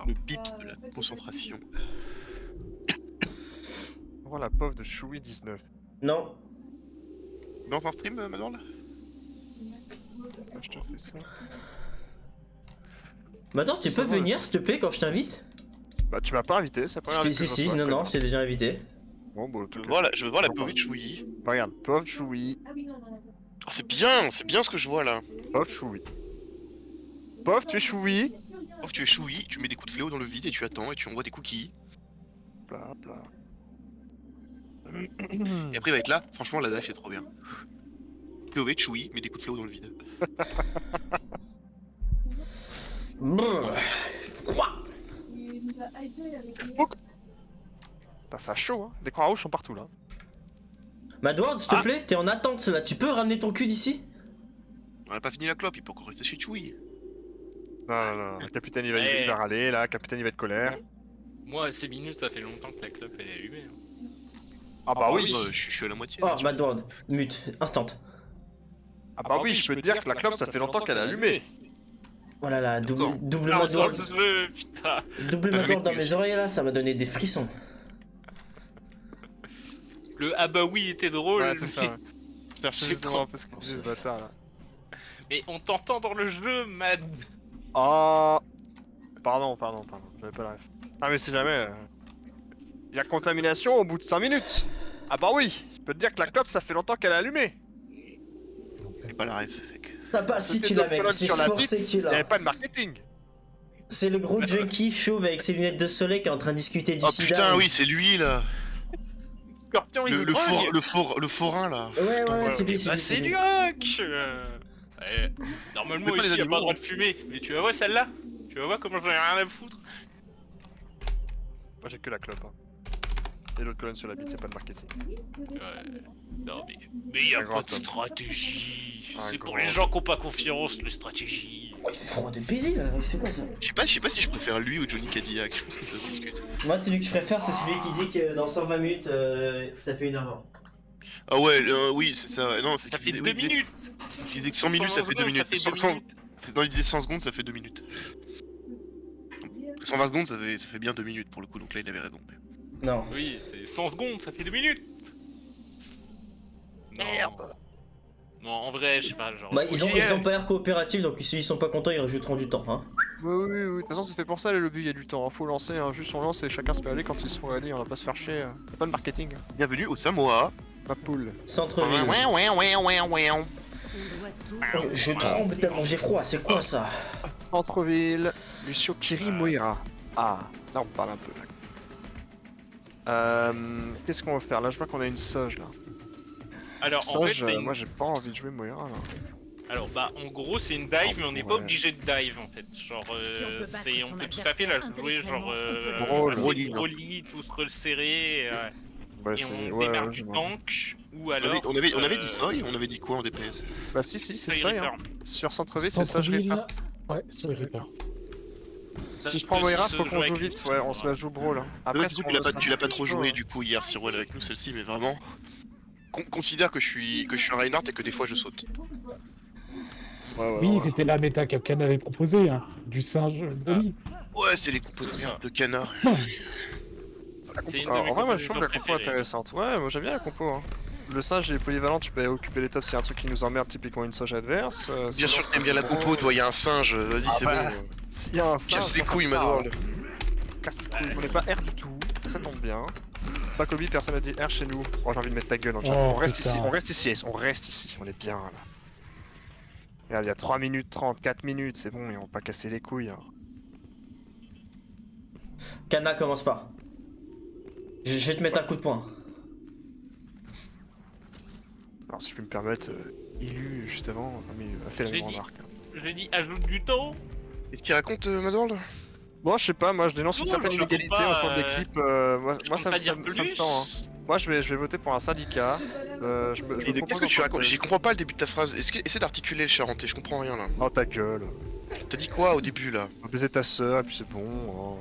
Le bip de la concentration. On voit la pauvre de Choui 19. Non. Dans un stream, Madorl? Je te fais ça. Maintenant, tu peux Ça va, venir ça. s'il te plaît quand je t'invite? Bah tu m'as pas invité, c'est pas grave. Si, non, je t'ai déjà invité. Bon, bon, Je veux voir la pauvre de Choui. Regarde, pauvre Choui. Oh, c'est bien ce que je vois là. Pauvre Choui. Pauvre, tu es Choui. Pauvre, tu es Choui, tu mets des coups de fléau dans le vide et tu attends et tu envoies des cookies. Bla bla. Et après il va être là, franchement la dive est trop bien. POV de Choui, met des coups de fléau dans le vide. Putain, ça a chaud, hein. Les croix rouges sont partout là. Madward, s'il te plaît, t'es en attente là. Tu peux ramener ton cul d'ici? On a pas fini la clope, il peut encore rester chez Choui. Non, le capitaine il va râler là, le capitaine il va être colère. Moi, ces minutes, ça fait longtemps que la clope elle est allumée. Hein. Ah bah oui. Je suis à la moitié. Oh, Madward, mute, instant. Ah bah oui, je peux te dire que la clope ça fait longtemps qu'elle est allumée. Oh là là, double Non, Madward. putain. Double Madward dans mes oreilles là, ça m'a donné des frissons. Le ah bah oui était drôle. Ouais, c'est ça. Ouais. Je cherchais J'ai justement trop- un peu ce qu'il disait ce bâtard là. Mais on t'entend dans le jeu, Mad. Oh. Pardon, j'avais pas la ref. Ah mais si jamais... Il y a contamination au bout de 5 minutes. Ah bah oui, je peux te dire que la clope ça fait longtemps qu'elle est allumée. J'ai pas la ref, mec. T'as pas, si tu l'as mec, c'est forcé que tu Il y avait l'as. pas de marketing. C'est le gros junkie chauve avec ses lunettes de soleil qui est en train de discuter du Oh sida. putain, oui, c'est lui là. Scorpion, il Le forain là. Ouais, c'est lui, Bah c'est c'est lui. du rock. Normalement Mais pas ici les y a pas animaux, le droit hein. de fumer. Mais tu vas voir celle-là. Tu vas voir comment j'en ai rien à foutre. Moi j'ai que la clope. Hein. Et l'autre colonne sur la bite, c'est pas de marketing. Ouais. Non mais y a Un pas grand de homme. stratégie. Un C'est grand pour les gens qui ont pas confiance, les stratégies. Oh, il fait froid de baiser là, c'est quoi ça? Je sais pas si je préfère lui ou Johnny Cadillac, je pense que ça se discute. Moi, celui que je préfère, c'est celui qui dit que dans 120 minutes, ça fait 1h20. Ah ouais, oui, c'est ça. Non, c'est Ça fait 2 oui, minutes. Il disait que 100 minutes ça fait 2 minutes. Ça fait 2 minutes. Non, il disait 100 secondes ça fait 2 minutes. 120 secondes ça fait bien 2 minutes pour le coup, donc là il avait raison. Non. Oui, c'est 100 secondes, ça fait 2 minutes. Non. Merde. Non, en vrai, je sais pas, genre. Bah, ils ont OGL. pas l'air coopératifs, donc s'ils sont pas contents, ils rajouteront du temps, hein. Oui, de toute façon c'est fait pour ça les lobbies, il y a du temps. Hein. Faut lancer, hein. Juste on lance et chacun se fait aller quand ils seront ready, on va pas se faire chier. Y'a pas de marketing. Bienvenue au Samoa. Ma poule. Centre-ville. Ouais. Je tremble tellement j'ai froid, c'est quoi ça? Centre-ville, Lucio Kiri Moira. Ah, là on parle un peu. Qu'est-ce qu'on va faire? Là je vois qu'on a une Soge là. Alors, en fait, Soge, c'est une... moi j'ai pas envie de jouer Moira là. Alors, bah, en gros, c'est une dive, mais on n'est pas Ouais. obligé de dive en fait. Genre, on peut tout à fait la jouer, genre, Brawl, assez Broly, tout se resserrer, Ouais, et c'est. on Ouais, démarre ouais, du je vois. tank, ou alors. On avait dit Soy, on avait dit quoi en DPS? Bah si, c'est Soy ça. Hein. Reaper. Sur Centre-ville, c'est ça, je vais Centre-ville, faire. ouais, c'est Reaper. Si je Ça prends peut Moira, se faut jouer qu'on joue avec vite, lui, ouais, on ça se la joue brawl. Après, Après, tu l'as pas trop joué du coup hier si Roll avec nous celle-ci, mais vraiment. Considère que je suis un Reinhardt et que des fois je saute. Oui, c'était la méta qu'Apkan avait proposée, hein, du singe Broly. Ouais, c'est les compos de C'est merde de canard. C'est une de Alors, mes en vrai, moi je trouve compositions la compo préférées. intéressante. Ouais, moi j'aime bien la compo. Hein. Le singe il est polyvalent, tu peux occuper les tops s'il y a un truc qui nous emmerde, typiquement une Soge adverse. Bien sinon- sûr que t'aimes bien la compo, toi, y a un singe, vas-y, Ah c'est bah, bon. S'il y a un singe. Casse les moi, ça couilles, me parle. Madworld. Casse les couilles, on est pas R du tout, ça tombe bien. Bakobi, personne n'a dit R chez nous. Oh, j'ai envie de mettre ta gueule dans le chat. Oh, on reste putain. ici, on reste ici, on est bien là. Regarde, il y a 3 minutes 30, 4 minutes, c'est bon, ils vont pas casser les couilles. Hein. Kana commence pas. Je vais te mettre un coup de poing. Alors, si je puis me permettre, Illu, juste avant, a fait la Je l'ai même dit. remarque. Je l'ai dit, ajoute du temps. Qu'est-ce qu'il raconte, Madworld? Bon, je sais pas, moi je dénonce une Non, certaine je inégalité comprends au pas, sein de l'équipe. Moi, ça, pas ça, dire ça me plus. tend. Hein. Moi, je vais voter pour un syndicat. Je me Mais qu'est-ce que tu racontes? J'y comprends pas le début de ta phrase. Essaie d'articuler le charentais, je comprends rien là. Oh, ta gueule. T'as dit quoi au début là? On va baiser ta sœur, et puis c'est bon. Oh.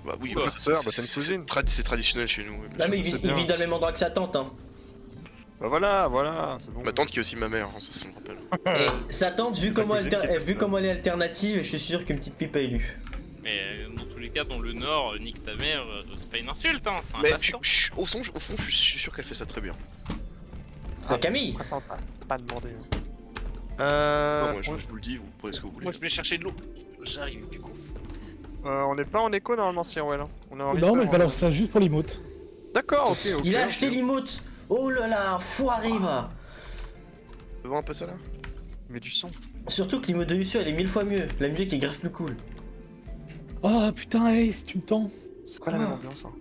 Bah oui, Oula, bah, sœur, bah, c'est une cousine. C'est traditionnel chez nous. ouais. Non, mais il c'est vit, il bien. vit dans le même endroit que sa tante, hein. Bah voilà, c'est bon. Ma tante qui est aussi ma mère, hein, ça me rappelle. Et sa tante, vu comment cousine qui est vu ta comment elle est alternative, je suis sûr qu'une petite pipe a élu. Mais dans tous les cas dans le nord, nique ta mère, c'est pas une insulte, hein, c'est un Mais passe-temps. au fond, je suis sûr qu'elle fait ça très bien. C'est Camille. Après ça, on t'a pas demandé. Non, moi, je vous le dis, vous prenez ce que vous voulez. Moi je vais chercher de l'eau. J'arrive du coup. On n'est pas en écho normalement, Sirwell. Hein. On a envie Non, de mais faire je balance ça juste pour l'emote. D'accord, ok, ok. Il a ok. acheté l'emote. Oh là là, foiré va. Tu vois un peu ça là? Mais du son. Surtout que l'emote de Lucio elle est 1000 fois mieux. La musique est grave plus cool. Oh putain, Ace, tu me tends. C'est pas la même ambiance. Hein.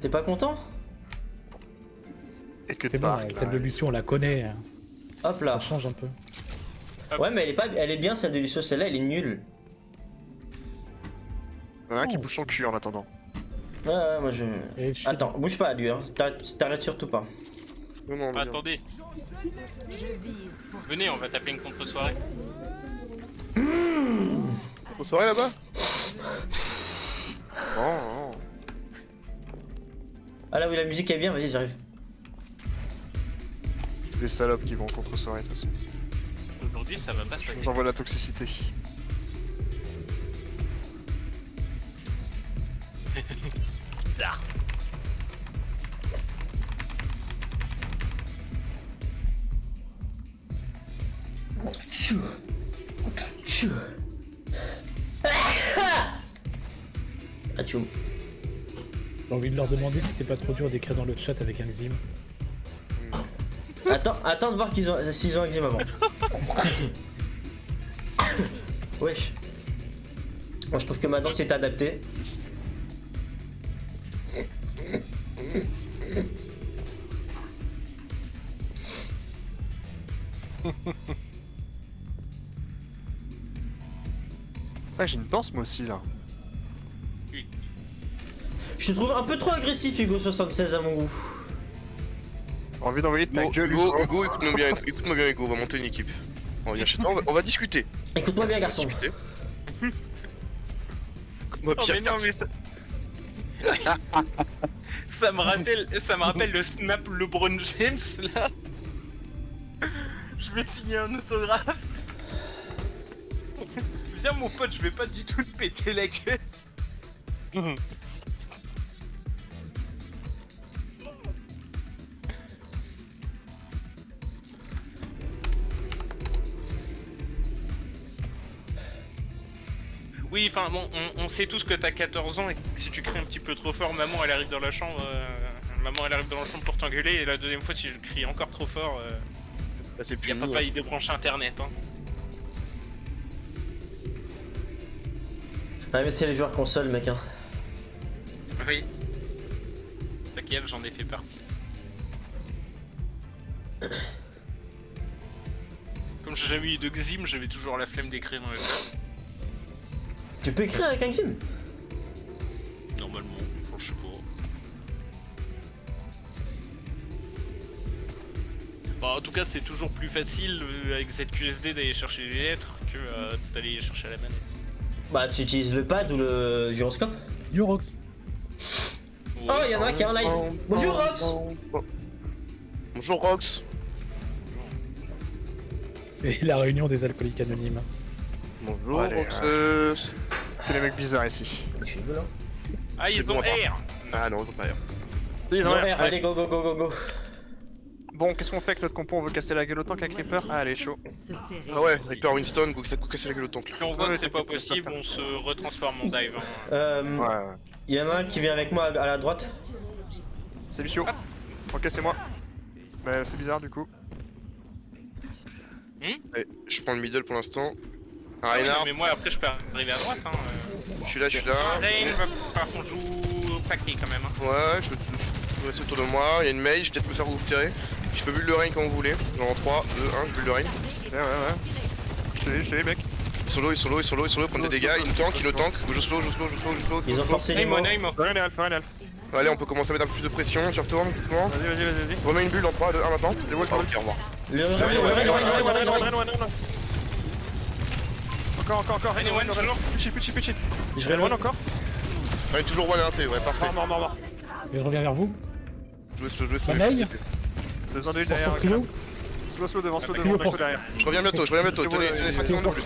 T'es pas content? Et que C'est bon, celle de Lucio, on la connaît. Hop là. Ça change un peu. Ouais, mais elle est bien celle de Lucio, celle-là elle est nulle. Il y en a un qui bouge son cul en attendant. Ouais, moi je. Et je suis- Attends, bouge pas lui, hein. T'arrêtes surtout pas. Non, non, Ah, attendez, venez, on va taper une contre-soirée. Bonne soirée là-bas. Oh, Ah là oui, la musique est bien, vas-y, j'arrive. Des salopes qui vont contre soirée de toute façon. Aujourd'hui, ça va pas se Je passer. vous envoie la toxicité. Bizarre. Tchou. Tchou. Atchoum. J'ai envie de leur demander si c'est pas trop dur d'écrire dans le chat avec un zim. Attends de voir s'ils ont eczéma avant. Wesh. Moi je trouve que ma danse est adaptée. C'est vrai que j'ai une danse moi aussi là. Je te trouve un peu trop agressif Hugo76 à mon goût. J'ai envie d'envoyer de ta gueule. Hugo, écoute-moi bien, Hugo, on va monter une équipe. On va venir chez toi, on va discuter. Écoute-moi bien On va garçon. discuter. Écoute-moi, Oh Pierre, mais non mais ça... ça me rappelle le snap LeBron James là. Je vais te signer un autographe. Viens mon pote, je vais pas du tout te péter la gueule. Oui, enfin bon, on sait tous que t'as 14 ans et que si tu cries un petit peu trop fort, maman elle arrive dans la chambre, pour t'engueuler, et la deuxième fois si je crie encore trop fort, Là, c'est y plus a papa il débranche internet hein. Ouais mais c'est les joueurs console mec hein. Oui. T'inquiète, j'en ai fait partie. Comme j'ai jamais eu de Xim, j'avais toujours la flemme d'écrire dans le chat. Tu peux écrire avec un Xim? Normalement, je sais pas. Bah, en tout cas, c'est toujours plus facile avec ZQSD d'aller chercher les lettres que d'aller chercher à la manette. Bah tu utilises le pad ou le gyroscope? Yorox. Oh y'en a un qui est en live. Bonjour Rox. Bonjour Rox. C'est la réunion des alcooliques anonymes. Bonjour Allez, Rox. Que les mecs bizarres ici. Les cheveux là. Ah, ils C'est ont bon, R. Ah non, ils ont pas l'air. Ils ont R, allez go go go go go. Bon, qu'est-ce qu'on fait avec notre compo? On veut casser la gueule autant qu'un creeper? Ah, allez, chaud. Ah ouais, Victor Winston, go casser la gueule autant que Si on voit que c'est pas possible, on se retransforme en dive. Hein. Ouais. Il y en a un qui vient avec moi à la droite. C'est Lucio. Ok, c'est moi. Mais c'est bizarre du coup. Allez, je prends le middle pour l'instant. Ah oui, Reinhardt, mais moi après je peux arriver à droite. Hein. je suis là. Rein, va falloir qu'on joue paquet quand même. Hein. Ouais, je reste autour de moi, il y a une mage, je vais peut-être me faire vous tirer. Je peux build le rain quand vous voulez. Genre en 3, 2, 1, je build le rain. Ouais. Je te l'ai, mec. Ils sont low, ils prennent des dégâts, ils nous tankent. Je slow. Ils ont forcé les Naimo, mots. Naimo. Rien alpha. Allez, on peut commencer à mettre un peu plus de pression, tu retournes, doucement. Vas-y. Remets une bulle en 3, 2, 1 maintenant. C'est bon, au revoir. Encore. Anyone, toujours. Pitchy. Je vais One loin. encore. Allez, toujours one RT, ouais, parfait. Mort. Et je reviens vers vous. Jouez. Banaille. Besoin de lui Force derrière. trio. Slow devant, force. derrière. Je reviens bientôt, tenez 5 secondes de plus.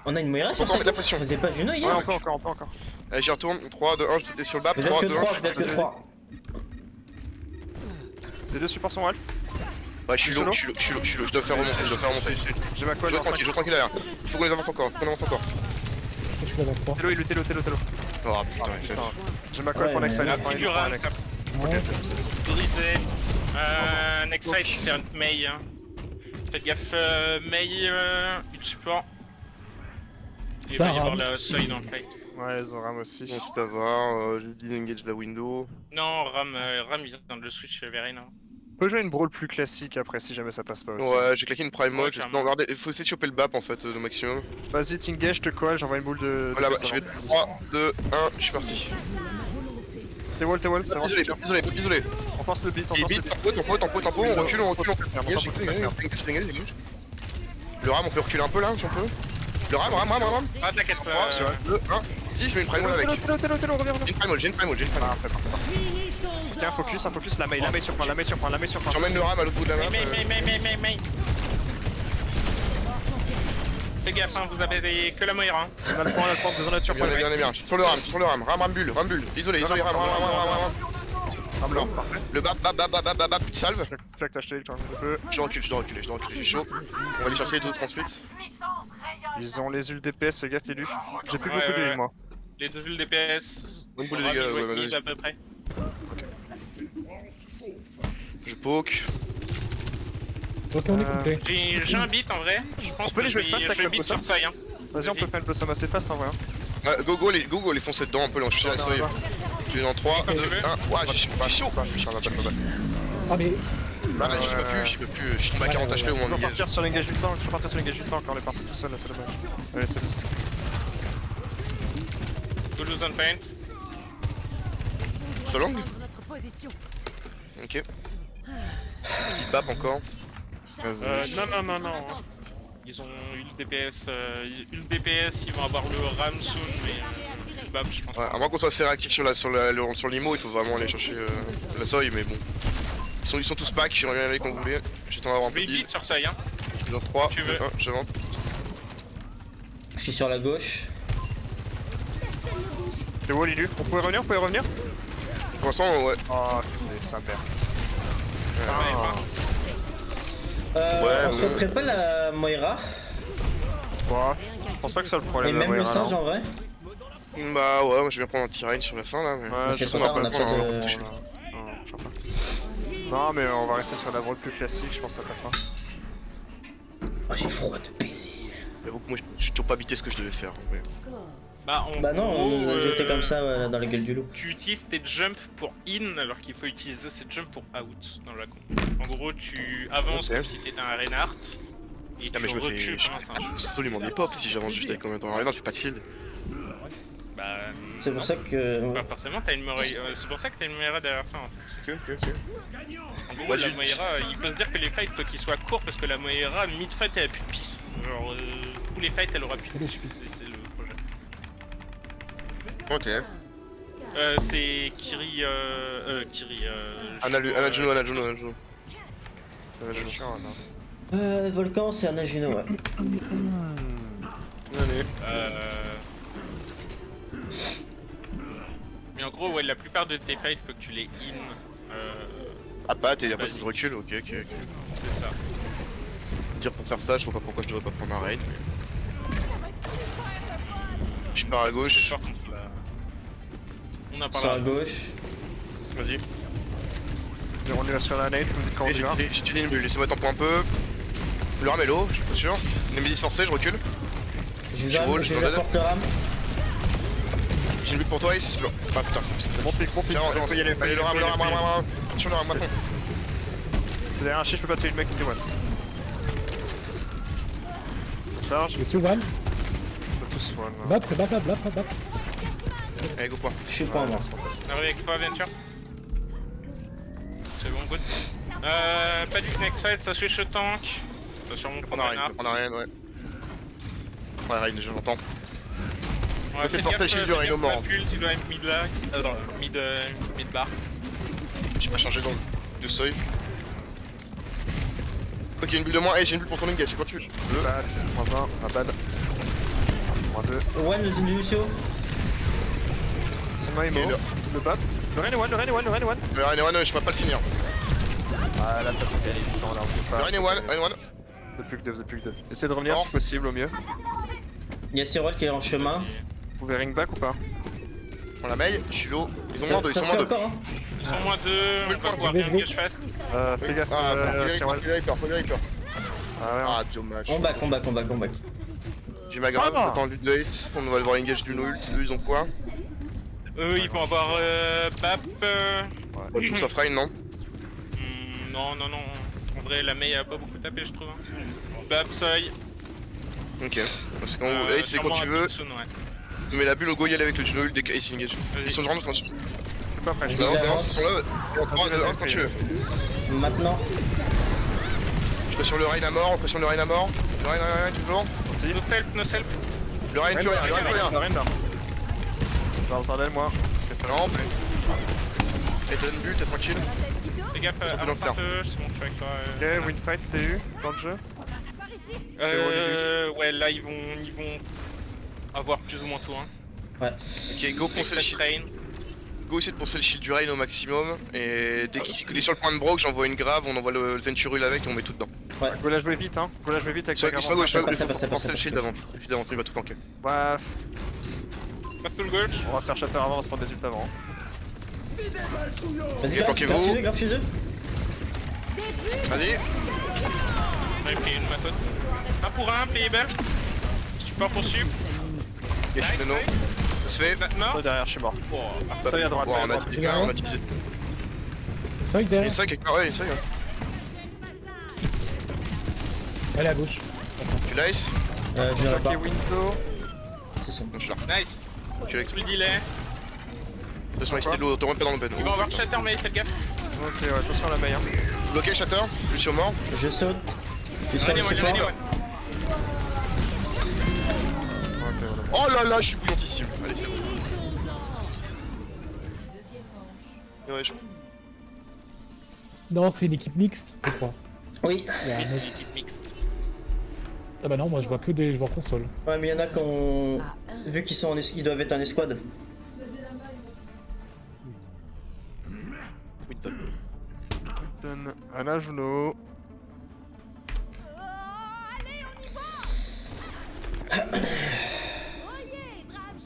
On a une Moira sur Encore ça. mettre la pression. Vous êtes pas Juno Ouais, hier? encore. Allez, j'y retourne. 3, 2, 1, j'étais sur le bas. Vous êtes 3, que 2, 1. 3, vous êtes que 3. Les deux supports sont wall. Ouais, je suis low, je dois faire remonter, J'ai ma Je quad vais en 5. tranquille derrière. Faut qu'on les avance encore, Je suis là dans 3. Télo, il télo. Oh putain, Ah, FF. putain. J'ai ma quad Ouais, pour next mais- fight. La Attends, il est figure pour à next. ça. Ok, Ouais. c'est Reset. Next fight, je fais un Mei. Hein. Faites gaffe, Mei, une support. Et Ça il va y avoir rame. la seuil dans le fight. Ouais, ils ont ram aussi. Bon, tout à voir, j'ai dit engage la window. Non, Ram il vient de le switch vers Reyna. On peut jouer une brawl plus classique après si jamais ça passe pas aussi. Ouais, j'ai claqué une prime Ouais, mode. carrément. Non, regardez, il faut essayer de choper le BAP en fait, au maximum. Vas-y, Tingay, je te colle, j'envoie une boule de. Voilà, bah, de je vais 3, 2, 1, je suis parti. T'es wall, ça va. Désolé. On force le beat, on Il force le beat, beat. tempo, on recule. Le ram, on peut reculer un peu là, si on peut. Le ram. Ah, t'inquiète 3, pas. 2, 1. Si, je mets une prime mode avec. Télo, reviens. J'ai une prime mode. Ok, un focus, la mail surprend. J'emmène le ram à l'autre bout de la map. Mais. Fais gaffe, hein, vous avez que la Moira. Hein. On a le point, besoin d'être surpris. Bien. Sur le ram. Ram bulle. Isolé, ram. Ram blanc, parfait. Le bap, plus de salve. Flac, t'as acheté, je peux. Je dois reculer, j'ai chaud. On va aller chercher les autres ensuite. Ils ont les ult DPS, fais gaffe, les lus. J'ai plus Ouais, beaucoup ouais. d'huile, moi. Les deux ults DPS. Bonne boule de Ram, dégâts, il doit ouais, être mid vas-y. à peu près. Je poke. Ok, on est complet. J'ai un beat en vrai. Je pense On peut que les jouer je fast vais avec le beat possum sur ça. Hein. Vas-y, on peut faire une blossom assez fast en vrai. Go, les foncer dedans un peu, là, on cherche la seuil. Tu es dans 3, 2, 1. Ouais, j'ai chaud. Je suis un attaque global. Ah, mais Bah, j'y peux plus. Je suis tombé à 40 HP au On moins peut de partir sur l'engage du temps, quand on est parti tout seul là, c'est dommage. Allez, c'est bon. Go lose on paint. So long. Notre position. Ok. Petit bap encore. Vas-y. Non. Ils ont ult DPS. Ils vont avoir le ram soon, mais le bab, je pense. Ouais, à moins qu'on soit assez réactif sur l'IMO, il faut vraiment aller chercher la seuil, mais bon. Ils sont tous packs, j'aimerais bien aller quand vous voulez. J'attends d'avoir un peu Mais de heal. vite sur ça, hein. Dans 3, Tu 2, veux. 1, j'avance. Je suis sur la gauche. C'est wall, il est. On pouvait revenir Pour l'instant, ouais. Oh, c'est un père. On bon. se ferait pas la Moira Bon, je pense pas que ce soit le et problème. même le Moira, singe non. en vrai. Bah ouais, moi je vais prendre un T-Rain sur la fin là. Mais... Ouais, c'est je trop sais tard, pas. on a pas de- touché. Non, je sais pas. Non, mais on va rester sur la brawl plus classique, je pense que ça passera. Oh, j'ai froid de baiser. J'avoue que moi j'ai toujours pas habité ce que je devais faire. Ouais. Bah, en Bah non, gros, on nous a jeté comme ça dans la gueule du loup. Tu utilises tes jumps pour in alors qu'il faut utiliser ces jumps pour out dans la con. En gros, tu avances Ok. comme si t'étais un Reinhardt et Ah, mais tu je me fais. recules Je comme un singe. fais absolument des pops si j'avance juste avec combien de temps. Non, je fais pas de shield. Bah, C'est pour non, ça que. pas forcément, t'as une Moira. C'est pour ça que t'as une Moira derrière toi en fait. Ok. En gros, Ouais, la j'ai- Moira, il faut se dire que les fights faut qu'ils soient courts parce que la Moira, mid-fight, elle a plus de piste. Genre, tous les fights, elle aura plus de piste. C'est le projet. Ok. C'est Kiri. Anajuno. Chiant, là. Volcan, c'est un Juno, ouais. Allez. Mais en gros, ouais, la plupart de tes fights, faut que tu les in. Ah, pas, et après Vas-y. tu recules, ok. C'est ça. Dire pour faire ça, je vois pas pourquoi je devrais pas prendre un raid. Mais... Je pars à gauche. Par contre, là... On a Sur parlé. la gauche. Vas-y. On est là sur la nade, vous me dites quand on y va. J'ai tué une bulle, laissez-moi tempo un peu. Le ram est low, je suis pas sûr. Nemesis forcé, je recule. Je Je roule, vous je apporte le ram. J'ai une bulle pour toi, Ice. Ah putain, c'est Mon pic, J'avance. on peut y aller. Allez, le ram. Sur le ram maintenant. Derrière un chien, je peux pas tuer le mec qui était one. Charge, je suis one. on peut tous one. Bap. Allez, go point. Je suis pas moi. Arrive avec toi, Venture. C'est bon, good. Pas du next fight, ça switch tank. Ça sûrement On prendre a un rien, arc. on a rien, ouais. Ouais, Rain, j'entends. Ouais, fais fais porter gaffe, shield de fais Rhino gaffe, mort. la bulle, tu dois être mid là. Non, mid bar. J'ai pas changé donc de seuil. Ok, une bulle de moins. Hey, j'ai une bulle pour ton engage, quand tu veux. Passe, -1, ma bad. -2. One, le Lucio. On a Emo, Ok, le BAP. Le Rain est one, le Rain est one, le Rain est one. Le Rain est one, je peux pas le finir. Ah là, de toute façon, gagner du temps là, on peut pas. Le Rain est one, Rain est one. Vous êtes plus que deux, vous êtes plus que deux. Essayez de revenir Non. si possible au mieux. Il y a Cyril qui est en chemin. Vous pouvez ring back ou pas? On la mail, je suis low. Ils ont moins 2, ils Ça sont se fait moins 2. encore, hein. Ils sont moins 2, on va pouvoir vais bien jouer. engage fast. Fais gaffe, Ah, Cyril. faut bien Reaper. Ah ouais, Ah, dommage. On back, on back, on back, on back. J'ai ma grave, Ah. j'attends le de hate. On va devoir engage d'une ult. Eux, ils ont quoi? Eux, ils vont avoir BAP. Bon, tu sauf Rain, non? Non, non, non. En vrai, la Mei a pas beaucoup tapé, je trouve. Hein. BAP, Soy. Ok. Parce qu'en gros, Ace, c'est quand tu veux. Tu mets la bulle au go, y aller avec le Juno ult dès qu'Ace engage. Ils sont vraiment je suis pas prêt. Vas-y, Non, c'est avance. ils sont là. Et en 3, 2, 1 quand tu veux. Maintenant. Je pressionne le Rain à mort, on pressionne le Rain à mort. Le Rain, toujours. No self, no self. Le Rain, plus rien, le Rain, plus rien. Le Rain là. Je vais en s'en moi. Non, et t'as une bulle, t'es tranquille. Fais gaffe, Ils ont fait avance un l'enfer. peu, c'est bon, je suis avec toi. Ok, win fight, t'es eu dans le jeu? Ouais, là, ils vont avoir plus ou moins tout, hein. Ouais. Ok, go poncer le shield. Rain. Go essayer de poncer le shield du Rain au maximum. Et dès qu'il est sur le point de broke, j'envoie une grave, on envoie le Venturul avec et on met tout dedans. Go la jouer vite, hein. Go la jouer vite avec Soit la gauche, soit passe, gauche, passe, passe, poncer le passe, shield passe. avant. Évidemment, il va tout planquer. Bref, Pas tout le gauche. on va se faire shatter avant, on va se prendre des ults avant. Vas-y, grave, planquez-vous. grave fuseux. Vas-y. Ouais, pris une ma faute. 1 pour 1, payable. Support pour sup. Et je suis nono. Ça se fait. Non. Ça derrière, je suis mort. Oh, Ça y est à droite, Bon, ça y est on à a droite. utilisé, on a utilisé. Soy Il y a derrière. ça quelque part, ouais, il y a ça. Elle est à gauche. Tu l'ice? Je n'irai pas. Ok, window. C'est ça. Non, je suis là. nice. Ok, avec Plus delay. de toute façon, c'est l'eau, t'en rentres pas dans le bed. Ils vont avoir shatter, mais faites gaffe. Ok, ouais, attention à la main. Hein. Bloqué, Shatter, Lucio mort. Je saute. Je suis sur Allez, le moi, support. allez, ouais. Ok, voilà. Oh là là, je suis bouillantissime. Allez, c'est bon. Ouais, je... Non, c'est une équipe mixte, je crois. Oui. Il y a un Oui, c'est autre- une équipe mixte. Ah bah non, moi je vois que des joueurs console. Ouais, mais il y en a qui ont. Vu qu'ils sont ils doivent être en escouade. Donne à la Juno.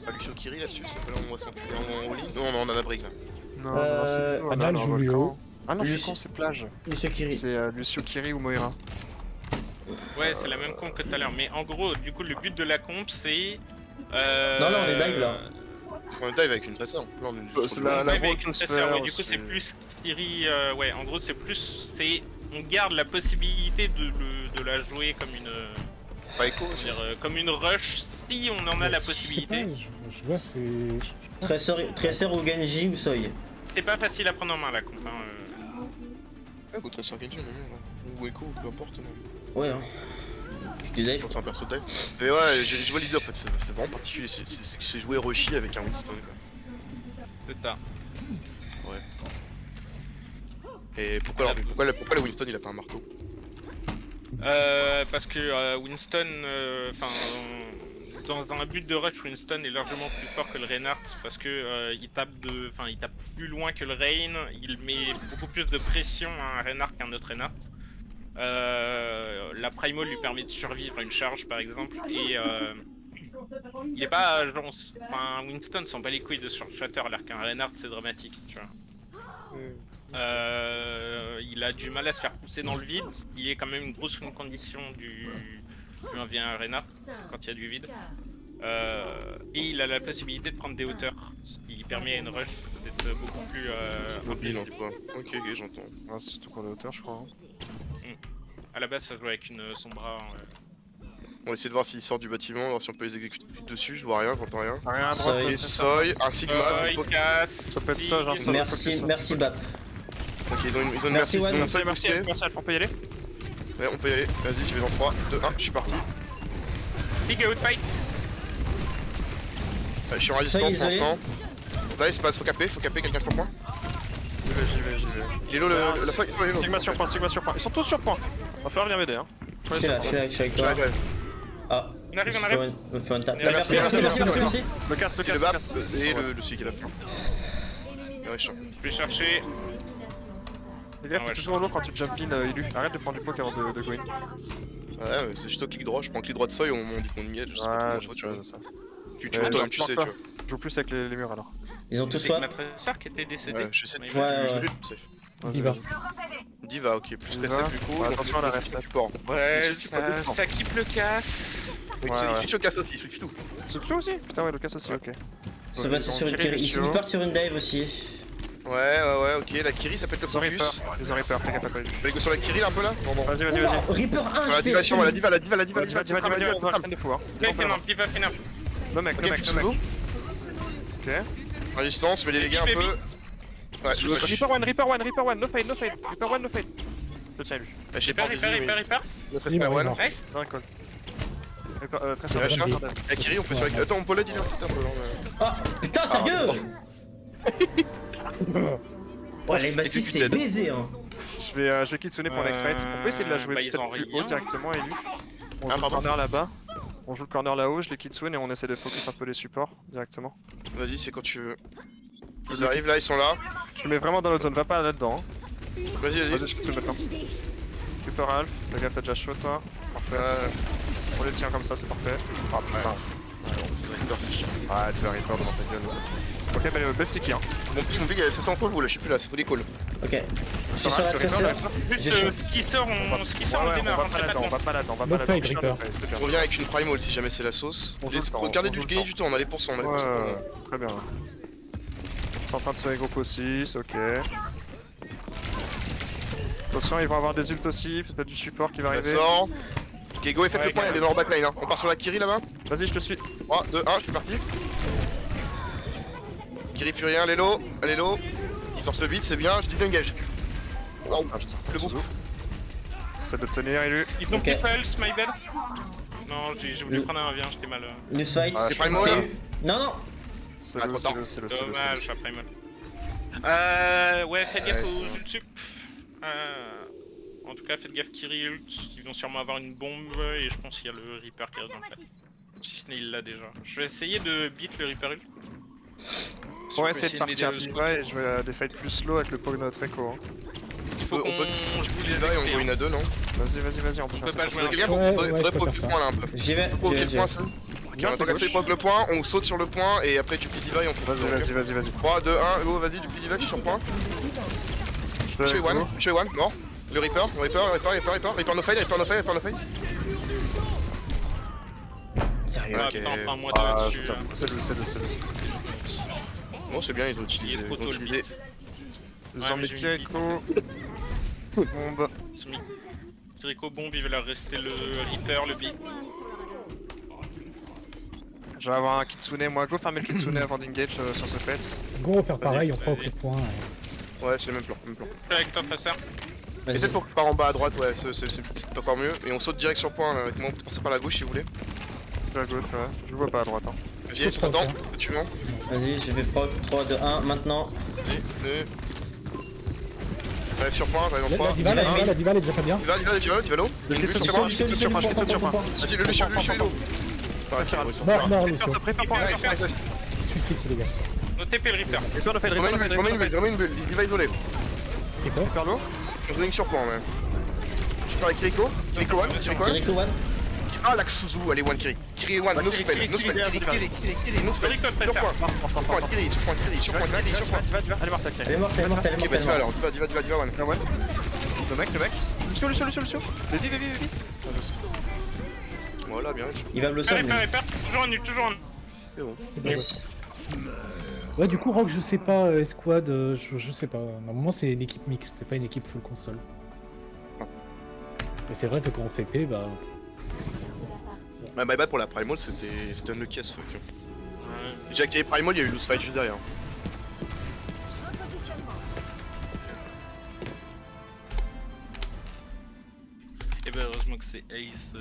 Pas Lucio Kiri là-dessus, ça fait là, on va s'enculer en ligne. Non, non, on a la brique là. Non, non, c'est Juno. Anal, là, le Julio. volcan. Ah non, je suis Lucio- con, c'est plage. Monsieur Kiri. C'est Lucio Kiri ou Moira. Ouais, c'est la même comp que tout à l'heure. Mais en gros, du coup, le but de la comp, c'est. Non, là, on est dive, là. On dive avec une tresseur. Là, on est juste C'est sur la- le- Ouais, la mais avec une broken tresseur, ouais, sphere, du coup, c'est c'est- plus Kiri. Ouais, en gros, c'est plus. On garde la possibilité de la jouer comme une. Pas écho, Comment dire, comme une rush si on en a la Je sais possibilité. pas, je vois, c'est. Tracer ou Genji ou Soy. C'est pas facile à prendre en main la comp. Hein. Ouais, ou tresseur Genji, non, ou écho, peu importe. Non. Ouais, hein. Je dis dive. C'est un perso de dive. Mais ouais, je vois l'idée en fait, c'est vraiment particulier. C'est jouer Roshi avec un Winston quoi. C'est ça. Et pourquoi le Winston il a pas un marteau? Parce que Winston, enfin, dans un but de rush, Winston est largement plus fort que le Reinhardt parce que il tape plus loin que le Rain, il met beaucoup plus de pression à un Reinhardt qu'un autre Reinhardt. La Primal lui permet de survivre à une charge par exemple et il est pas genre, enfin, Winston s'en bat les couilles de Shatter alors qu'un Reinhardt c'est dramatique, tu vois. Il a du mal à se faire pousser dans le vide, ce qui est quand même une grosse condition du 1v1 Reinhardt quand il y a du vide. Et il a la possibilité de prendre des hauteurs, ce qui permet à une rush d'être beaucoup plus Mobile en imprévisible. tout cas. Ok, j'entends. Ah, c'est surtout qu'on est hauteur, je crois. Hein. À la base, ça joue avec son bras. On va essayer de voir s'il sort du bâtiment, voir si on peut les exécuter dessus. Je vois rien, j'entends rien. Rien à Ça droite. y est, Et Soy, un Sigma, Il casse. Ça peut être ça, genre, ça. Merci Bap. Ok, ils ont une Merci, merci, Wan. ils ont Merci, une merci, boostée. merci, on peut y aller. Ouais, on peut y aller. Vas-y, je vais dans 3, 2, 1, je suis parti. Big out fight. Je suis en résistance pour isolé. l'instant. Là, il se passe, faut caper quelqu'un sur point. J'y vais. Il est low, la feuille, il est low. Sigma sur point, Sigma sur point. Ils sont tous sur point. Va falloir venir m'aider, hein. Je suis là, je suis avec toi. Ouais. Ah, On arrive, on Je arrive. fais un tap. Et la Merci, personne, merci. Le casse, le Et le casse, bap le casse. et le celui qui est là. Ouais, je sens. Je vais chercher. Fais gaffe, Ah ouais, c'est toujours lourd quand tu jump in Élu. Arrête de prendre du poke avant de go in. Ouais, mais c'est juste au clic droit, je prends le clic droit de seuil au moment où on dit qu'on engage. Je sais pas Ouais, trop je tu vois. sais ça. Tu Ouais, vois toi-même, tu j'en sais, tu planque vois. Je joue plus avec les murs alors. Ils ont tous C'est swap. ma sœur qui était décédée. Ouais, je sais, Mais tu Ouais, vois, ouais. je l'ai, safe. Vas-y, Diva. vas-y. Diva, ok, plus Diva. reset, du coup. Ouais, on attention à la reset. support. Ouais, Je sais pas de temps. ça kippe le casse. Ouais, ouais. switch au casse aussi, switch tout. C'est tout aussi. Putain, ouais, le casse aussi, ok. Se passer sur une Kiri. Ils partent sur une dive aussi. Ouais, ok, la Kiri ça peut être le Ils ont focus. Reaper, ils ont Reaper, fais gaffe à pas lui. Tu vas go sur la Kiri là un peu là? Bon, bon. Vas-y, vas-y, vas-y. Oh, Reaper 1, La diva, sur moi, la diva, la diva, la diva, la Vas-y, diva, vas-y, vas-y, on va scène de fou, hein. Ok, Diva Finam. No mec, no Ok, mec, plus no mec. sous Ok. à distance, mais les dégâts un peu. Ouais, je vais Reaper one, Reaper one, no fade, no fade. Reaper one, no fade. Je tiens lui. j'ai pas Reaper. Notre Diva, Reaper one. Diva. Nice. Non, recall. Très Ouais, simple. je La Kiri, on fait sur la Kiri. Attends, on peut l'aider, il est un petit peu là. Oh putain, sérieux. Oh, les massifs, c'est baisé, hein. Je vais kitsune pour next fight. On peut essayer de la jouer Bah, ils peut-être ont plus rien. haut directement, Élu. On joue le pardon. corner là-bas. On joue le corner là-haut, je les kitsune et on essaie de focus un peu les supports directement. Vas-y, c'est quand tu veux. Ils arrivent là, ils sont là. Je le mets vraiment dans l'autre zone, va pas là-dedans. Vas-y, Vas-y, vas-y. je kitsune maintenant. Super Alph, le gars t'as déjà chaud toi. Parfait. On les tient comme ça, c'est parfait. Ah putain. C'est Reaper, c'est chiant. Ah, tu vas Reaper devant ta gueule. Ok, bah best sticky hein. Mon ping, il y a 500 calls, vous là, je suis plus là, c'est pour des calls. Ok. Je suis sur la tresseur. Juste J'ai chaud. ce qui sort, on Ouais, démarre. on va pas là-dedans, on va No pas fade, là-dedans. Reaper. C'est bien. Je reviens avec une primal si jamais c'est la sauce. On joue le temps, Regardez on du joue le gagner temps. du temps, on a les pourcents, on a les pourcents. Ouais, très bien. C'est en train de se regrouper aussi, c'est ok. Attention, ils vont avoir des ults aussi, peut-être du support qui va Ça arriver. sort. Ok, go et faites Ouais, le point, elle est dans leur backline. Hein. On part sur la Kiri là-bas. Vas-y, je te suis. 3, 2, 1, je suis parti. Kiri Furien, Lelo, Lelo. Il force le vide, c'est bien, je dis engage. Wow, Putain, je sors le beau. J'essaie de tenir, Élu. Ils t'ont Ok. pris Pulse, my bad. Non, j'ai voulu Le- prendre un avion, j'étais mal. Loose fight. Ah, C'est primal là. Non, non. C'est Ah, le, trop c'est tard. le, c'est le, Dommage, pas primal. Ouais, faites gaffe aux ultsup. En tout cas, faites gaffe Kiri ult. Ils vont sûrement avoir une bombe et je pense qu'il y a le Reaper qui reste dans le fait. Si ce n'est il l'a déjà. Je vais essayer de beat le Reaper ult. On va essayer de partir m'aider au Diva et je vais des fights plus slow avec le poke de notre écho. Hein. Il faut On qu'on peut- joue les Diva et on go XP. in à 2, non? Vas-y, on peut On faire peut ça. pas sur jouer ce un Les truc. gars, Ouais, faudrait je peux provoquer faire le ça. point là un peu. J'y vais. Provoquer le point, ça. Ok, Viens, on attend t'es qu'elle provoque le point, on saute sur le point et après tu plies Diva et on peut. Vas-y. 3, 2, 1, go, vas-y, du pli Diva, je suis sur point. Je Je suis one, mort. Le Reaper, Reaper no fade. Sérieux. Ah Ok. putain, enfin moi Ah, dessus. putain, c'est le. Bon, c'est bien, ils ont Il utilisé. est trop tôt le utilisé. beat. Ils Ouais, ont mais mis j'ai qui une écho. Bombe. Kiriko bombe, il va rester le Reaper, le beat. Je vais avoir un kitsune, moi go farmer le kitsune avant d'engage sur ce fait. Go, faire pareil, on Vas-y. provoque le point. Ouais, c'est le même plan. Je suis avec toi, Tracer. Vas-y. Essaye pour par en bas à droite, ouais, c'est encore mieux. Et on saute direct sur point là, avec moi, on peut passer par la gauche si vous voulez. Je suis à gauche, ouais. Je le vois pas à droite. Hein. Vas-y, sur dedans, tu mens. Vas-y, je vais proc 3, 2, 1, maintenant. Vas-y, 2. J'arrive sur point, j'arrive en La 3. diva, la diva, elle est déjà pas bien. Diva l'eau. Il y a une bulle sur moi. Kitsune sur moi, je kitsune sur moi. Vas-y, le Lucio, l'eau. Mort, Lucio. Prépare pas, Tu sais qui, les gars. No TP le Reaper. Reaper, Je remets une bulle, il va isoler. C'est quoi Reaper low. Je suis sur point, ouais. Je pars avec Kiriko. Kiriko one. Jericho 1. Ah, la Suzu, allez, one Kiri. Kiri one, no spell, no spell. Kiri, no spell. Kiriko, Sur Tracer. point, Kiri, sur point. Diva, elle est morte, Elle est morte, elle est morte, elle est Ok, morte. bah elle est tu vas morte. alors, Diva one. Ah ouais. Le mec. Lucio. Vive. Voilà, bien. Il va blossom. Reaper. Toujours en nu, toujours en nu. C'est bon. Yes. Ouais, du coup, Rock, je sais pas, Esquad, je sais pas. Normalement, c'est une équipe mixte, c'est pas une équipe full console. Mais c'est vrai que quand on fait P, bah. Bah, my bad pour la Primal, c'était unlucky as fuck. J'ai activé Primal, il y a eu loose fight juste derrière. Et bah heureusement que c'est Ace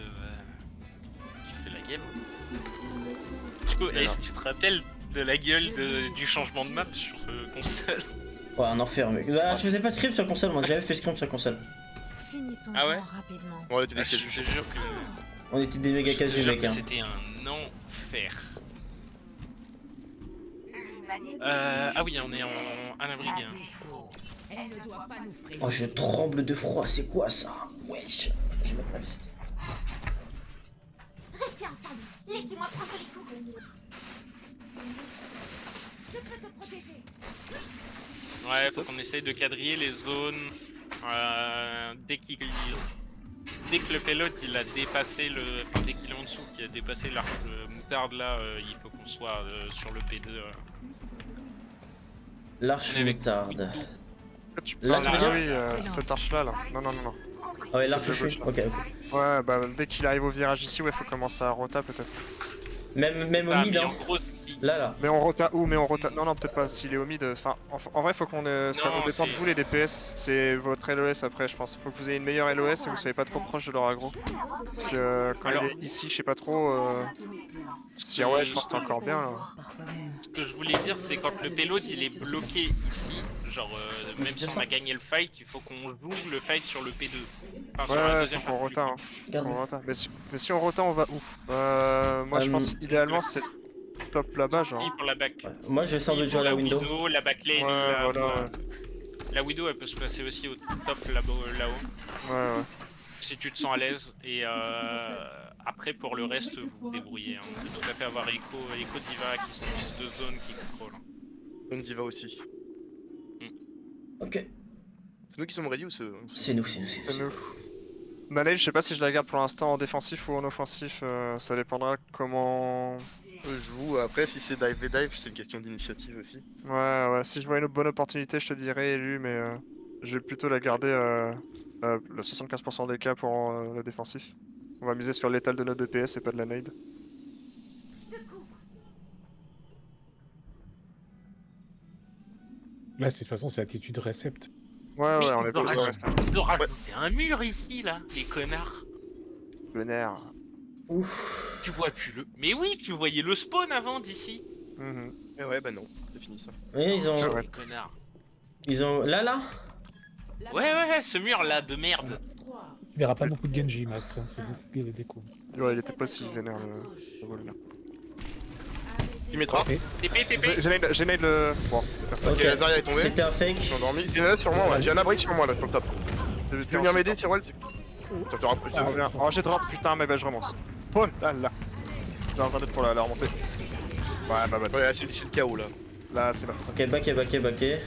qui fait la gueule. Du coup, Ace, tu te rappelles de la gueule du changement de map sur console? Ouais, un enfer, mec. Bah, je faisais pas de script sur console, moi, j'avais fait script sur console. Finissons Ah ouais rapidement. Ouais, t'es Ah, je décalé. te jure que... On était des méga Je te casus, jure mec. que Hein. c'était un enfer. Ah oui, on est en abri. Oh, je tremble de froid, c'est quoi ça? Wesh. Je vais mettre ma veste. Restez ensemble. Laissez-moi prendre les coups. Je peux te protéger. Ouais, faut qu'on essaye de quadriller les zones dès que le payload il a dépassé le... Enfin, dès qu'il est en dessous, qu'il a dépassé l'arc de moutarde là, il faut qu'on soit sur le P2. L'arche On est avec- moutarde. Tu Là, parles- tu veux ah dire oui, cette arche-là, là. Non. Ah ouais, l'arche C'est chute. le Ok, ok. Ouais, bah dès qu'il arrive au virage ici, ouais, faut commencer à rota peut-être. Même au Ça, mid, mais hein. en gros, si. Là. Mais on rota où? Mais on rota. Non, peut-être pas. S'il est au mid. Enfin, en vrai, faut qu'on. Ça Non, vous dépend de c'est- vous, les DPS. C'est votre LOS après, je pense. Faut que vous ayez une meilleure LOS et vous soyez pas trop proche de leur aggro. Quand Alors- il est ici, je sais pas trop. Si, ouais, je pense que t'es encore bien là. Ce que je voulais dire, c'est quand le payload il est bloqué ici, genre même si on a gagné le fight, il faut qu'on joue le fight sur le P2. Enfin, sur la Ouais, deuxième faut qu'on partie. rota. Hein. Regarde. On rota. Mais si on rota, on va où? Moi, je pense idéalement, c'est top là-bas, genre. Oui, pour la back. Ouais. Moi, je sens de Ici, jouer à pour la window. La backlane, Ouais, là, voilà, la widow elle peut se placer aussi au top là-haut. Ouais. Si tu te sens à l'aise. Et après pour le reste, vous vous débrouillez. Hein. On peut tout à fait avoir Echo Diva qui sont juste deux zones qui contrôlent. On y va aussi. Ok. C'est nous qui sommes ready ou c'est... C'est nous. C'est nous. Manage, je sais pas si je la garde pour l'instant en défensif ou en offensif. Ça dépendra comment. Je joue, après si c'est dive et dive, c'est une question d'initiative aussi. Ouais, si je vois une bonne opportunité, je te dirais élu, mais je vais plutôt la garder le 75% des cas pour le défensif. On va miser sur l'étal de notre DPS et pas de la nade. Là, de toute façon, c'est attitude récept. Ouais, on est ils ont plus rajouté- ça. ils ont rajouté un mur ici là, les connards. Vénère. Ouf. Tu vois plus le. Mais oui, tu voyais le spawn avant d'ici. Mhm. Mais ouais, bah non, c'est fini ça. Oui, Ouais. Les connards. ils ont. Là. Ouais, ce mur là de merde. Tu verras pas beaucoup de Genji, Max. Hein, c'est beaucoup de déco. Ouais, il était pas si vénère le vol là. Il mettra. Ok. TP. J'ai nade le. Bon, c'est pas ça. Ok, la Zarya est tombée. C'était un fake. Ils sont endormis. Il y en a sur moi, ouais. J'ai un abri sur moi là, sur le top. Tu veux venir m'aider, Tyrol? Ça te rapproche. Ah, bien. Oh, j'ai drop, putain, mais bah je remonte. Oh là. Dans un autre pour la remontée. Ouais, bah. Ouais, c'est le chaos là. Là, c'est là. Ok, backé.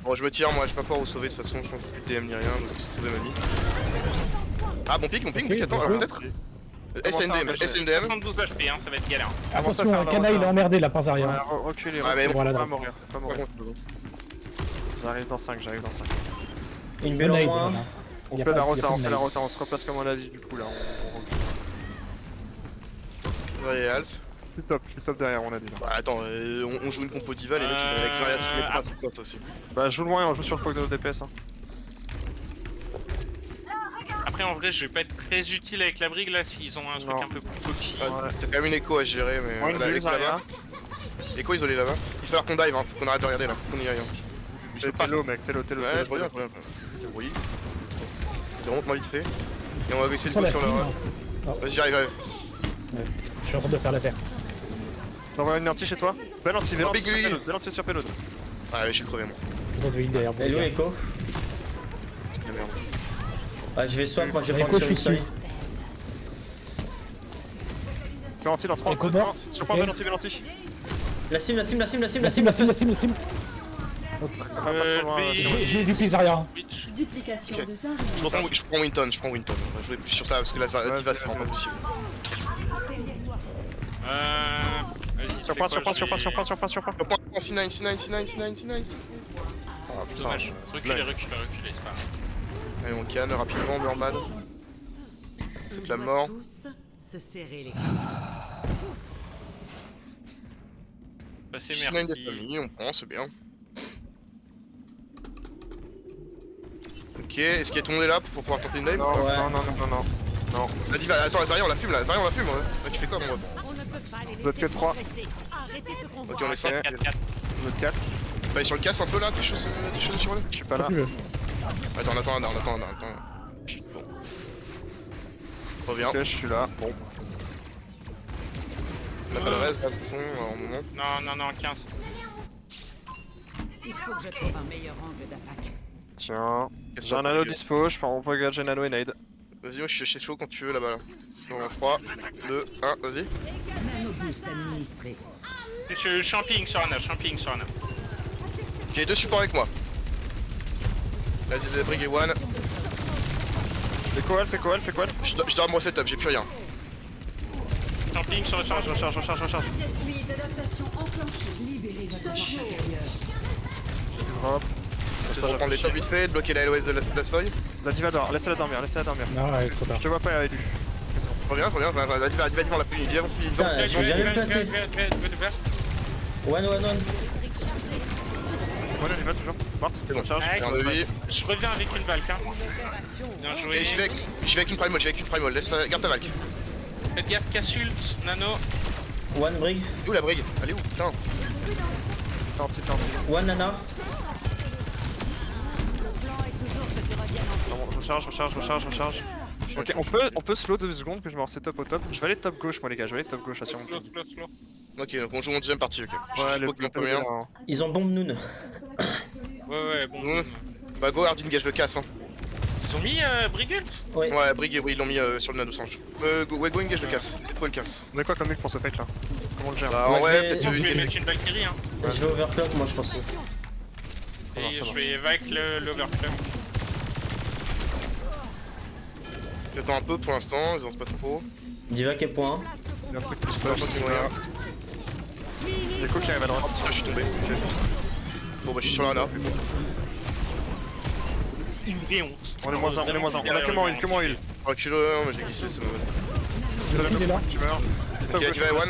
Bon, je me tire, moi, je peux pas pouvoir vous sauver de toute façon, je pense plus de DM ni rien, donc c'est sauver ma vie. Ah, bon pic, Ok, attends, bien alors joué. peut-être Comment ça, SNDM, empêcher SNDM. 72 HP, hein, ça va être galère. Attention, faire le Kana il est retard. emmerdé là par Ouais, Zarya. reculez, Ah, mais reculez, voilà, pas donc. mourir, pas mourir. J'arrive dans 5. Une bulle en Grenade, moins. voilà. On Y a fait pas- la y a rota, pas on de fait la nade. rota, on se replace comme on a dit du coup là, on recule. Ouais, Alf. Je suis top derrière, on a dit là. Bah attends, on joue une compo diva, les mecs ils arrivent avec Zarya 6 mètres 3, c'est quoi ça aussi? Bah joue loin et on joue sur le poke de notre DPS. Hein. Après, en vrai, je vais pas être très utile avec la brigue là s'ils ont un truc Non. un peu plus coquille. Ah, t'as quand même une écho à gérer, mais Moi, une là, bulle, avec là-bas. Zarya. Écho isolé là-bas. Il va falloir qu'on dive, hein, faut qu'on arrête de regarder là, faut qu'on y aille. Hein. T'es low mec, t'es low. Ouais, je reviens. Oui. C'est vraiment vite fait. Et on va essayer de Sur go la sur cime. leur. Vas-y, j'arrive. Je suis en train de faire l'affaire. T'envoies une anti chez toi? Belle anti, Oh, big lui. belle anti sur payload. Ah, ouais, je suis crevé moi. Vous avez une derrière vous. Hello, les gars. Echo. C'est de la merde. Ah, je vais swap, moi je vais Echo, prendre sur je une suis seuil. Fais anti dans 3, Echo 2, mort. 1. Sur Ok. belle anti. La cible. La cime. J'ai du pis Zarya. Twitch. Duplication Ok. de Zarya. Je prends Winton, je vais jouer plus sur ça parce que la diva c'est vraiment pas possible. Vas-y, tu fais quoi, Surprends. Je prends C9. Ah putain, Dommage. Reculez, c'est pas grave. Allez, on canne rapidement, Burman. C'est de la mort. Se serrer les Passez, C9 des merci. familles, on prend, c'est bien. Ok, est-ce qu'il y a ton nez là pour pouvoir tenter une dive? non, Ouais. non. La diva, attends, la Zarya on la fume là, ouais. Tu fais quoi mon ref? Vous êtes que 3, Ok, on est 5. 4-4. vous êtes 4. Tu vas aller sur le casse un peu là, t'es chaud sur le? Je suis pas là. Attends. Bon. Reviens. Ok, je suis là. Bon. On a pas de reste, là, de toute façon, en moment. Non, 15. Il faut que je trouve un meilleur angle d'attaque. Tiens. Qu'est-ce J'ai un que anneau tu dispo, je prends mon poignet j'ai nano et nade. Vas-y, moi je suis chaud quand tu veux là-bas. Là. Dans 3, 2, 1, vas-y. Nano boost administré. Je suis en ping sur Ana, J'ai 2 supports avec moi. Vas-y, les Brig et One. Fais quoi, Je dois me reset up, j'ai plus rien. Je suis en ping sur recharge. Recharge. Circuit d'adaptation enclenché. Libérez votre champ Sojo. intérieur. Drop. Je vais reprendre les tops vite fait, bloquer la LOS de la feuille. La diva dort, laisse-la dormir. Non, ouais, trop tard. Je te vois pas, Edu. Reviens, vas-y devant la pluie, viens, Putain, je suis jamais placé. One. Ouais, la diva toujours. Morte. C'est bon, Recharge. j'ai un de vie. Je reviens avec une Valk. Hein. Bien joué. Et j'y vais avec une Primal, laisse, garde ta Valk. Faites gaffe, Cassult, Nano. One Brig. Où la Brig? Elle est où? Putain. Tanti. One Nana. Recharge. Ok, on peut slow 2 secondes que je me reset-up au top. Je vais aller top gauche, moi les gars, assure Slow. Ok, donc on joue en deuxième partie, ok. Ouais, Je bloque la première. Ils ont bombe Noon. Ouais, bon. Ouais. Bah go, Hard engage le casse. Hein. Ils ont mis Brigult. Ouais. Ouais, Brig, oui, ils l'ont mis sur le nano singe. Go engage le casse. C'est quoi le casse? On a quoi comme mec pour ce fight là? Comment on le gère? Bah Ouais, ouais, je vais- peut-être Vous pouvez une. mettre une Valkyrie, hein. Je vais overclock, moi je pense. Ça Et marche. je vais avec l'overclock. J'attends un peu pour l'instant, ils avancent pas trop. Diva qui est point. Il y a un truc qui se Pas passe. trop de moyens. Yako qui arrive à droite. Ah, je suis tombé. Ok. Bon bah je suis sur la Hana. Une vraie honte. On est moins 1, On a que moi heal. Recule, mais j'ai glissé, c'est mauvais. Il est là. Tu meurs. Ok, il va one.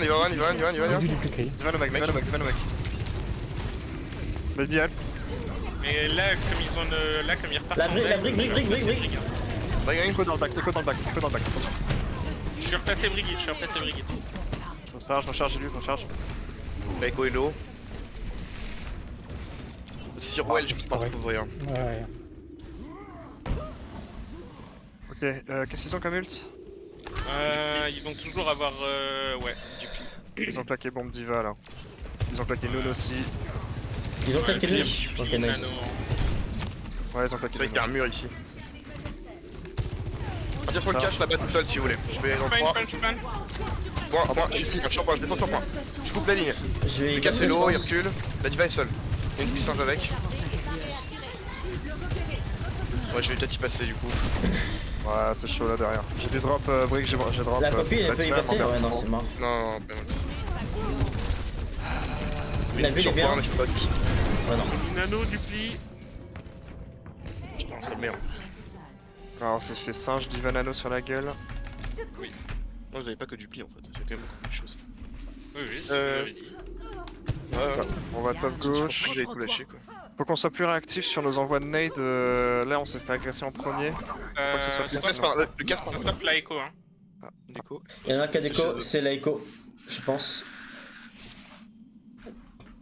Il a du plus cri. Diva le mec. Baby help. Mais là, comme ils ont là, comme ils repartent. La en brique, deck, la brique, je vais brique, repasser brique. Brigitte. Bring, Echo dans le back, attention. Je suis repassé Brigitte. Recharge, j'ai lu, recharge. Echo est low. Sur Well, je peux pas ouais. trop ouvrir. Ouais. Ok, qu'est-ce qu'ils ont comme ult? Ils vont toujours avoir ouais, du pli. Ils ont claqué bombe diva là. Ils ont claqué Noon aussi. Ils ont claqué Du Noon. pli, Ok, nice. Nano. Ouais, ils ont claqué C'est vrai qu'il y a un Noon. mur ici. Partir sur le cache là-bas tout seul si vous voulez. Je vais dans 3. Punch. Point, ici, un sur point, je descends sur point. Je coupe la ligne. Je vais Le casse est low, il recule. La diva est seule. Il y a une puissance avec. Ouais, je vais peut-être y passer du coup. Ouais, c'est chaud là derrière. J'ai du drop brick, j'ai drop. La copine, elle peut y diva, passer? m'emmerde Ouais, non, trop. c'est mort. Non, non, La bulle est bien. mais je peux pas tous. Ouais, non. Nano du pli. Putain, c'est merde. Alors, on s'est fait singe diva nano sur la gueule. Non, vous avez pas que du pli en fait, c'est quand même beaucoup de choses. Oui, c'est ce que j'avais dit. Ouais, On va top gauche. J'avais tout lâché quoi. Faut qu'on soit plus réactif sur nos envois de nade. Là, on s'est fait agresser en premier. que ce soit bien, Ouais, c'est pas le casse par Ça contre. stop la écho, hein. Ah, déco. Il y en a qu'à déco, c'est la Echo, je pense.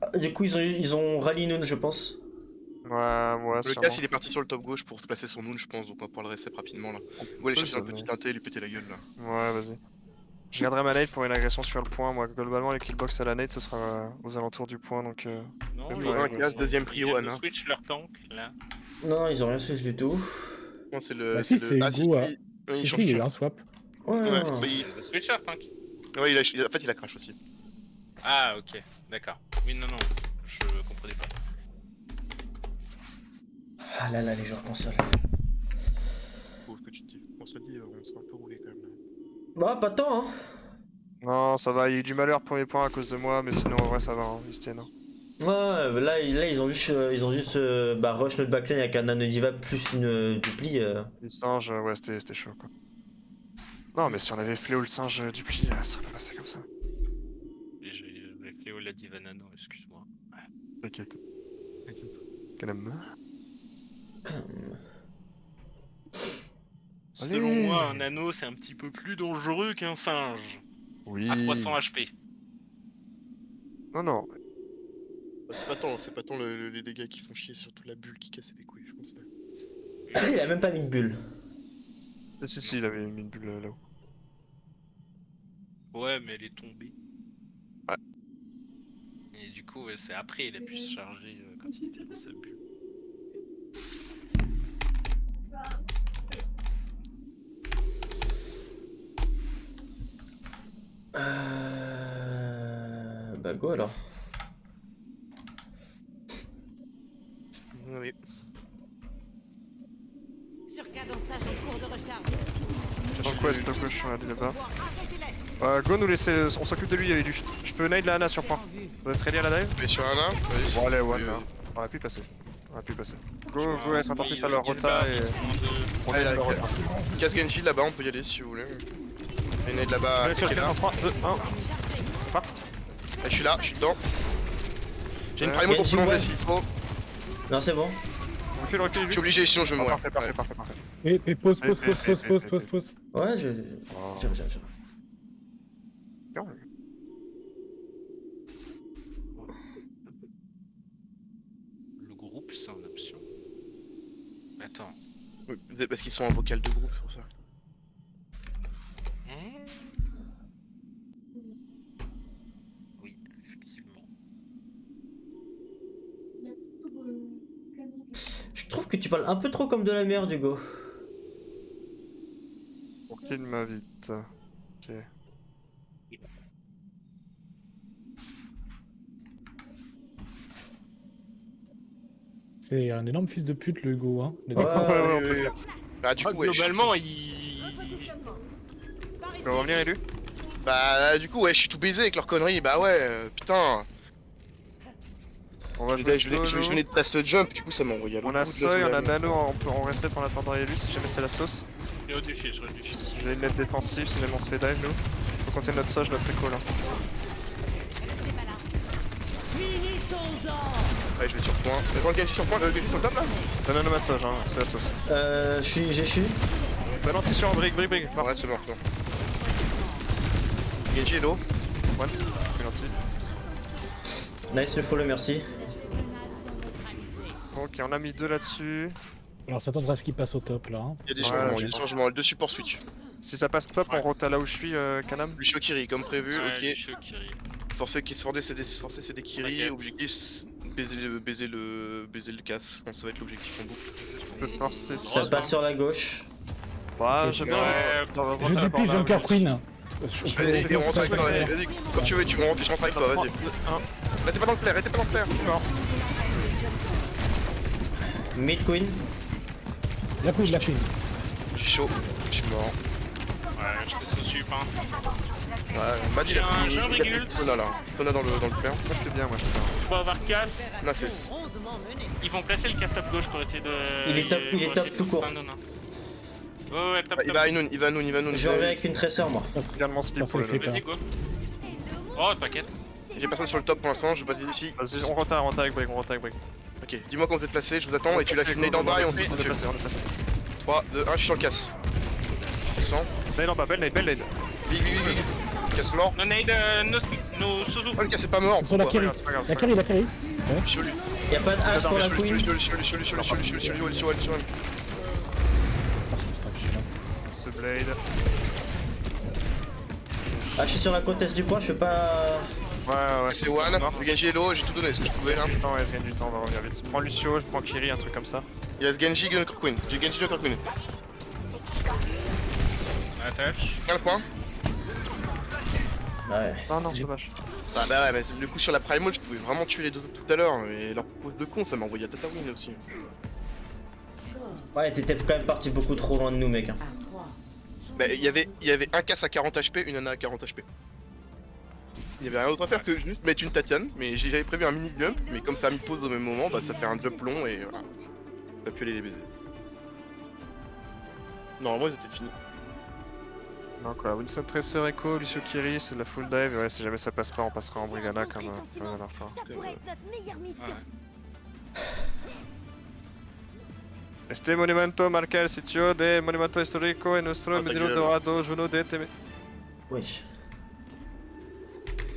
Ah, du coup, ils ont rallye Noon, je pense. Ouais, Le sûrement. casse il est parti sur le top gauche pour placer son moon je pense, donc on va pouvoir le reset rapidement là. Ou aller peut, chercher un ça, petit mais- teinté et lui péter la gueule là. Ouais, vas-y. Je garderai ma nade pour une agression sur le point. Moi, globalement, les killbox à la nade, ce sera aux alentours du point. Donc, Non, Ouais, ils ouais, ont- casse, deuxième ils prio, viennent de Anna. switch leur tank, là. Non, ils ont rien switch du tout. Non, c'est le. Bah si, c'est Ah, si, Hugo, si, hein. il Si, change il y a eu de un swap. Ouais, Ouais, ouais. bah, Ils viennent de switch leur tank. Ouais, en fait il a crash aussi. Ah, ok, d'accord. Oui, non, je comprenais pas. Ah là là, les joueurs console. Faut ce que tu te dis. On se dit, on s'est un peu roulé quand même. Bah, pas tant, hein. non, ça va. Il y a eu du malheur premier point à cause de moi, mais sinon, en vrai, ça va. Hein. Ils se tiennent. Hein. Ouais, là ils ont juste bah, rush notre backline avec un nanodiva plus une dupli. Les singes, ouais, c'était chaud quoi. Non, mais si on avait fléau le singe du pli, ça serait pas passé comme ça. J'ai Cléo la diva nano, excuse-moi. T'inquiète. Calme. Selon moi, un nano c'est un petit peu plus dangereux qu'un singe. Oui. À 300 HP. Non. C'est pas tant les dégâts qui font chier, surtout la bulle qui casse les couilles, je pense. Il a même pas mis de bulle. Si, il avait mis une bulle là-haut. Ouais, mais elle est tombée. Ouais. Et du coup, ouais, c'est après, il a pu se charger quand il était dans sa bulle. Bah go alors. Oui. Sur cadençage en cours de recharge. Donc ouais, tout à gauche, on va aller là-bas. Go nous laisser, on s'occupe de lui, Élu. Je peux nade la Ana sur point. Vous êtes ready à la dive? Mais sur un arbre, vas-y. Bon allez, one Euh, là. On va plus passer. On va plus passer. Je Go, vois, go, être attentif à leur il y a rota le et... barbitre en deux. On Allez, est là, leur rota. casse Genji là-bas, on peut y aller si vous voulez. Il y en a de là-bas. Allez sur le qui est là. 3, 2, 1. Je suis là, je suis dedans. J'ai une Ouais, primo pour Genji, plonger ouais. s'il faut. Non, c'est bon. Recule, recule, Je suis obligé, sinon je vais mourir. Parfait, parfait, parfait, parfait. Et pause, pause, pause, pause, pause, pause, pause. Ouais, Oh. je. Bien. Le groupe, c'est en option. Attends. Oui, parce qu'ils sont en vocal de groupe, c'est pour ça. Hmm. Oui, effectivement. Je trouve que tu parles un peu trop comme de la merde, Hugo. Pour qu'il m'invite. Ok. C'est un énorme fils de pute, le Hugo, hein. Ouais, Ouais, on peut oui. dire. Bah, du coup, ouais. Globalement, il... Repositionnement. Tu peux revenir, Élu? Bah, du coup, ouais, je suis tout baisé avec leurs conneries. Bah, ouais, putain. On va jouer Je slow, venais de test jump, du coup, ça m'a envoyé à On l'autre a bout de Soy, on a la Nano en reset en attendant Élu si jamais c'est la sauce. Je suis au-dessus, je suis au-dessus. J'ai une net défensive si jamais on se fait dive nous. Faut compter notre Soj, notre écho là. Ouais, je vais sur point. Attends, le Genji sur point, le Genji sur le top là. La Nano ma Soj, hein, c'est la sauce. J'ai chu. Balantition en brique, brique, brique. Ouais, c'est mort, non. Genji est low. One. C'est gentil. Nice le follow, merci. Ok, on a mis 2 là-dessus. Alors, s'attendre à ce qu'il passe au top, là. Hein. Il y a des Ouais, changements, il y je a des pense. changements. Deux supports switch. Si ça passe top, Ouais. on rota là où je suis, Kanam. Lucio Kiri, comme prévu, Ouais, ok. je suis au Kiri. Forcer c'est des Kiri. T'inquiète. Objectif, baiser le casse. Je pense que ça va être l'objectif en boucle. Je peux forcer Ça passe sur la gauche. Ouais, j'aime bien. Ouais, Je déplie Junker Queen. Vas-y, on rentre avec toi, vas-y. Quand tu veux, tu rentres, je rentre avec toi, vas-y. Là, t'es pas dans le flair, t'es pas dans le flair. Mort. Mid Queen. La Queen, la Queen. Je suis chaud, je suis mort. Ouais, je te sup, hein. Ouais, on m'a dit J'ai un il a régule. plus de Sona là. Sona dans le flair. Moi je fais bien, moi je fais bien. Tu vas avoir casse. Là, c'est. Ils vont placer le cast top gauche pour essayer de... Il est top- il est pour top essayer de tout court. faire un non, hein. Ouais, ouais, top, Il top. va à Inoun, il va à Noon. Je reviens avec une tresseur, moi. Également slip Personne pour fait le pas. Vas-y, go. Oh, t'inquiète. J'ai personne sur le top pour l'instant, je vais pas dire ici. Vas-y, on rota avec break, on rota avec break. Ok, dis-moi quand vous êtes placé, je vous attends et tu lâches une nade en bas et on se dit On est dessus. passé, on est passé. 3, 2, 1, je suis sur le casse. Je sens. Nade en bas, belle nade, belle nade. Big. Casse mort. No nade, no Suzu. Oh, le casse est pas mort. Sur la pourquoi carry. C'est pas grave, c'est La pas carry, la carry. Je suis au lui. Y'a pas de hache pour la Je suis Queen. au lui. Putain, je suis là. Ce blade. Ah, je suis sur la côte est du point, je fais pas. Ouais, C'est one, le Genji est low, j'ai tout donné ce que je pouvais là. Attends, ouais, je gagne du temps, on va revenir vite. Je prends Lucio, je prends Kiri, un truc comme ça. Il reste Genji, Gunner Queen. J'ai Genji, Gunner Queen. Attache. 1 point. Ouais. Non, non, c'est dommage. Bah ouais, mais le coup sur la Primal, je pouvais vraiment tuer les deux tout à l'heure. Et leur pose de con, ça m'a envoyé à Tatooine aussi. Ouais, t'étais quand même parti beaucoup trop loin de nous, mec. Hein. À 3. Bah, il y avait un casse à 40 HP, une nana à 40 HP. Il y avait rien d'autre à faire que juste mettre une Tatiane, mais j'avais prévu un mini jump, mais comme ça a mis pause au même moment, bah ça fait un jump long et voilà. J'ai pas pu aller les baiser. Normalement ils étaient finis. Non, quoi, Winston Tracer Echo, Lucio Kiri, c'est de la full dive. Et ouais, si jamais ça passe pas, on passera en Brigana comme la dernière fois. Este monumento marca el sitio de monumento histórico en nuestro ta medio gueule. dorado juno de Teme. Wesh.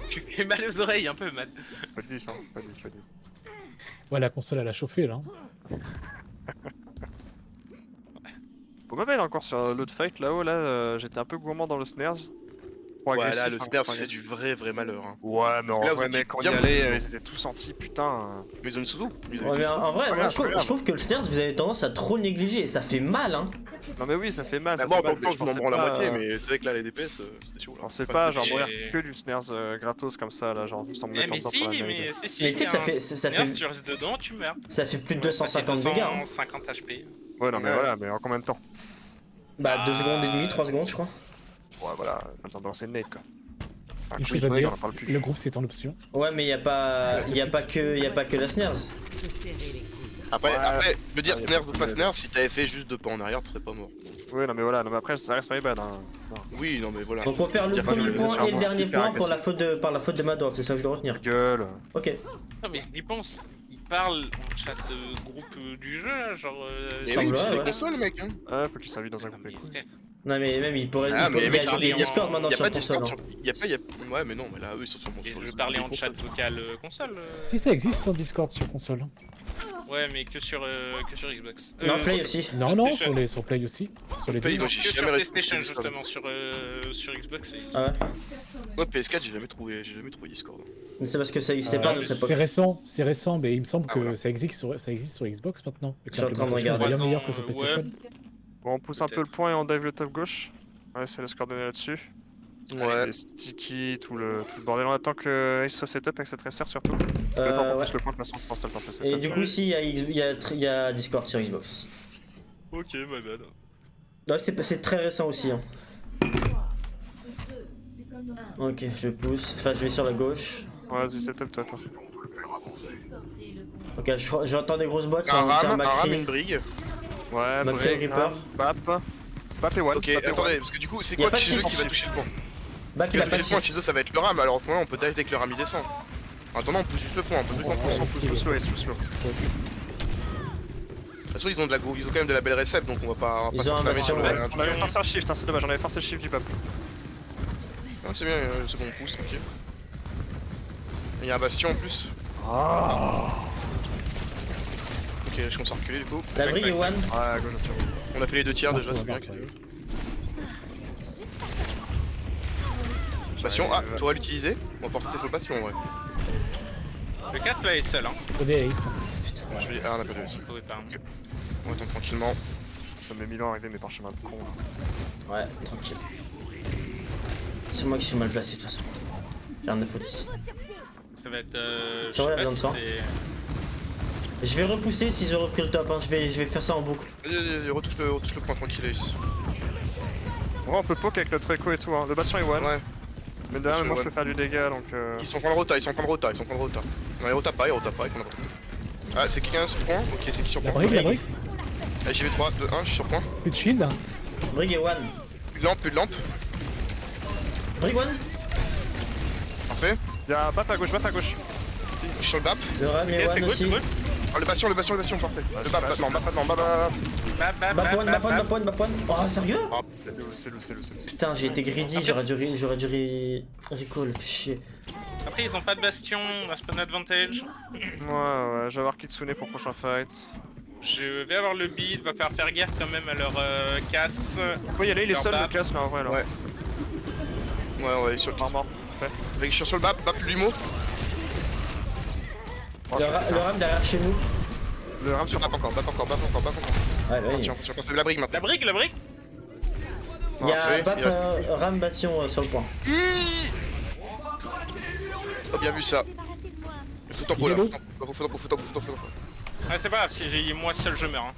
Tu fais mal aux oreilles un peu, Matt. Pas de vif, hein, pas de vif, pas de vif. Ouais, la console, elle a chauffé, là. Pourquoi pas il est encore sur l'autre fight là-haut, là, j'étais un peu gourmand dans le snares. trop Ouais, agressif. là, le hein, snare, trop c'est agressif. du vrai malheur. Hein. Ouais, mais en Là, vrai, vous mec, êtes quand on y bien allait, bon. ils étaient tous sentis, putain. Mais zone sous Ouais, mais en vrai, C'est pas moi, grave, je c'est trouve que le snares, vous avez tendance à trop le négliger et ça fait mal, hein. Non, mais oui, ça fait mal. Bah, Ça moi, en fait mal, tant que mais temps, je je m'en pensais branle la pas, moitié, mais c'est vrai que là, les DPS, c'était chaud. Je Là. pensais Enfin, pas, c'était- genre, mourir Et- que du snares gratos comme ça, là, genre, juste en me Eh, mettant mais dedans si, pour la mais nade. si, Mais tu sais que ça fait- ça fait- tu restes dedans, tu meurs. Ça fait plus de Ça fait 250 dégâts. Hein. 250 HP. Ouais, non, mais Ouais. voilà, mais en combien de temps? Bah, 2 Ah. secondes et demie, 3 secondes, je crois. Ouais, voilà, pas le temps de lancer une nade, quoi. Ah, Une oui, chose à c'est vrai dire, qu'on en parle plus. le groupe c'est en option. Ouais, mais y a pas que la snares. Se serrer les coudes. Après, Ouais. après, je veux dire, Ouais, y a snare pas ou de pas raison. snare, si t'avais fait juste 2 pas en arrière, tu serais pas mort. Ouais, non, mais voilà, non, mais après, ça reste pas bad, hein. Oui, non, mais voilà. Donc on perd le Y a pas premier de- point et le sûrement dernier hyper point pour agressif. par la faute de Mador, c'est ça que je dois retenir. Gueule. Ok. Non, mais j'y pense. Il parle en chat groupe du jeu, là, genre. Mais Semble oui, c'est vrai, des ouais. consoles, mec. Hein. Ah, faut qu'il s'invite dans un Non, groupe mais écoute. frère, Non mais même il pourrait... Ah, il mais y mec, a des il y a- Discord maintenant Y a sur pas de console. Discord hein. sur. Y a pas, y a. Ouais, mais non, mais là, eux, ils sont sur mon et sur je les- parlais les en chat consoles. vocal console. Si ça existe sur Discord sur console. Ouais, mais que sur Xbox. Non, Play aussi. Non, non, PlayStation. sur Play aussi. Sur les Play, deux. moi, Que j'ai sur jamais PlayStation, réussi Discord. justement, sur Xbox. Ah ouais. Moi, PS4, j'ai jamais trouvé Discord. Mais c'est parce que ça existait pas à notre époque. C'est récent, mais il me semble Ah, que voilà. ça existe sur Xbox maintenant. Et que Je suis en train de l'implémentation est regarder. bien 3 meilleure ans, que sur ouais. PlayStation. Bon, on pousse un peu le Peut-être. point et on dive le top gauche. Ouais, c'est laisse coordonner là-dessus. Ouais. Les sticky, tout le bordel. On attend que Ace soit setup avec cette racer surtout. Le temps qu'on Ouais. pousse le point de toute façon, je pense que t'as le temps de faire Et setup. du coup, si, il y a Discord sur Xbox aussi. Ok, my bad. Ouais, c'est très récent aussi. Hein. Ok, je pousse. Enfin, je vais sur la gauche. Vas-y, setup toi, attends. Ok, j'entends des grosses bottes, c'est Un un ram, une Macri. brigue. Ouais, Macri, break, Reaper. Bap. Bap et one. Ok, Bap et attendez, one. parce que du coup, c'est Y a quoi pas de chez eux shift. qui va toucher le point? Bah, Qui il va a pas toucher de le point shift. chez eux, ça va être le ram, alors en ce moment, on peut dive avec le ram, il descend. En attendant, on pousse juste le point, on peut juste en pousse. Pousse tout slow, Ace, tout slow. De toute façon, ils ont quand même de la belle récepte, donc on va pas Ils ont un s'enflammer bastion, sur ouais. la- On avait forcé un shift, hein, c'est dommage, on avait forcé le shift du Bap. Non, c'est bien, c'est bon, on pousse, tranquille. Il y a un bastion en plus. Ok, je commence à reculer du coup. La brigue est one. Ouais, go, je sais. On a fait les 2 tiers déjà, Marche, c'est bien. marche, ouais. Bastion, ah, tu aurais l'utiliser. On va porter sur le bastion en vrai. Le casse là est seul, hein. Prenez Ace. Je vais... Ah, on a pas de Vous pouvez pas. Ok. On attend tranquillement. Ça met 1000 ans à arriver, mais par chemin de con. là. Ouais, tranquille. C'est moi qui suis mal placé de toute façon. J'ai rien à foutre ici. Ça va être. Je Ça va, sais la pas viande si sang. c'est. Je vais repousser s'ils ont repris le top, hein. je vais faire ça en boucle. Vas-y, retouche le point tranquille, Ace. Ouais, on peut poke avec notre écho et tout, hein. Le bastion est one. Ouais, Mais derrière, Bastion moi je one. peux faire du dégât donc. ils sont en train de rota, ils sont en train de rota. Non, ils rota pas, ils rota pas, ils font n'importe quoi. Ah, c'est quelqu'un sur point? Ok, c'est qui sur La point? brique, la brique. Allez, j'y vais 3, 2, 1, je suis sur point. Plus de shield. Brigue est one. Plus de lampe, Brigue one. parfait. Y'a Bap à gauche, Bap à gauche. Je suis sur le BAP. Le ram Ok, est c'est one good, c'est aussi. good. Ah, le bastion, parfait. Le BAP, non, BAP. Bap one, bap one. Oh, sérieux? C'est loup. Putain, j'ai été greedy, j'aurais dû recall, fais chier. Après, ils ont pas de bastion, on a spawn advantage. Ouais, je vais avoir Kitsune pour prochain fight. Je vais avoir le beat, va falloir faire gaffe quand même à leur casse. On peut y aller, il est Leur seul Bap. le casse là en vrai là. Ouais. Ouais, on va aller sur le Rarement. Je suis sur le BAP, Lumo. Le ram derrière chez nous. Le ram sur BAP encore. Ouais, bah oui. Tiens, on fait la brigue maintenant. La brique Il y a Parfait, Bap, il reste- ram bastion sur le point. Oh, bien vu ça. Faut tempo là, faut tempo. Ah, c'est pas grave, si moi seul je meurs. Hein.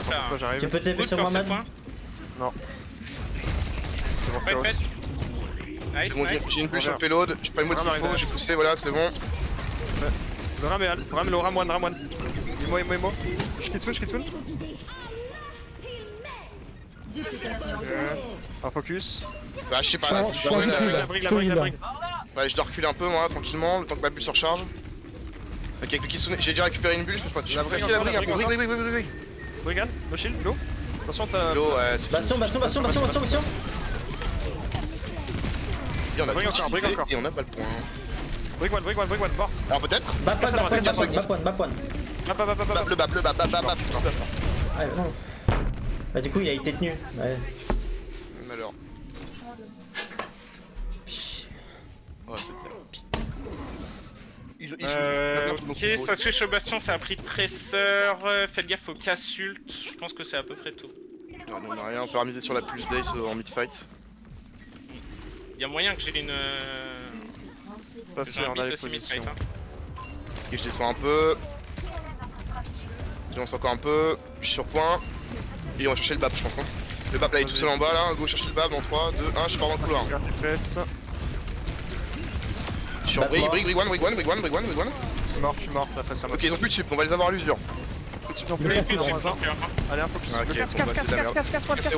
Enfin, Toi j'arrive. Tu peux taper good sur sur moi, ce man? point. C'est bon, Fight, Féroce. fight. Nice, Bon, nice. j'ai une bulle sur le payload, j'ai pas une mode qu'il faut, j'ai poussé, voilà, c'est bon. Le ram est al. Le ram one. Imo. Je Kitsune. Un focus. Bah, je sais pas, là, Change, c'est change ouais, de cul, là. là. brique, Je te heal, là. Ouais, je dois reculer un peu, moi, tranquillement, le temps que ma bulle se recharge. Ok, avec le Kitsune, j'ai déjà récupéré une bulle, je peux pas. La brigue, La encore, brigue, la brigue, brigue. Brigade, no shield, low. Attention, t'as. L'eau, ouais, c'est Bastion. Et on a Brigue tout encore, brigue utilisé, encore. et on a pas le point. Brick one, mort. Alors peut-être Bap one. Bap, le bap, putain. Ouais, non. Bah, du coup, il a été tenu. Ouais. Malheur. Ok, ça switch au bastion, ça a pris tresseur. Faites gaffe au cassult. Je pense que c'est à peu près tout. Non, on a rien, on peut remiser sur la pulse blaze en mid-fight. Il y a moyen que j'ai une. Pas que j'ai sûr, un on a beat les de ce positions. mid-fight, hein. Et je descends un peu. Je lance encore un peu. Je suis sur point. Et on va chercher le BAP, je pense. Hein. Le BAP là, il est tout seul en bas là. Go chercher le BAP dans 3, 2, 1. Je pars dans le couloir. Regarde tes fesses. Je suis en Bap mort. Brig one. Je suis mort, la pression. Ok, ils ont plus de chip, on va les avoir à l'usure. Non plus, Le plus, casse, plus, c'est plus, plus. Allez, un focus. Ah, ok, Le casse, bon, casse, bah, casse, c'est de la casse, casse, casse, Cassez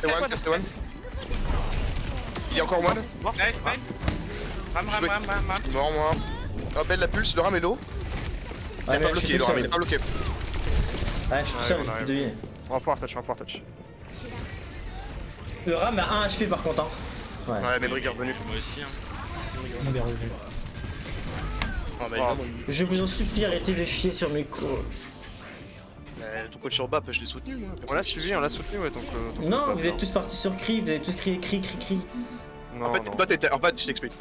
one, cassez one. Il est encore one. Nice, nice. Ram. Mort moi. Oh belle la pulse, le ram est low. Il Ouais, est mais pas je suis bloqué, tout le ram il seul. est pas bloqué. Ouais, je suis tout Ouais, seul, on j'ai arrive. plus de vie. On va pouvoir touch, on va pouvoir touch. Le ram a 1 HP par contre. Hein. Ouais. Ouais, mais Brig est revenu. Moi aussi, hein. On est revenu. Oh bah Oh. évidemment. Je vous en supplie, arrêtez de chier sur mes coups. Ton coach sur BAP, je l'ai soutenu moi. On l'a suivi, on l'a soutenu, ouais, donc. Non, vous êtes tous partis sur cri, vous avez tous crié cri. Non, En fait, non. toi t'étais. En fait, je t'explique.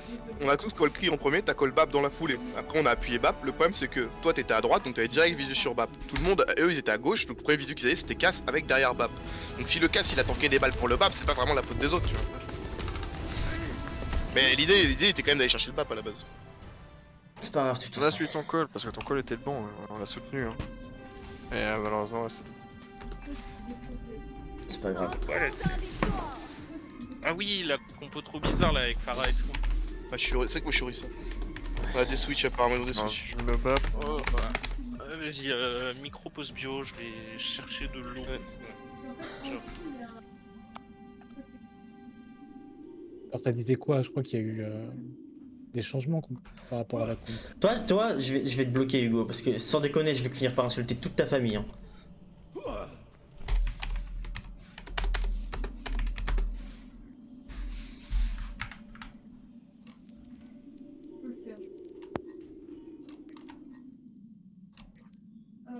On a tous call clear en premier, t'as call BAP dans la foulée. Après, on a appuyé BAP. Le problème, c'est que toi t'étais à droite, donc t'avais direct visu sur BAP. Tout le monde, eux, ils étaient à gauche. Donc, le premier visu qu'ils avaient, c'était casse avec derrière BAP. Donc, si le casse il a tanké des balles pour le BAP, c'est pas vraiment la faute des autres, tu vois. Mais l'idée était quand même d'aller chercher le BAP à la base. C'est pas grave, tu On a suivi ton call parce que ton call était le bon, on l'a soutenu. Hein. Et malheureusement, ouais, c'est pas grave. Ouais, là-dessus. Ah oui, la compo trop bizarre là avec Pharah et tout. Bah, c'est que moi je suis Rissa. On a des switches apparemment, ils ont des Non, switches. je me bats. Oh, vas-y, micro pause bio, je vais chercher de l'eau. Ouais. Ciao. Alors ça disait quoi? Je crois qu'il y a eu des changements par rapport à la comp. Toi, je vais te bloquer, Hugo, parce que sans déconner, je vais finir par insulter toute ta famille. Hein.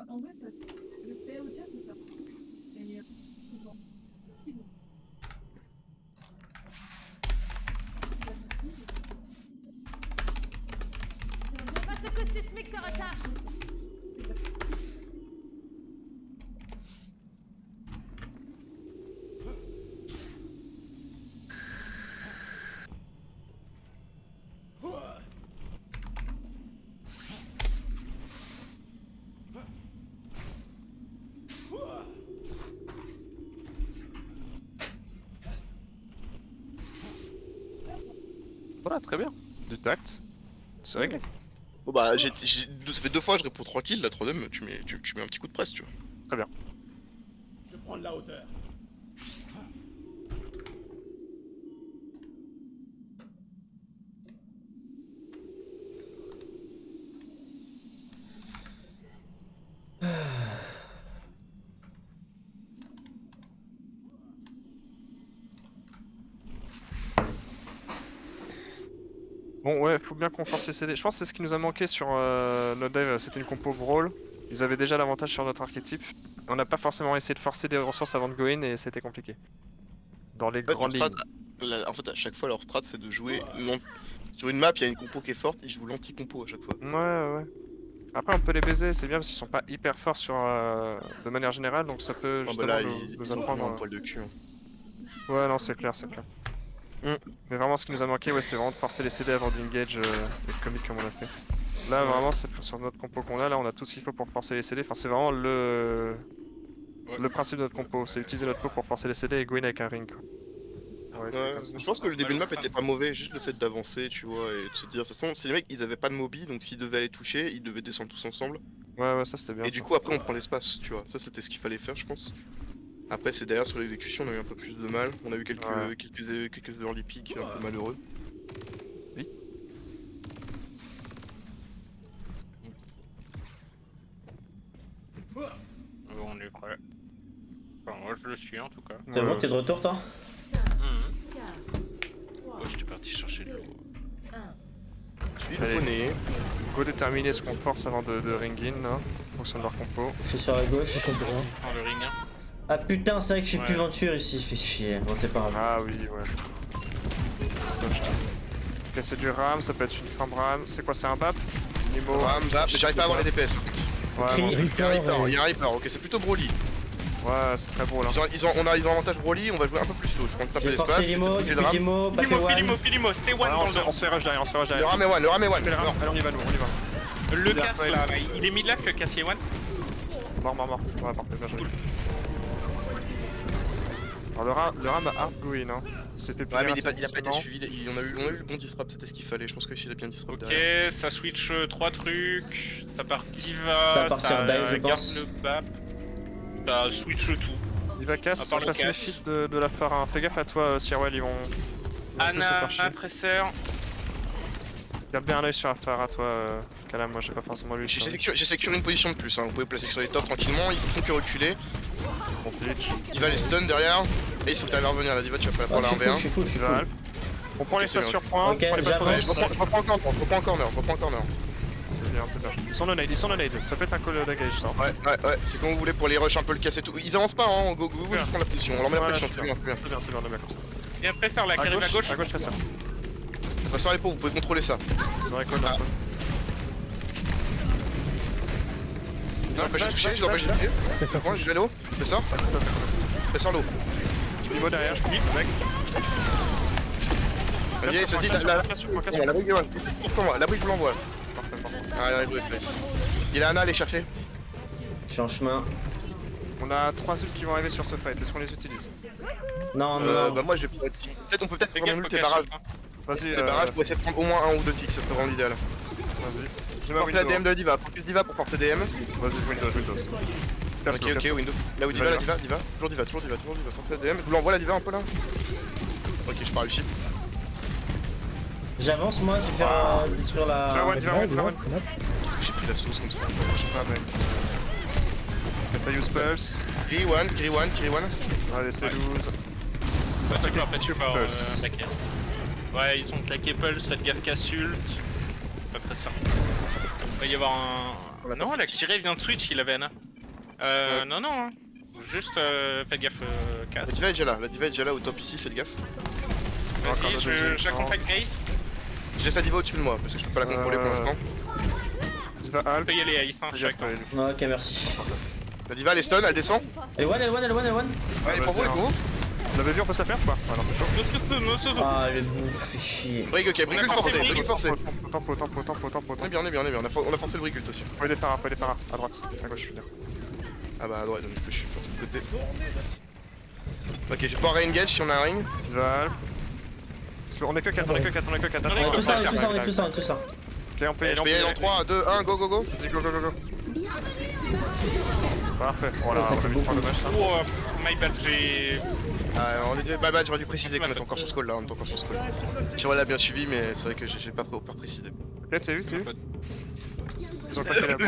En vrai, ça, le PO4, c'est ça. Et souvent. Si bon. Pas ce que sismique se recharge. Voilà, très bien. Du tact. C'est réglé. Bon bah, ça fait 2 fois je réponds tranquille, la troisième tu mets un petit coup de presse, tu vois. Je prends de la hauteur. Bon, ouais, faut bien qu'on force les CD. Je pense que c'est ce qui nous a manqué sur notre dive, c'était une compo Brawl. Ils avaient déjà l'avantage sur notre archétype. On n'a pas forcément essayé de forcer des ressources avant de go in et c'était compliqué. Dans les grandes lignes. En fait, à chaque fois, leur strat c'est de jouer. Sur une map, il y a une compo qui est forte, ils jouent l'anti-compo à chaque fois. Ouais. Après, on peut les baiser, c'est bien parce qu'ils sont pas hyper forts sur, de manière générale, donc ça peut Oh, justement bah là, nous ils ont apprendre. un poil de cul. Hein. Ouais, non, c'est clair. Mais vraiment, ce qui nous a manqué, ouais, c'est vraiment de forcer les CD avant d'engage les comics comme on a fait. Là, vraiment, c'est sur notre compo qu'on a, là, on a tout ce qu'il faut pour forcer les CD. Enfin, c'est vraiment le principe de notre compo, c'est utiliser notre compo pour forcer les CD et go in avec un ring. Quoi. Ouais, c'est Ouais, comme ça. je pense que le début de map était pas mauvais, juste le fait d'avancer, tu vois, et de se dire, de toute façon, c'est les mecs, ils avaient pas de mobi, donc s'ils devaient aller toucher, ils devaient descendre tous ensemble. Ouais, ça c'était bien. Et du coup, après, on prend l'espace, tu vois. Ça, c'était ce qu'il fallait faire, je pense. Après, c'est derrière sur l'exécution, on a eu un peu plus de mal. On a eu quelques early picks un peu malheureux. Oui. Bon, on est prêt. Enfin, moi je le suis en tout cas. C'est bon, t'es de retour, toi? Ouais, j'étais parti chercher de l'eau. Allez. Poney. Go déterminer ce qu'on force avant de ring in, là, en fonction de leur compo. Je suis sur la gauche. Dans le ring 1. Ah putain, c'est vrai que je suis Ouais. plus venture ici, fait chier. Bon, c'est pas grave. Ah oui, ouais. Ça, je te... Ok, c'est du ram, ça peut être une farm ram. C'est quoi, c'est un BAP? Nemo. Ram, zap, mais j'arrive pas à avoir les DPS par contre. Ouais, bon. Il y a un Reaper, il y a un Reaper, ok, c'est plutôt Broly. Ouais, c'est très beau là. On a avantage Broly, on va jouer un peu plus slow. Je prends un peu J'ai l'espace. forcé Limo, du coup Limo, pas fait one. Pilimo, c'est one Ouais, dans le on se fait rush derrière, on se fait rush Le derrière. ram est one, le ram est one. Allez, Mort. on y va, nous, on y va. Le casse là, il est mid-life le casse, il est one. Mort. Ouais, parfait, bien joué. Alors le ram a hard green, hein. Il s'est fait Ouais, punir mais assez il a pas été facilement. suivi, on a eu le bon disrupt, c'était ce qu'il fallait. Je pense qu'il a bien disrupt Ok, derrière. ça switch 3 trucs, ça part Diva, Ça va partir dive, je garde pense. le bap, ça switch tout. Il va À casse, part ça le se casse. méfie de la phare. Fais gaffe à toi, Sirwell, ils vont un peu se Anna, faire chier. Tracer, Garde bien un œil sur la phare à toi, Kalam, moi j'ai pas forcément lu. J'ai sécurisé une position de plus, hein. Vous pouvez placer sur les tops tranquillement, ils font que reculer. Bon pitch. Diva les stun derrière. Et il faut que t'arrives à revenir là, Diva, tu vas pas la Ah, prendre la je suis 1v1. full, je suis Tu full. vas Alp. On prend l'espace C'est sur bien. point, Ok, on prend les pas j'avance. trop Je reprends en corner, je reprends en corner. C'est bien, c'est bien. Ils sont no nade, ça peut être un call d'agage ça. Ouais, c'est comme vous voulez pour les rush un peu le casser tout. Ils avancent pas, hein, go, vous juste prendre la position, on leur met la Voilà, pression, c'est bien, c'est bien. C'est bien, on est bien comme ça. et un Tracer là qui arrive à gauche. À gauche, très sûr. Passez les pots, vous pouvez contrôler ça. Ils ont un call d'un call. Non, empêche de toucher, je l'empêche de toucher. Fais ça. Moi, je vais l'eau, fais ça, Ça commence. fais ça l'eau. Niveau derrière, je clique, mec. Vas-y, je te dis, la brique de moi, pour moi, la brique je l'envoie. Ah, il reste space. Il a Anna à aller chercher. Je suis en chemin. On a 3 ults qui vont arriver sur ce fight, est-ce qu'on les utilise? Non, non, Bah non. moi je vais peut-être on peut peut-être Fais prendre gaffe même au tes casse. barrages. Vas-y, Les barrages pour essayer de prendre au moins 1 ou 2 ticks, ça serait vraiment l'idéal. vas-y. Dis-moi Portez la Windows. DM de Diva, focus Diva pour porter DM. Vas-y, Windows. Ok, Windows. Là où Diva, toujours Diva, portez la DM. Je vous l'envoie la Diva un peu là. Ok, je pas réussi. J'avance moi, je vais faire détruire la. Tu vas one. Qu'est-ce que j'ai pris la sauce comme ça? Ah mec. Fais ça use pulse. Kiri one. Allez, c'est loose. Ça tu peux après tu peux Pulse. claquer. Ouais, ils sont claqués Pulse, faites gaffe qu'Assault. Pas très ça. Il va y avoir un. Non, la Kiri vient de Switch, il avait Anna. Non, hein. Juste faites gaffe La casse. Diva est déjà là au top ici, faites gaffe. Encore Vas-y, deux deuxièmes. j'accompagne Ace. J'ai la Diva au-dessus de moi parce que je peux pas la contrôler pour l'instant. Tu vas On Alp. peut y aller Ace, hein, je suis avec toi. Ok, merci. La Diva elle est stun, elle descend. Elle one. Ouais, pour vous les gros. Vous l'avez vu, on peut se la faire ou pas? Ah non, c'est chaud. Ah, le bout, fait chier. Brick, ok, brick forcé, brick forcé. Tempo. On est bien, on a forcé le brick aussi. Faut des phares, à droite, à gauche, je veux dire. Ah bah à droite, donc je suis pas de côté. Ok, je vais pouvoir re-engage si on a un ring. Tu vas Alp. On est que 4. On est tous ça. Ok, on peut y aller, Je vais y aller dans 3, 2, 1, go. Vas-y, go. Parfait. Voilà, on a mis 3 dommages ça. Oh, my bad, j'ai. Ah, on était... Bah, j'aurais dû préciser qu'on est encore sur ce call là, on est encore sur ce call. Tiro l'a bien suivi, mais c'est vrai que j'ai pas précisé. Ok, t'as vu? Ils ont claqué la bombe.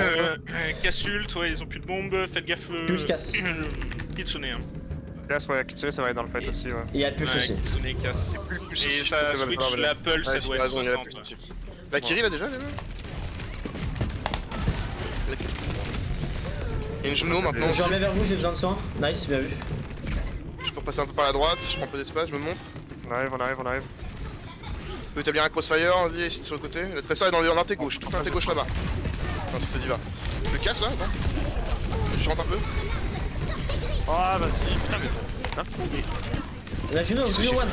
Cassult, ouais, ils ont plus de bombes, faites gaffe. Plus casse. Kitsune, hein. Casse, ouais, Kitsune, ça va être dans le fight aussi, ouais. Il y a plus Ouais, aussi. Kitsune casse. Plus Et ça switch, la Pulse, ça Ouais, doit c'est être raison, il y a 60. plus aussi. Bah, Kiri là déjà, là. Il y a une Juno maintenant Je aussi. reviens vers vous, j'ai besoin de soin. Nice, bien vu. Je peux passer un peu par la droite, je prends un peu d'espace, je me montre. On arrive. Je peux établir un crossfire, vas-y, ici sur le côté. Le trésor est dans l'anté gauche, tout l'anté gauche là-bas. Non, c'est Diva. Je le casse là, attends. Je rentre un peu. Ah, vas-y, putain, mais bon. La Juno, Juno one.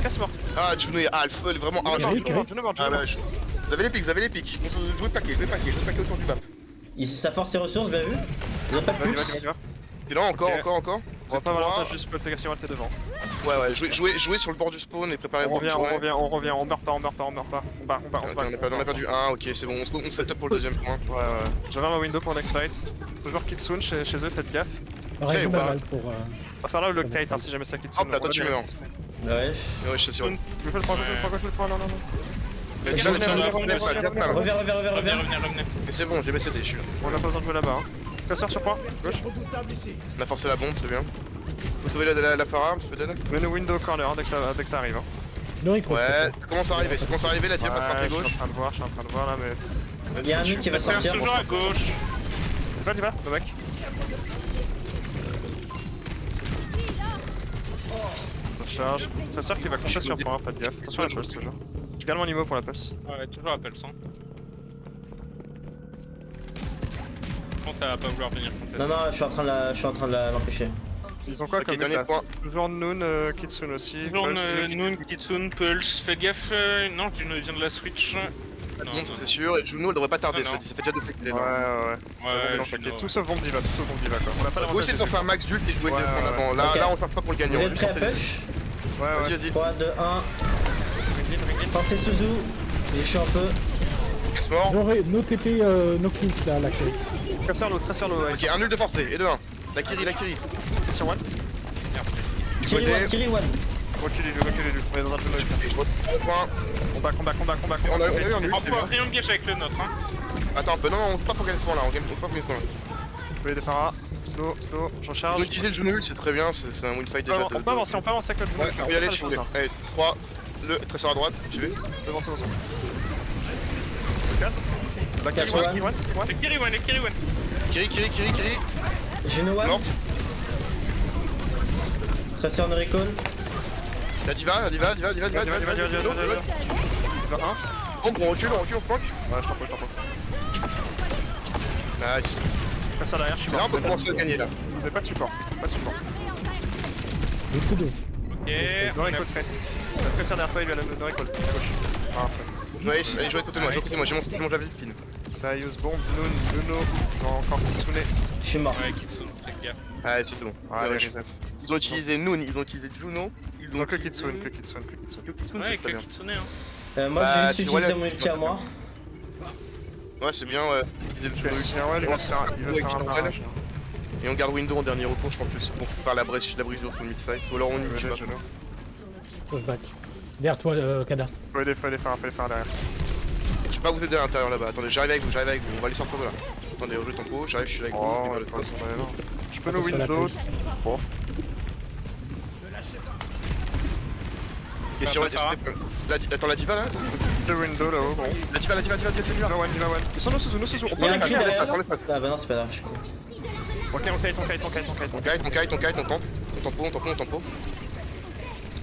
Casse mort. Ah, Juno est alpha, elle est vraiment hard. Ah bah, vous avez les pics. On se jouer paquet autour du map. Ça force ses ressources, bien vu. Ils ont pas de pulse. Et là, encore. On va pas avoir l'avantage, juste pour le faire c'est devant. Ouais, jouez sur le bord du spawn et préparez On revient, on meurt pas. On bat. On a perdu un, ok, c'est bon, on set up pour le deuxième point. Ouais. J'avais un window pour next fight. Toujours Kitsune chez eux, faites gaffe. Pareil, ou pas pas mal pour. On va faire là le kite, hein, si jamais ça Kitsune. Hop là, toi tu meurs. Ouais. Ouais, je suis sûr. Je fais le point, non. La Diva, elle Reviens. Et c'est bon, j'ai baissé des, je suis là. On a pas besoin de jouer là-bas. Casseur sur point, gauche. Redoutable ici. On a forcé la bombe, c'est bien. Vous sauvez la Farah, peut-être. Mets-nous window corner dès que ça arrive. Hein. Noric, Ouais, ça commence à arriver, la Diva passe par Ouais, gauche. Je suis en train de voir là, mais. Il y a un nuke qui va C'est sortir. toujours à gauche. Tu vas, le mec. Ça se charge. Ça sert qui va compter sur point, pas de gaffe. Attention à la pulse toujours. J'ai également un niveau pour la pulse. Ouais, toujours à Pulse, hein. pense que ça va pas vouloir venir complètement. Non, non, je suis en train de l'empêcher. Ils ont quoi Ok, comme dernier là point. Toujours Noon, Kitsune aussi. Tourne Pulse, Noon, Kitsune, Pulse, fais gaffe. Non, Juno vient de la Switch. Non, Bon, ça c'est sûr. Et Juno, elle devrait pas tarder, Non, ça non. fait déjà deux fois qu'il est Ouais, là. ouais. Ouais, Ok, Juno. tout sauf Bomb Diva, tout sauf Bomb Diva quoi. On a pas Faut essayer de d'avantage. lancer un max d'ult et jouer Ouais, en avant. ouais. Là, Ok. là, on cherche pas pour le gagner. Vous on êtes va prêts à juste push? Ouais, Vas-y, ouais. vas-y. 3, 2, 1. Pensez Suzu. J'ai chaud un peu. Casse mort. No TP, no kills là, la clé. Très sur l'eau, ouais. Ok, un nul de portée et de 1. La Kiri. Sur one. Kiri Côté. one, Kiri one. Reculez-lui. On est dans un peu Et je retrouve le point. combat. On a eu un nul. On peut rien me gâcher avec le nôtre. Hein. Attends un peu, non, on peut pas pour gagner ce point là. On peut pas pour gagner ce point là. Vous voyez des paras. Slow, j'en Ils charge. ont utilisé le jeu nul, c'est très bien. C'est un win fight déjà. On peut avancer avec le jeu. Ouais, on peut y aller si vous voulez. Allez, 3, le tresseur à droite, j'y vais. C'est bon. Je casse. La Casse one. one. Le Kiriwan, le Kiriwan. Kiri. Juno one. Morte. Tracer no recall. La diva. Vas-y. On recule, on flanque. Ouais, je t'en prie. Nice. Passe derrière, je suis Là, mort. on peut commencer à gagner là. Vous avez pas de support. Le coup d'eau. Ok. Dans les côtes tresse. La tresse derrière toi, il va dans les côtes. À gauche. Parfait. Nice, allez jouer à côté de moi, j'ai mon javelin spin. Ça, use bomb, Nuno, ils ont encore Kitsune. Je suis mort. Ouais, Kitsune, fais gaffe. Ah, c'est bon. Allez, Ouais, reset. ils ont utilisé Noon, ils ont utilisé Juno. Ils ont que Kitsune. Que Kitsune, Ouais, c'est très que bien. Kitsune, hein. Moi Bah, j'ai juste tu utilisé relèves, mon tu ulti à vois. moi. Ouais, c'est bien, ouais. Utiliser le Juno. Ouais, il va faire un barrage. Et on garde Window en dernier recours, je pense que c'est pour faire la brisure sur le mid-fight. Ou alors on y tue pas. Pushback. Derrière toi, Kada. Faut les faire derrière. Je vais pas vous aider à l'intérieur là-bas. Attendez, j'arrive avec vous. On va aller sortir de là. Attendez, rejoue tempo, j'arrive, je suis là avec vous. Oh, je vais on vers est le pas poste. Je peux nous Attention à la Windows. pulse. Bon. Et sur ça va. Attends, la diva là. Le window là-haut, bon. La diva. Diva one. Ils sont nos sous. On Il y a un prend cri les derrière. prends les passes. Ah bah non, c'est pas grave, je suis con. Ok, on kite. On tente. On tempo.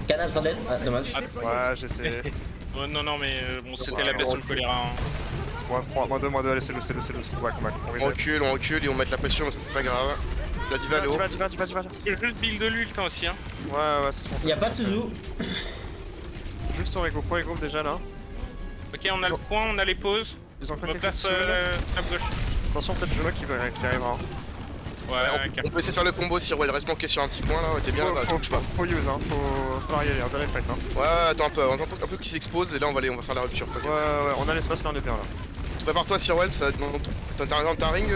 Canal sans dead. Ah, dommage. Ouais, j'essaie. Non, mais bon, c'était Ouais, la baisse on sur le choléra. Hein. Moins 3, moins 2, allez, c'est le. Whack. On recule et on met la pression, mais c'est pas grave. La diva elle est haut. Diva. Je vais juste build de lui le temps aussi. Hein. Ouais, c'est ce qu'on fait. Y'a pas de Suzu. Juste on regroupe déjà là. Ok, on a le point, on a les pauses. Ils ont Je quoi me qui place à gauche. Attention, peut-être Juno qui arrivera. Ouais, On peut essayer de faire le combo si ouais, il reste manqué sur un petit point là, ouais, t'es bien, bah, tu touches pas. Faut use, hein. Faut y aller, on dirait le fight, hein. Ouais, attends un peu qu'il s'expose et là on va faire la rupture. Ouais, on a l'espace là, on est bien là. Prépare-toi Sirwell, t'as un ring,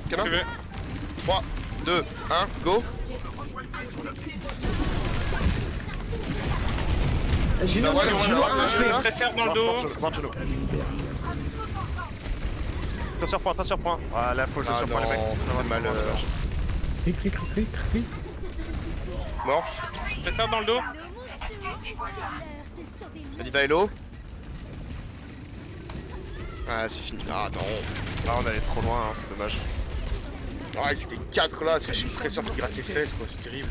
Canin Tu veux 3, 2, 1, go. Juno Bah ouais, 1 HP. Très serre dans le dos. Mort Juno. Trace sur point. Ah là, faut jouer Ah sur point, les mecs. non, c'est mal. Clic. Mort. Très serre dans le dos. La diva est low. Ah, c'est fini. Ah non. Ah, on allait trop loin, hein, c'est dommage. Ah, c'était 4 là, c'est très simple qui gratte les fesses quoi, c'est terrible.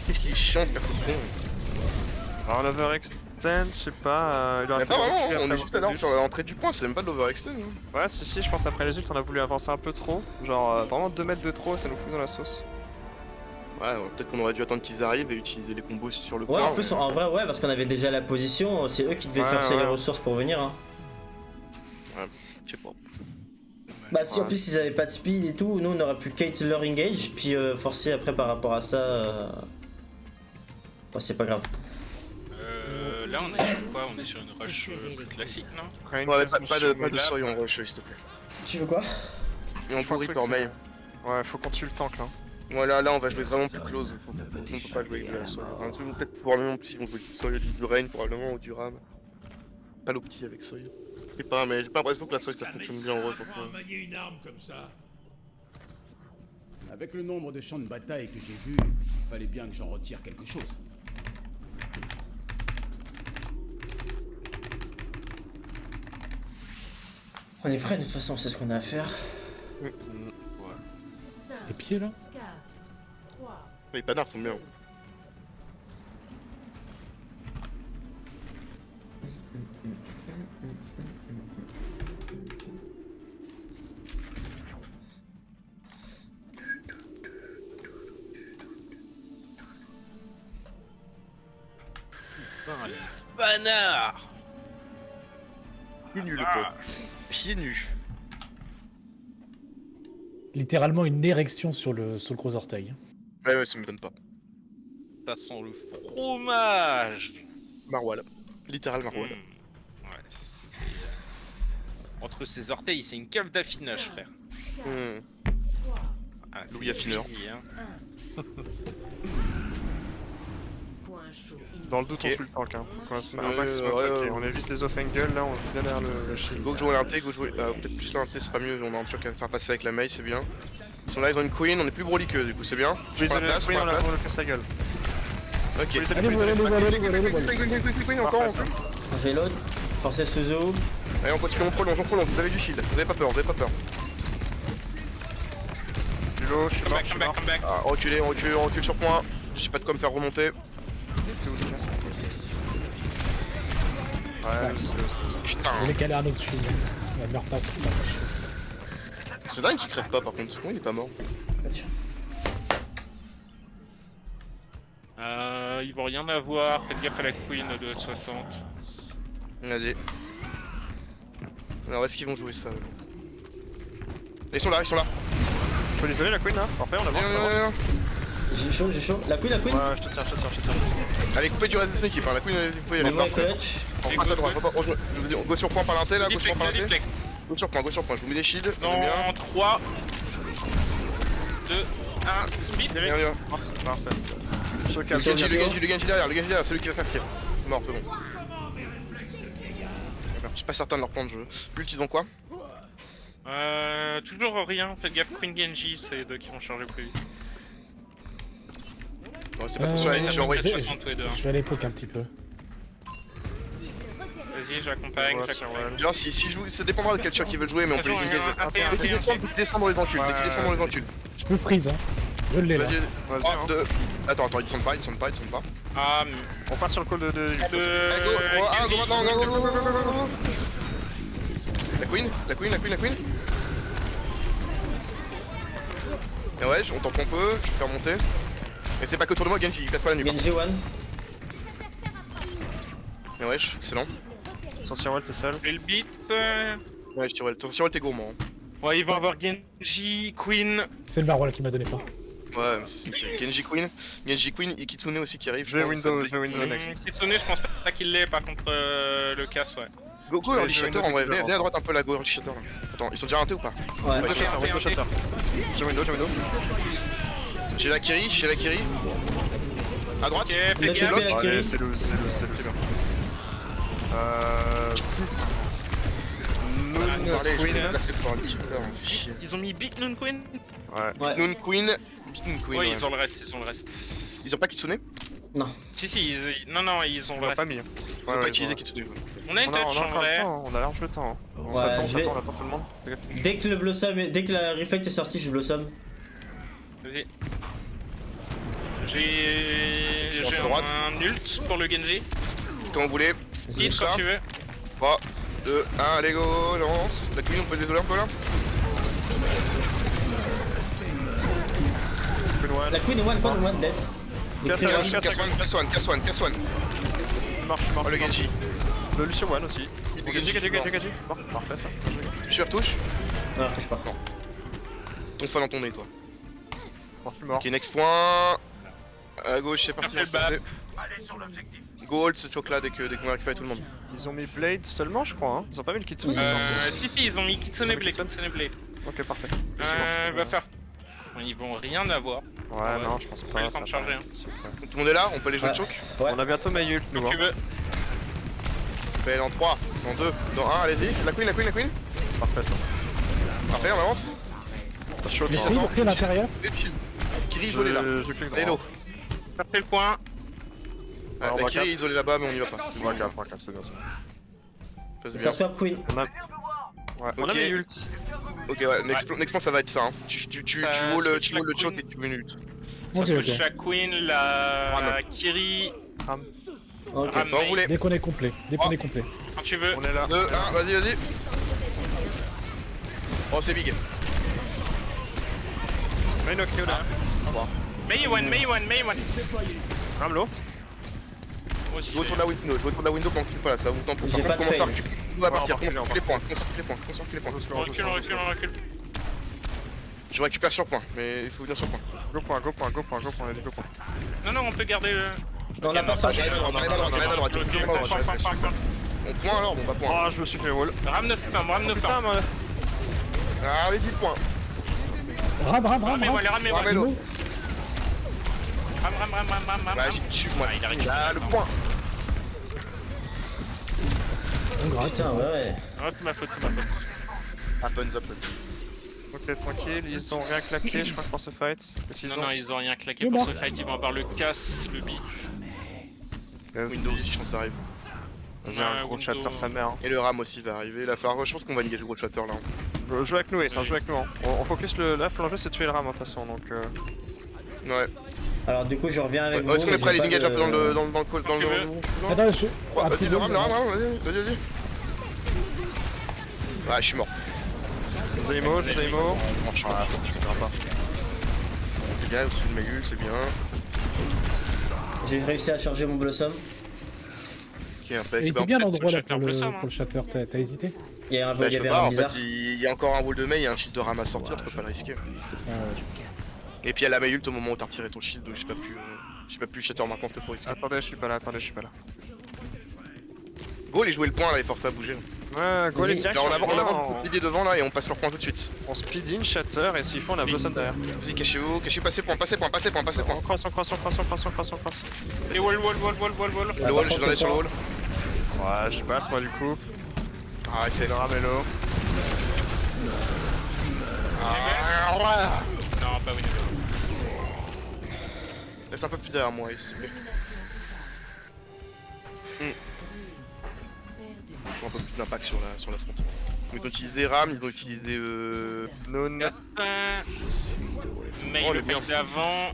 Qu'est-ce qu'il est chiant ce perso de con. Alors, l'overextend, je sais pas. Il aurait Mais pas fallu vraiment, reculer on après est juste là avoir sur les ults. l'entrée du point, c'est même pas de l'overextend. Hein. Ouais, si, je pense après les ults, on a voulu avancer un peu trop. Genre, vraiment 2 mètres de trop, ça nous fout dans la sauce. Ouais, peut-être qu'on aurait dû attendre qu'ils arrivent et utiliser les combos sur le Ouais, point. en plus, en vrai, ouais, parce qu'on avait déjà la position. C'est eux qui devaient Ouais, forcer ouais. les ressources pour venir. Hein. Je sais pas. Bah, si en Ouais. plus ils avaient pas de speed et tout, nous on aurait pu kite leur engage, puis forcer après par rapport à ça. Bah, c'est pas grave. Là, on est sur quoi? On est sur une rush plus classique, non? Après, une Ouais, case pas de mission, soy en rush s'il te plaît. Tu veux quoi? Et on Faut un pourrit truc, par mail. Ouais, faut qu'on tue le tank là. Ouais, là on va jouer vraiment plus close. On peut pas jouer avec soy. Enfin, peut-être probablement si on joue avec soy du rain probablement ou du ram. Pas l'opti avec soy. Je sais pas, mais j'ai pas l'impression que la soy ça fonctionne bien en rush. Comment manier une arme comme ça? Avec le nombre de champs de bataille que j'ai vus, il fallait bien que j'en retire quelque chose. On est prêt de toute façon, c'est ce qu'on a à faire. Les pieds là. Les panards sont bien. Banard. Pieds nus le pote. Pieds nus. Littéralement une érection sur le gros orteil. Ouais, ça m'étonne pas. Ça sent le fromage. Marwal. Littéral Marwal. Ouais, entre ses orteils, c'est une cave d'affinage, frère. Ah, c'est Louis affineur. fini, hein. Dans le doute, on Ok. suit le tank. Hein. On se met un maximum ouais, on évite les off-angle, là, on joue bien derrière le shield. Go jouer l'inté, go jouer. Peut-être plus l'inté, c'est pas mieux, on a un choc à faire passer avec la mail, c'est bien. Ils sont là, ils ont une queen, on est plus broliqueux du coup, c'est bien. Je Oui, prends la place, on je prends la place. le casse la gueule. Ok. Oui, Allez, voilà, Queen encore. Parfait, ça. Reload. Forcer Suzu. Allez, on continue, on prolonge, vous avez du shield, vous avez pas peur, vous avez pas peur. Du lot, je suis mort, je suis Come back, mort. come back. Ah, reculez, on recule sur point. Je sais pas de quoi me faire remonter. T'es où, Lucas? Ouais, c'est Putain, Je vais caler un autre shield. Elle meurt pas sur ça. c'est dingue qu'il crève pas par contre. Il est pas mort. Ils vont rien avoir. Faites gaffe à la queen de 60. Allez. Alors, est-ce qu'ils vont jouer ça? Ils sont là, ils sont là. Je peux l'isoler la queen là? Parfait, on avance, on avance. J'ai chaud, j'ai chaud. La queen, la queen. Ouais, je te tire. Allez, coupez du reste de l'équipe, hein. La queen, vous pouvez y On aller. va clutch. On passe à droite, on go sur point par l'inté là, go sur point par l'inté. Deflect. Go sur point, je vous mets des shields. Dans Bien, 3, 2, 1, speed. bien, bien. Parfait. Je Le calme. Genji derrière, celui qui va faire kill. Mort, c'est bon. Je suis pas certain de leur plan de jeu. Ult, ils ont quoi? Toujours rien. Faites gaffe, Queen Genji, c'est les deux qui vont charger plus vite. Ouais, c'est pas trop sur la ligne, j'ai envoyé. je- 60 tous les deux. Hein. Je vais à l'époque un petit peu. Vas-y, j'accompagne, Ouais, j'accompagne. Genre, si joue, ça dépendra de quel choc ils veulent jouer, mais on peut les Attention, engager. un T1, Descendre, descendre dans les encules, descendre dans les encules. Je peux freeze, hein. Je l'ai là. Vas-y, Vas-y, 3, hein. 2. Attends, ils descendent pas. Ah, On passe sur le call de... Allez, go, ah, Genji, droite, non. La queen. Et ouais, on t'en qu'on peut, je peux faire monter. Et c'est pas que autour de moi, Genji, il casse pas la nuque. Genji one. Et wesh, excellent. Sans Sirwell, t'es seul. le beat. Ouais, je tire, ton t'es gourmand. Hein. Ouais, ils vont avoir Genji, Queen. C'est le Marwal qui m'a donné pas. Ouais, mais c'est Genji Queen et Kitsune aussi qui arrive. Je vais window next. Kitsune, je pense pas qu'il l'ait, par contre, le casse, ouais. Goku, Je vais Early Shatter en vrai, window viens à droite un peu la Go Early Shatter là. Attends, ils sont déjà ratés ou pas? Ouais. Ouais, Window shutter. J'ai window. J'ai la Kiri. À droite. Ok, Il a fais chopé gaffe. la Allez, Kiri. c'est loose. Moon Allez, je Queen. vais passer pour Early Shatter, hein, fais chier. Ils ont mis Beat Noon Queen. Ouais. Ouais. Noon Queen. Ouais, Ouais. ils ont le reste, Ils ont pas Kitsune? Non. Si, non, ils ont On le l'a pas reste. mis. Ils ont pas utilisé Kitsune. On a une touch en vrai. On a large le temps. On Ouais, s'attend, je vais- on attend tout le monde. Dès que le blossom, dès que la reflect est sortie, je blossom. Vas-y. J'ai à droite. un ult pour le Genji. Quand vous voulez. Speed ça. quand tu veux. 3, 2, 1, allez go, lance. La Queen, on peut désoler un peu là? La queen est one, dead. Les Casse cris- one. Casse one. Il marche. Oh, le Genji. Le Lucio One aussi. Le Genji. Genji. Bon, parfait ça. Je retouche. Non, touche pas. Ton fan dans ton nez, toi. Bon, je suis mort. Ok, next point. À gauche, c'est parti, on va Après se le passer. Go hold ce choc là dès qu'on a récupéré tout le monde. Ils ont mis Blade seulement, je crois. Hein. Ils ont pas mis le Kitsune. Si, ils ont mis Kitsune Ils ont mis Blade. Kitsune. Kitsune Blade. Ok, parfait. Va faire. Ils vont rien avoir. Ouais, non, je pense Pas pas. le temps de charger, hein. Tout le monde est là, on peut aller jouer le choc. Ouais. On a bientôt Mayu ult, nous. Quand tu veux. On peut aller dans 3, dans 2, dans 1, allez-y. La Queen. Parfait ça. Parfait, on avance. Chaud. Les cris, pris à l'intérieur. Kiri isolé là. Je clique Hello. Parfait le point. Ouais, on la va Kiri cap. isolée là-bas, mais on y va pas. C'est On bon, va cap, c'est bien ça. passe Ça bien. swap queen. Ouais, on a Ok. mis ult. Ok, ouais, next point ça va être ça. Hein. Tu Euh, vois le switch la choc Queen. et tu veux une ult. Ça Ok, switch ok. la Queen, la Kiri. Ok. Ram- Quand vous voulez. Dès qu'on est complet. Quand tu veux. On est là. 2, 1, vas-y. Oh, c'est big. Main ok, là. May one. Ramlo. Moi aussi. Je retourne la window, pendant qu'il est pas là, ça va vous tenter. J'ai pas de Commence à fail. récupérer. On va partir, on va concentre les points, concentre les points, concentre les points. On recule, on recule, on recule. Je récupère sur point, mais il faut venir sur point. Go point, on a dit go point. Non, non, on peut garder le. Non, on a pas Ah, ça. j'arrive à droite, j'arrive à droite, j'arrive à droite. Point, point, point, point, point. On point alors, bon pas point. Ah, je me suis fait wall. Rame 9 ferme, rame 9 Putain, ferme. moi. Ah, allez, 10 points. Ram. Ramez-moi, ramez-moi. Ramez-le. Ram. Bah, j'y tue, moi. Il a récupéré Là, le point. Putain, ouais. Ah, c'est ma faute, c'est ma faute. Happens. Ok, tranquille, ils ont rien claqué, je crois, pour ce fight. Est-ce qu'ils Non, ont. non, ils ont rien claqué pour ce fight, ils vont avoir le casse, le beat. Windows aussi, je pense, ça arrive. Vas-y, un gros Windows. chatter sa mère. Hein. Et le RAM aussi va arriver. Là, je pense qu'on va nier le gros chatter là. Joue avec nous, Ace, joue avec nous. Hein. On focus le. Là, l'enjeu c'est de tuer le ram de toute façon, donc. Ouais. Alors, du coup, je reviens avec vous. Est-ce qu'on est mais prêt à j'ai les pas engage un peu dans de- le call dans le. Attends, je. Vas-y, le RAM, vas-y. Ah, je suis mort. Je vous ai emo. Je suis mort. Ah, ça ne pas. C'est bien, au-dessus de ma gueule, c'est bien. J'ai réussi à charger mon Blossom. Ok, un peu Il était bien l'endroit là shatter pour plus ça, le shatter, t'as hésité? Il y a un Bah, il y je peux avait pas, un en bizarre. fait, il y a encore un wall de mail, il y a un shield de ram à sortir, tu peux pas le risquer. Et puis il y a la mail ult au moment où t'as retiré ton shield, donc j'ai pas pu shatter maintenant, c'était trop risqué. Attendez, je suis pas là. Go, les jouer le point là, les forces à bouger. Ouais, go les Vas-y. direct. Là, on sur le avance point, l'idée devant là et on passe sur point tout de suite. on speed in, shatter, et s'il faut, on a Blossom derrière. Vas-y, cachez-vous, passez point. On cross. Et wall. Le wall, je par suis contre, dans les sur le wall. Ouais, je passe moi du coup. Arrêtez. Le ramello. Non, pas oui. Reste un peu plus derrière moi, ici. Un peu plus d'impact sur la front. Ils ont utilisé RAM, ils ont utilisé Non. Casse. Mail Oh, le le bien. fight d'avant.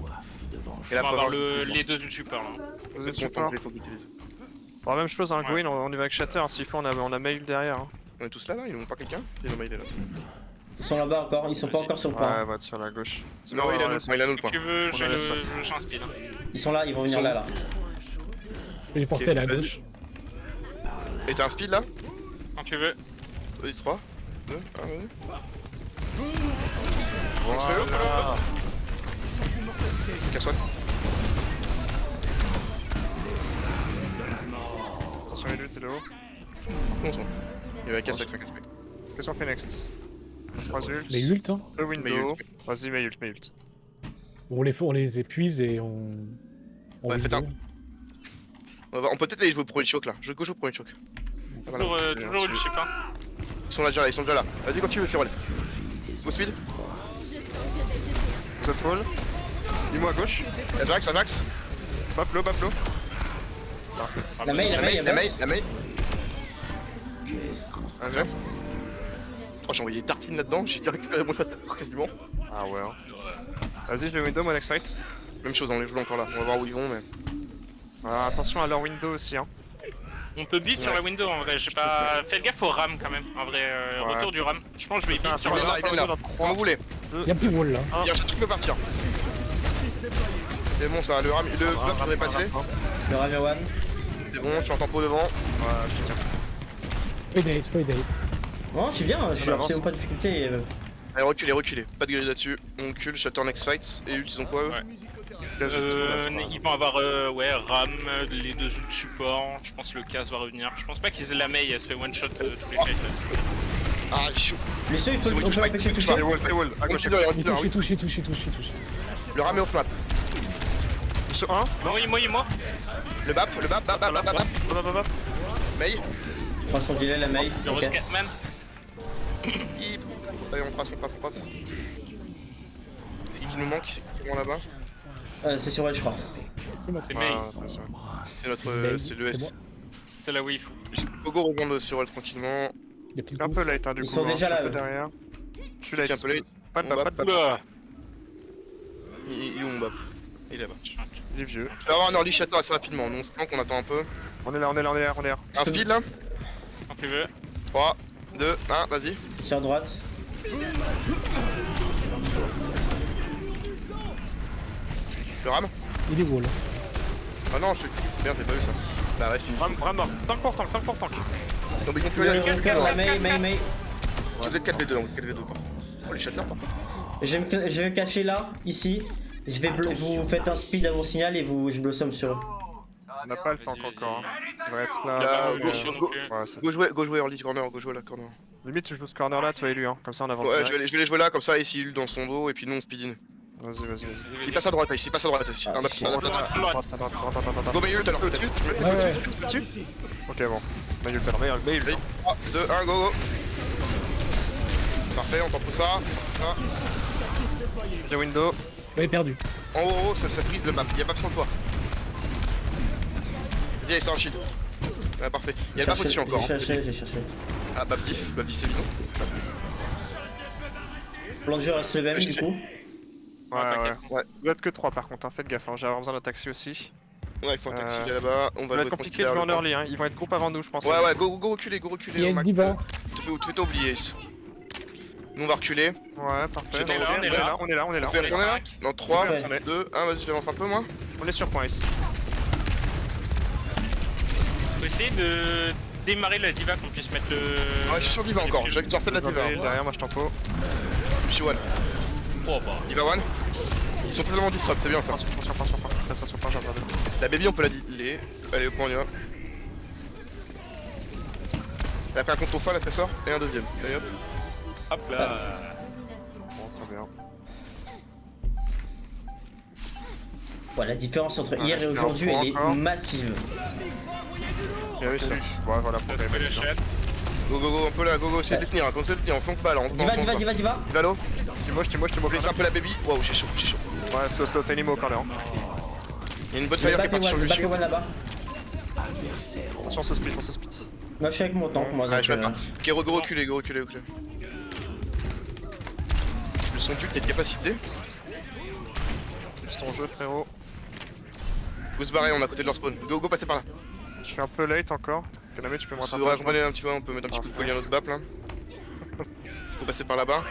et la On va avoir preuve, les deux support là. Vous c'est êtes content support. que les faut utiliser. Bon, la même chose, hein, Ouais. Gwyn, on y va avec shatter, s'il faut, on a mail derrière. Hein. On est tous là, ils n'ont pas quelqu'un? Ils ont mailé là. Ils sont là-bas encore, ils sont pas encore sur le point. Ouais, va être sur la gauche. Non, il a notre, il a notre Si point. tu veux, On j'ai a le l'espace. champ speed. Ils sont là, ils vont venir là. Je vais forcer à la vas-y. gauche. Et t'as un speed là? Quand tu veux. 3, 2, 1, vas-y. Voilà. Casse-toi. Attention, les luttes, t'es de haut. Bon, c'est bon. Il y avait un casse avec 5 HP. Qu'est-ce qu'on fait next? 3 ults. Les ults, hein. Le Mail window. ult. Vas-y, mail ult. Bon, on les épuise et on. Ouais, faites window. On peut peut-être aller jouer au premier choc là. Je go au premier choc. Ah, voilà. Toujours le chip, hein. Ils sont déjà là. Vas-y, quand tu veux, Cyril. Go speed. Vous êtes full. Dis-moi à gauche. Ajax. Baplo. La mail, La mail. Ajax. Oh, j'ai envoyé des tartines là-dedans, j'ai déjà récupéré mon chatter quasiment. Ah ouais. Hein. Vas-y, je le window, moi next fight. Même chose, on les joue encore là. On va voir où ils vont, mais. Alors, attention à leur window aussi. Hein. On peut beat sur la window en vrai, j'ai pas. Faites gaffe au RAM quand même, en vrai, Ouais. retour du RAM. Je pense que je vais beat sur Il le vient RAM. là, comme vous voulez. Y'a plus de wall là. Il y a un truc qui peut partir. C'est bon, ça, le ram, le bloc, j'aurais pas tiré. Le Ravia One. C'est bon, je suis en tempo devant. Ouais, je te tiens. Free days. Non, c'est bien, je suis avance. absolument pas de difficulté. Allez, reculez. Pas de grille là-dessus. On cule, shatter next fight. Et ult, ils ont quoi eux? Ouais. Gaz, Ils vont avoir ouais, RAM, les deux ult support, je pense que le casse va revenir. Je pense pas qu'ils aient la mail, elle se fait one shot tous les fights là. Ah, chaud. Lucio, il peut, C'est bon, on touche peut pas, l'empêcher de touche toucher. pas. T'es wall, à gauche. Il touche. Le ram est au flat. Sur 1. Moi. Le bap. May. Je prends son delay, la mail. Le Ok. Scatman. Allez, on passe. C'est qui nous manque? C'est comment là-bas? C'est sur elle, je crois. C'est moi, C'est May. C'est notre. May, C'est le c'est S. C'est là où il faut. Pogo rejoindre sur elle tranquillement. Il y a plus de Un peu pouces. late, hein, du Ils coup. sont hein, déjà je suis là, un peu eux. derrière. Je suis Qui est late. un peu late. Pas de On bap, va- pas de bap. Oula. Il est où mon bap? Il est là-bas. Il est vieux. Je vais avoir un early shatter assez rapidement. Nous on se planque, on attend un peu. On est là. Un speed là? Quand tu veux. 3, 2, 1, vas-y. Sur droite. Le ram? Il est wall. Ah non, c'est bien, j'ai pas vu ça. Bah ouais, c'est une. Vraiment, tank pour tank, tank pour tank. Non, mais ils vont plus rien. May. Vous êtes 4v2, hein, vous êtes 4v2 par contre. Oh, les shatters par contre. Je vais me cacher là, ici. Je vais vous faites un speed à mon signal et je blossom sur eux. On n'a pas le tank Vas-y, encore. Hein. Il va être là. Là, Pas go, non go. plus. Ouais, c'est... Go jouer early corner, go jouer là corner. Limite, tu joues ce corner là, toi et lui, hein. Comme ça, on avance. Ouais, direct. je vais les jouer là, comme ça, ici, il dans son dos, et puis nous on speed in. Vas-y. Il passe à droite, ici, il passe à droite, ici. Ah, On a c'est on a chiant. pas. Go Mayul, t'as l'air au-dessus. Ouais, ouais. Dessus. Ok, bon. Mayul, t'as l'air. Mayul. 3, 2, 1, go. Parfait, on tempo ça. J'ai window. Ouais, perdu. En haut, ça brise le map, y'a pas besoin de toi. Vas-y, allez, c'est un shield. Ouais, parfait. Y'a le map au-dessus encore. J'ai cherché. Ah, Babdif c'est bidon. Plan de jeu reste le même du coup. Ouais. Ouais. Vous êtes que 3 par contre, hein. Faites gaffe, hein. J'ai avoir besoin d'un taxi aussi. Ouais, il faut un taxi là-bas. On Ça va va jouer être compliqué de jouer en early, hein. Ils vont être groupe avant nous, je pense. Ouais, go reculer Il y a au une max. diva. Tu fais oublier. Nous on va reculer. Ouais, parfait. On est là. On est là. On est là. Dans 3, Ouais. 2, 1, vas-y, je l'avance un peu moi. On est sur point ici. Faut essayer de démarrer la diva qu'on puisse mettre le. Ouais, je suis sur Diva encore, j'ai sorti de la Diva. Derrière, moi je tempo. Je suis one. Oh bah. Diva one. Ils sont totalement disrupt, c'est bien ça. Attention, j'ai regardé. La baby, on peut la dealer. Allez, au point, on y va. Elle a fait un compte au fin, la trésor, et un deuxième. Allez hop. Hop là. Bon, très bien. Ouais, la différence entre Ouais, hier et reste aujourd'hui, un elle est point encore. massive. Bien vu ça. Ouais, voilà pour Ça les fait le messages. chat. Go, un peu là, go, essayez de les tenir, hein, continuez de tenir, on flanque pas là, on Diva. Diva l'eau. Dis-moi, On laisse un peu la baby. Waouh, j'ai chaud. Ouais, slow, tiny mo au corner. Il y a une bonne Le fire qui est back partie sur one, Lucio. one là-bas. Attention, on se split. Moi je suis avec mon tank, moi. Ouais, Donc, je vais pas. Ok, go reculer. Le son tue, t'as de capacité. C'est ton jeu, frérot. Go se barrer, on est à côté de leur spawn. Go, passer par là. Je suis un peu late encore. Kaname, tu peux me On rattraper. va accompagner un petit peu, on peut mettre un petit coup de collier à notre bap là. Faut passer par là-bas.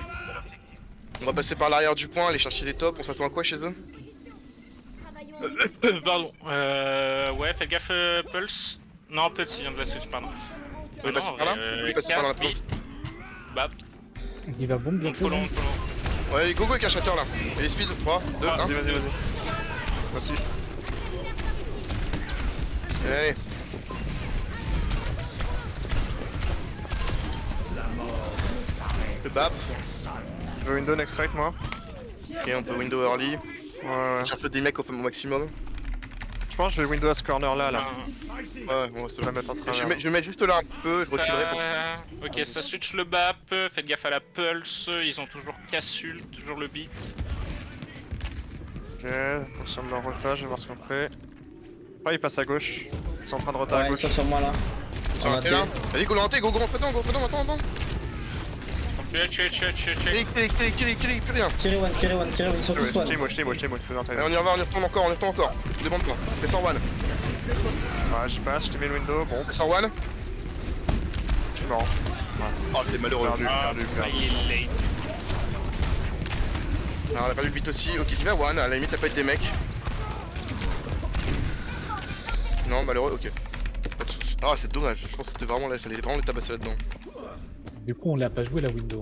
On va passer par l'arrière du point, aller chercher les tops. On s'attend à quoi chez eux? Pardon. Ouais, faites gaffe, Pulse. Non, Pulse, il vient de la switch, pardon. On va passer par là. On va passer par là maintenant. Bah, Il va bombe bientôt. Polo. Ouais, go avec un shatter là. Et les speed, 3, 2, 1. Vas-y. Merci. Allez. Le bap. Je veux window next fight, moi. Ok, on peut window early. Ouais. On cherche des mecs au maximum. Je pense que je vais window à ce corner là. Ouais, on va se Je vais la mettre en Je travers. vais mettre juste là un peu, je reculerai pour... Ok, ça switch le BAP, faites gaffe à la Pulse, ils ont toujours Cassul, toujours le beat. Ok, attention de leur rota, je vais voir ce qu'on fait. Oh, ils passent à gauche. Ils sont en train de rota à Ouais, ils gauche. sont sur moi là. Sur un là. Vas-y, go l'entrée, go rentre dedans, attends. Tuez. Kill, rien. Tirez one, ils sont tous one. Je t'ai moi, je peux l'entrer. Allez, on y retourne encore. Demande pas. Fais 101. Ouais, je passe, je te mets le window, bon, Fais 101. je suis mort. Oh, c'est malheureux. Perdu. Il est late. Alors, on a perdu le beat aussi. Ok, tu vas one, à la limite, t'as pas être des mecs. Non, malheureux, ok. Pas de soucis. Ah, c'est dommage. Je pense que c'était vraiment là, il fallait vraiment les tabasser là-dedans. Du coup, on l'a pas joué la window.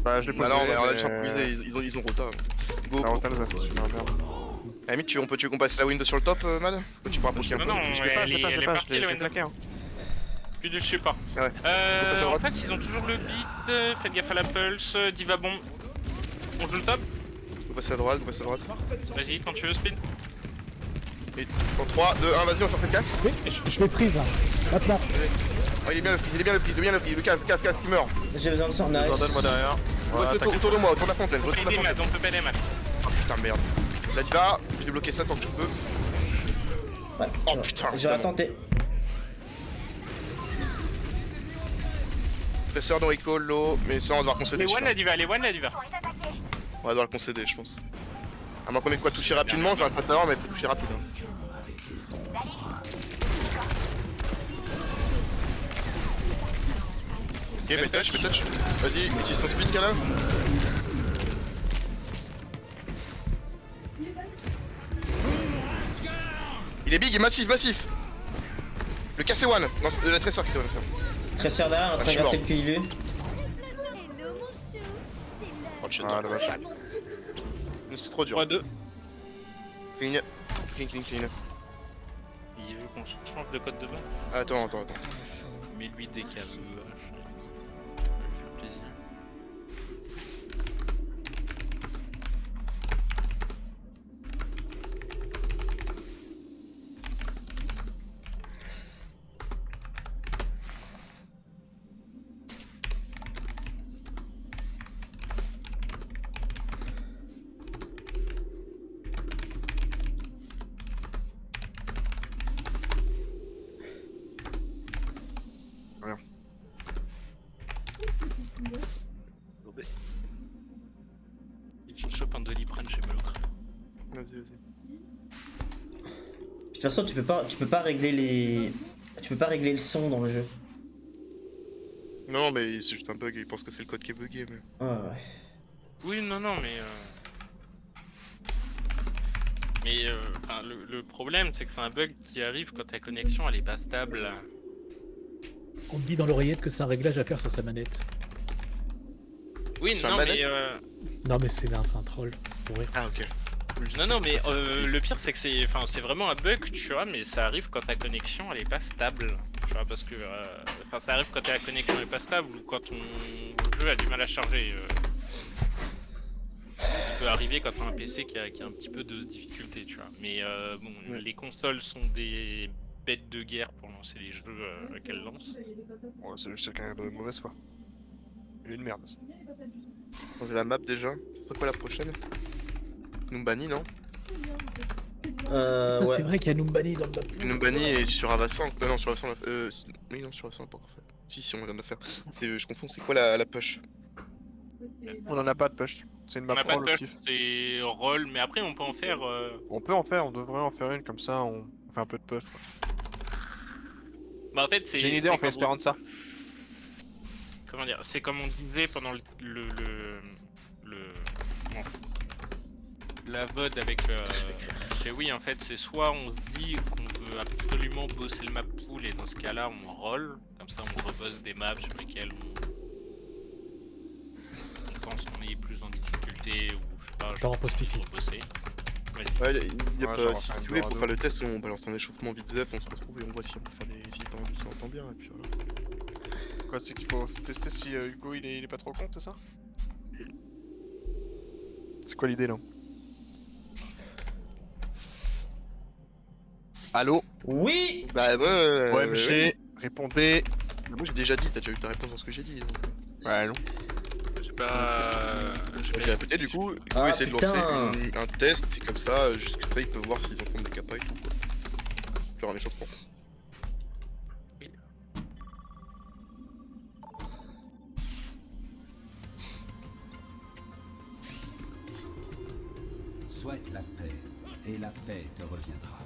Bah, je l'ai posé. Bah là, on a mais- improvisé, ils ont rota. Go. La rota nous a fait super merde. À la limite, tu veux qu'on passe la window sur le top, Mad? Ou tu pourras poker un peu? Non, Je l'ai pas, elle est partie, je la l'ai window. claqué. Hein. Plus de support. Ouais. Faut passer à En droite. fait, ils ont toujours le beat, faites gaffe à la Pulse, Diva bomb. On joue le top. Go passer à droite, Vas-y, quand tu veux, speed. Et en 3, 2, 1, vas-y, on s'en fait 4. Oui, je fais freeze là. Maintenant. Oh, il est bien le free, le casse, il meurt. J'ai besoin de sang, nice. Jordan-moi derrière. Voilà, Autour de moi, autour de la fontaine, On peut des maths, on peut pas des maths. Oh putain, merde. La diva, je vais bloquer ça tant que je peux. Ouais. Oh putain, J'aurais vraiment. tenté. Professeur dans recall, low, mais ça on va devoir concéder. Les one la diva, On On va devoir le concéder, je pense. À moins qu'on ait de quoi toucher rapidement, j'aurais pas savoir, mais faut toucher rapide. Ok, mais touch. Vas-y, utilise ton speed, Gala. Il est big et massif. Le KC1. Non, c'est la Tracer qui doit le faire. Tresseur derrière, en train de gratter le QILU. Hello, mon chou. C'est l'heure. Oh, je Ah, la vache. C'est trop dur. 3-2. Clean. Clean. Il veut qu'on change de code de bain. Attends. Mais lui décale. Ça va lui faire plaisir. Il faut choper un Doliprane chez Melucre. Vas-y. De toute façon, tu peux pas régler les. Tu peux pas régler le son dans le jeu. Non, mais c'est juste un bug, il pense que c'est le code qui est bugué. Mais... Ouais. Oui, non, mais. Enfin, le problème, c'est que c'est un bug qui arrive quand ta connexion elle est pas stable. On me dit dans l'oreillette que c'est un réglage à faire sur sa manette. Oui, Sur non, la mais. Non mais c'est un troll, pour rire. Ah, ok. Non, mais le pire, c'est que c'est vraiment un bug, tu vois, mais ça arrive quand ta connexion elle est pas stable. Tu vois, parce que. Enfin, ça arrive quand ta connexion est pas stable ou quand ton jeu a du mal à charger. Ça peut arriver quand t'as un PC qui a un petit peu de difficulté, tu vois. Mais bon, les consoles sont des bêtes de guerre pour lancer les jeux qu'elles lancent. Ouais, c'est juste quelqu'un de mauvaise foi. Il est une merde. On a la map déjà. C'est quoi la prochaine? Numbani, non? Ah, Ouais. c'est vrai qu'il y a Numbani dans le map. Numbani est sur Avacin. Non, sur Avacin. Oui, non, sur Avacin, pas en fait. Si, on vient de le faire. Je confonds, c'est quoi la push? On en a pas de push. C'est une On map n'a pas roll de au push, pif. c'est roll, mais après on peut en faire. On peut en faire, on devrait en faire une comme ça, on fait un peu de push. Quoi. Bah en fait, c'est. J'ai une idée, c'est on fait espérant de ça. Comment dire? C'est comme on disait pendant comment c'est la VOD avec chez oui, en fait, c'est soit on se dit qu'on veut absolument bosser le map pool et dans ce cas-là on roll, comme ça on rebosse des maps sur lesquelles on pense qu'on est plus en difficulté ou je sais pas, Je repose pipi. rebosser. Vas-y. Ouais, y a Ouais, pas, genre, si faire tu une voulais, pour dorado. faire le test, on balance un échauffement vite zef, on se retrouve et on voit si on peut faire des. Si on entend bien, et puis voilà. Quoi, c'est qu'il faut tester si Hugo il est pas trop con, c'est ça? C'est quoi l'idée là? Allô? Oui. Bah, OMG, répondez. Moi j'ai déjà dit, t'as déjà eu ta réponse dans ce que j'ai dit. Donc... Ouais, non. J'ai pas. J'ai répété du coup, Ah, essayer de putain. lancer un test, c'est comme ça, jusqu'à ça ils peuvent voir s'ils entendent des capas et tout quoi. Faire un échauffement. Souhaite la paix, et la paix te reviendra.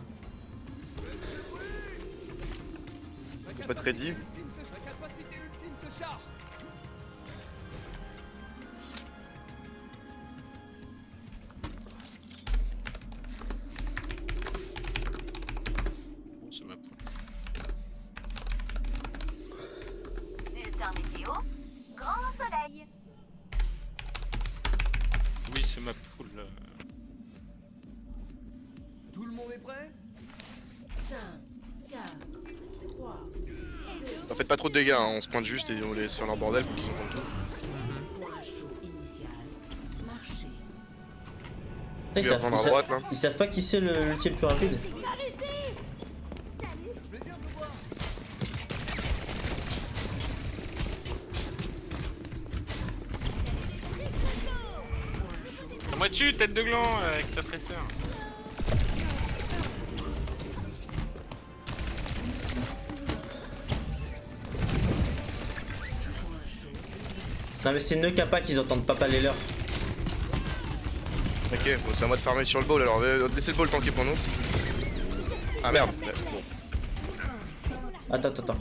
Faut pas être ready. Bon, c'est ma poule. Bulletin météo. Grand soleil. Oui, c'est ma poule. Tout le monde est prêt? 5, 4, 3. En fait pas trop de dégâts, hein. On se pointe juste et on les laisse faire leur bordel pour qu'ils entendent tout. Point chaud initial. Marcher. Ils Lui, à prendre à droite là. ils savent pas qui c'est l'ulti le plus rapide. Moi dessus, tête de gland avec ta tresseur. Non mais c'est ne kappa qu'ils entendent pas les leurs. Ok, bon, c'est à moi de farmer sur le ball alors, laissez le ball tanker pour nous. Ah merde, ouais, bon. Attends.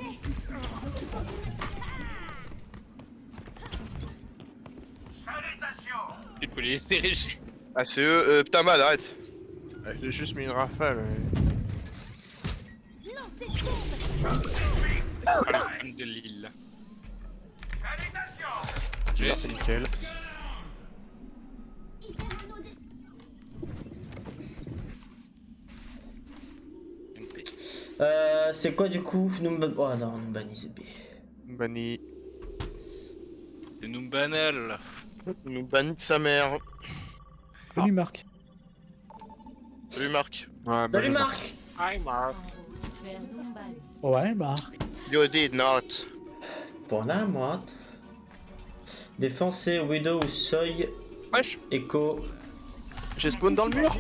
Il faut les laisser réagir. Ah c'est eux, putain mal, arrête. J'ai juste mis une rafale. Lancez de bombe. Ce sera le fan de Lille. Là, c'est nickel. C'est quoi du coup Oh non, Numbani c'est B. Bunny. C'est Numbanel. Il nous bannit de sa mère. Salut Marc. Salut Marc. Ouais, Salut Marc. Hi Mark. Vers Numbani. Ouais, Marc. You did not. Pour la moi. Défense c'est Widow ou Soy. Wesh, Echo. j'ai spawn dans le mur.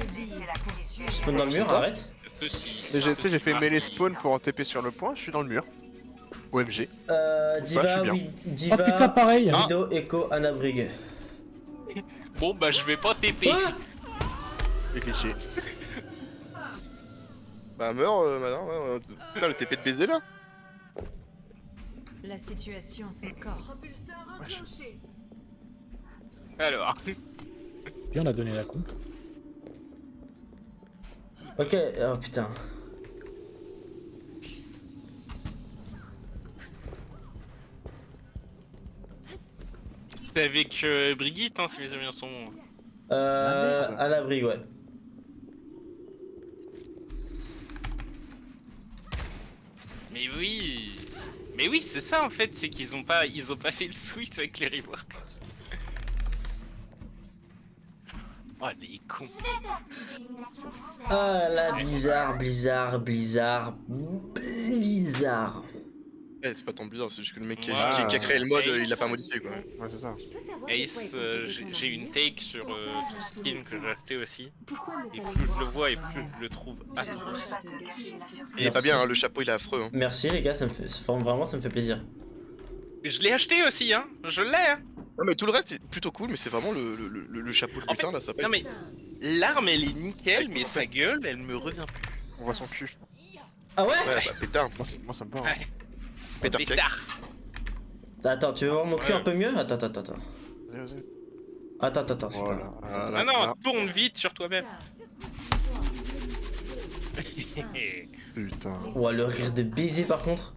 Je spawn dans le mur, arrête. Mais tu sais, j'ai fait mêler spawn pour en TP sur le point, je suis dans le mur. OMG. Diva, je suis bien. Diva, Oh putain, pareil. Widow, Echo, Anna Brig. Bon bah je vais pas TP. Les clichés. Bah meurs, madame. Putain, le TP de baiser là. La situation se corse. Alors. Puis on a donné la coupe. Ok, oh putain. C'est avec Brigitte, hein, si mes souvenirs sont bons. Anna Brig, ouais. Mais oui, c'est ça en fait, c'est qu'ils ont pas fait le switch avec les reworks. Oh des cons. Ah là, Blizzard. Eh, c'est pas tant bizarre, c'est juste que le mec qui Ouais. a créé le mode, Ace. il l'a pas modifié quoi. Ouais, c'est ça. Je peux savoir Ace, j'ai une take sur tout skin que j'ai acheté aussi. pourquoi ne Et pas plus je le vois et plus je le trouve atroce. Il est pas bien, hein, le chapeau il est affreux. Hein. Merci les gars, ça me fait vraiment ça me fait plaisir. Et je l'ai acheté aussi, hein. Je l'ai. Hein. Non mais tout le reste est plutôt cool, mais c'est vraiment le chapeau de En putain fait, là, ça non paye. mais l'arme elle est nickel, mais sa gueule elle me revient plus. On voit son cul. Ah ouais? Ouais, bah pétard. Moi ça me parle. Ouais. Peter check. Pétard. Attends, tu veux voir mon cul Ouais. un peu mieux? Attends. Vas-y, vas-y. Attends, c'est Voilà. pas... Voilà. Ah non, tourne vite sur toi-même. Putain. Ouah, le rire de baiser par contre.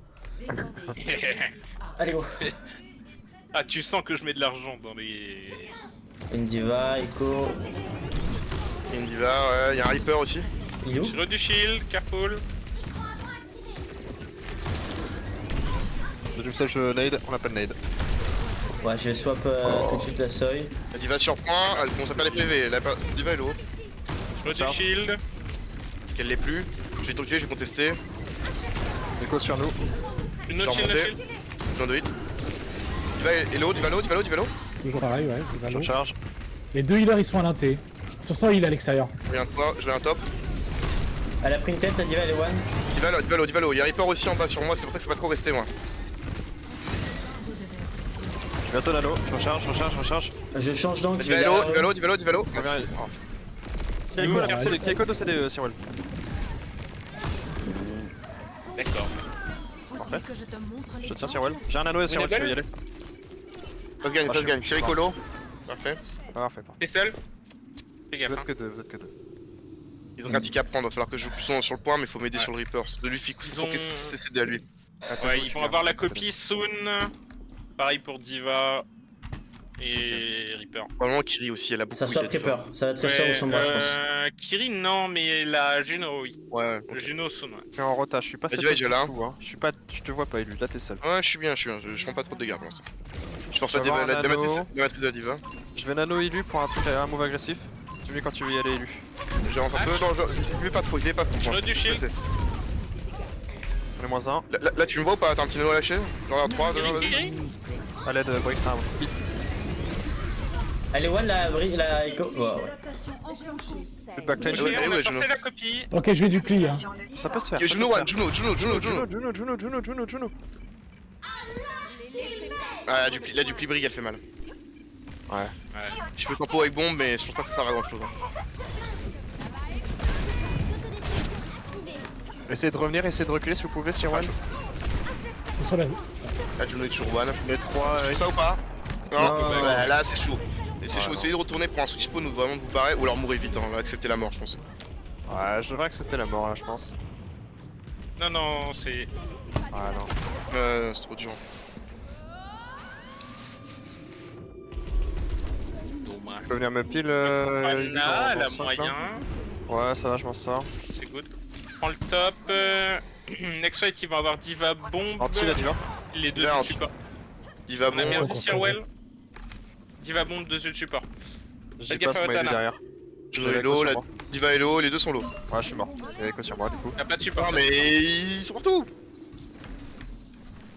Allez go. Ah, tu sens que je mets de l'argent dans les. Une diva, Echo. Il y va, ouais, y'a un Reaper aussi. Il est où? Je du shield, careful. Je sais, je nade, on appelle nade. Ouais, je vais swap tout de suite la soy. La diva sur point, elle commence à perdre les PV. La diva est low. Je du shield. Qu'elle l'est plus. J'ai toqué, j'ai contesté. Echo sur nous. Une J'ai autre shield, remonté. J'en dois hit. Diva est low, diva low. Toujours pareil, ouais. c'est Je Valo. charge. Les deux healers ils sont à l'inté. Sur 100 heal à l'extérieur. Je vais un top. Elle a pris une tête, la diva elle est one. Diva low. Y'a un Reaper aussi en bas sur moi, c'est pour ça que je peux pas trop rester moi. Je vais bientôt nano. Je recharge. Je change d'angle, Diva low. On revient. Oh. Qui a code de CD, Sirwell. D'accord. Parfait. que je te montre Je te tiens, Sirwell. J'ai un nano et Sirwell, tu veux y aller? Fast gagne. Chirico low. Parfait. Parfait. T'es seul? Fais Vous gaffe. êtes Hein. que deux. Ils ont un handicap à prendre, va falloir que je joue plus sur le point, mais faut m'aider Ouais. sur le Reaper. C'est de lui, faut ont- que c'est cédé à lui. Ouais, ils vont avoir la copie soon. Pareil pour Diva et Reaper. Probablement Kiri aussi, elle a beaucoup Ça swap hit, Reaper, ça va être très ou son bras je pense. Kirin, non, mais la Juno, oui. Ouais, Le Juno soon, ouais. Je suis en rota, je suis pas Vas-y, seul. déjà là. Je te vois pas élu, là t'es seul. ouais, je suis bien, je prends pas trop de dégâts pour l'instant. Je force Tu la vas voir un nano. maîtrise de la diva. Je vais nano élu pour un truc, un move agressif. Tu me dis quand tu veux y aller élu. Je rentre un peu dans le jeu, je vais pas trop, Je veux du shield. On est moins 1. Là, tu me vois ou pas? T'as un petit nano à lâcher? Genre un 3, Kirin, vas-y. Kirin. À l'aide, break time. Elle est one la Echo. Ouais. Le backline. Ok, Ouais, on a ouais, forcé Juno. la copie. Ok, je vais du pli. Hein. Ça peut se faire. Y'a ça Juno peut se one, faire. Juno. Ah, la dupli brigue, elle fait mal. Ouais. Je peux tempo avec bombe, mais je pense pas que ça sert à grand chose. Essayez de revenir, essayez de reculer si vous pouvez, Sirwell. Ils sont là. Là, Juno est toujours one. Les 3. Tu fais ça ou pas? Non, Non, bah, là c'est chaud. Et c'est Ouais, chaud, non. essayez de retourner pour un switch spawn ou vraiment de vous barrer ou alors mourir vite, hein. Accepter la mort, je pense. Ouais, je devrais accepter la mort là, je pense. Non, c'est. Ah non. C'est trop dur. Dommage. Tu peux venir me pile Anna, elle a dans cinq, là moyen. Ouais, ça va, je m'en sors. C'est good. Prends le top. Next fight, ils vont avoir Diva Bomb. Anti, là, tu vas. Les deux Merde. jeux de support. Il va On a bon. perdu Sirwell. Diva Bomb, deux jeux de support. J'ai gaffe pas à ce Otana. derrière. Je J'ai Hello, l'écho la sur moi. Diva Hello, les deux sont low. Ouais, je suis mort. Il y a l'écho sur moi du coup. Y'a pas de support. Non mais ils sont partout.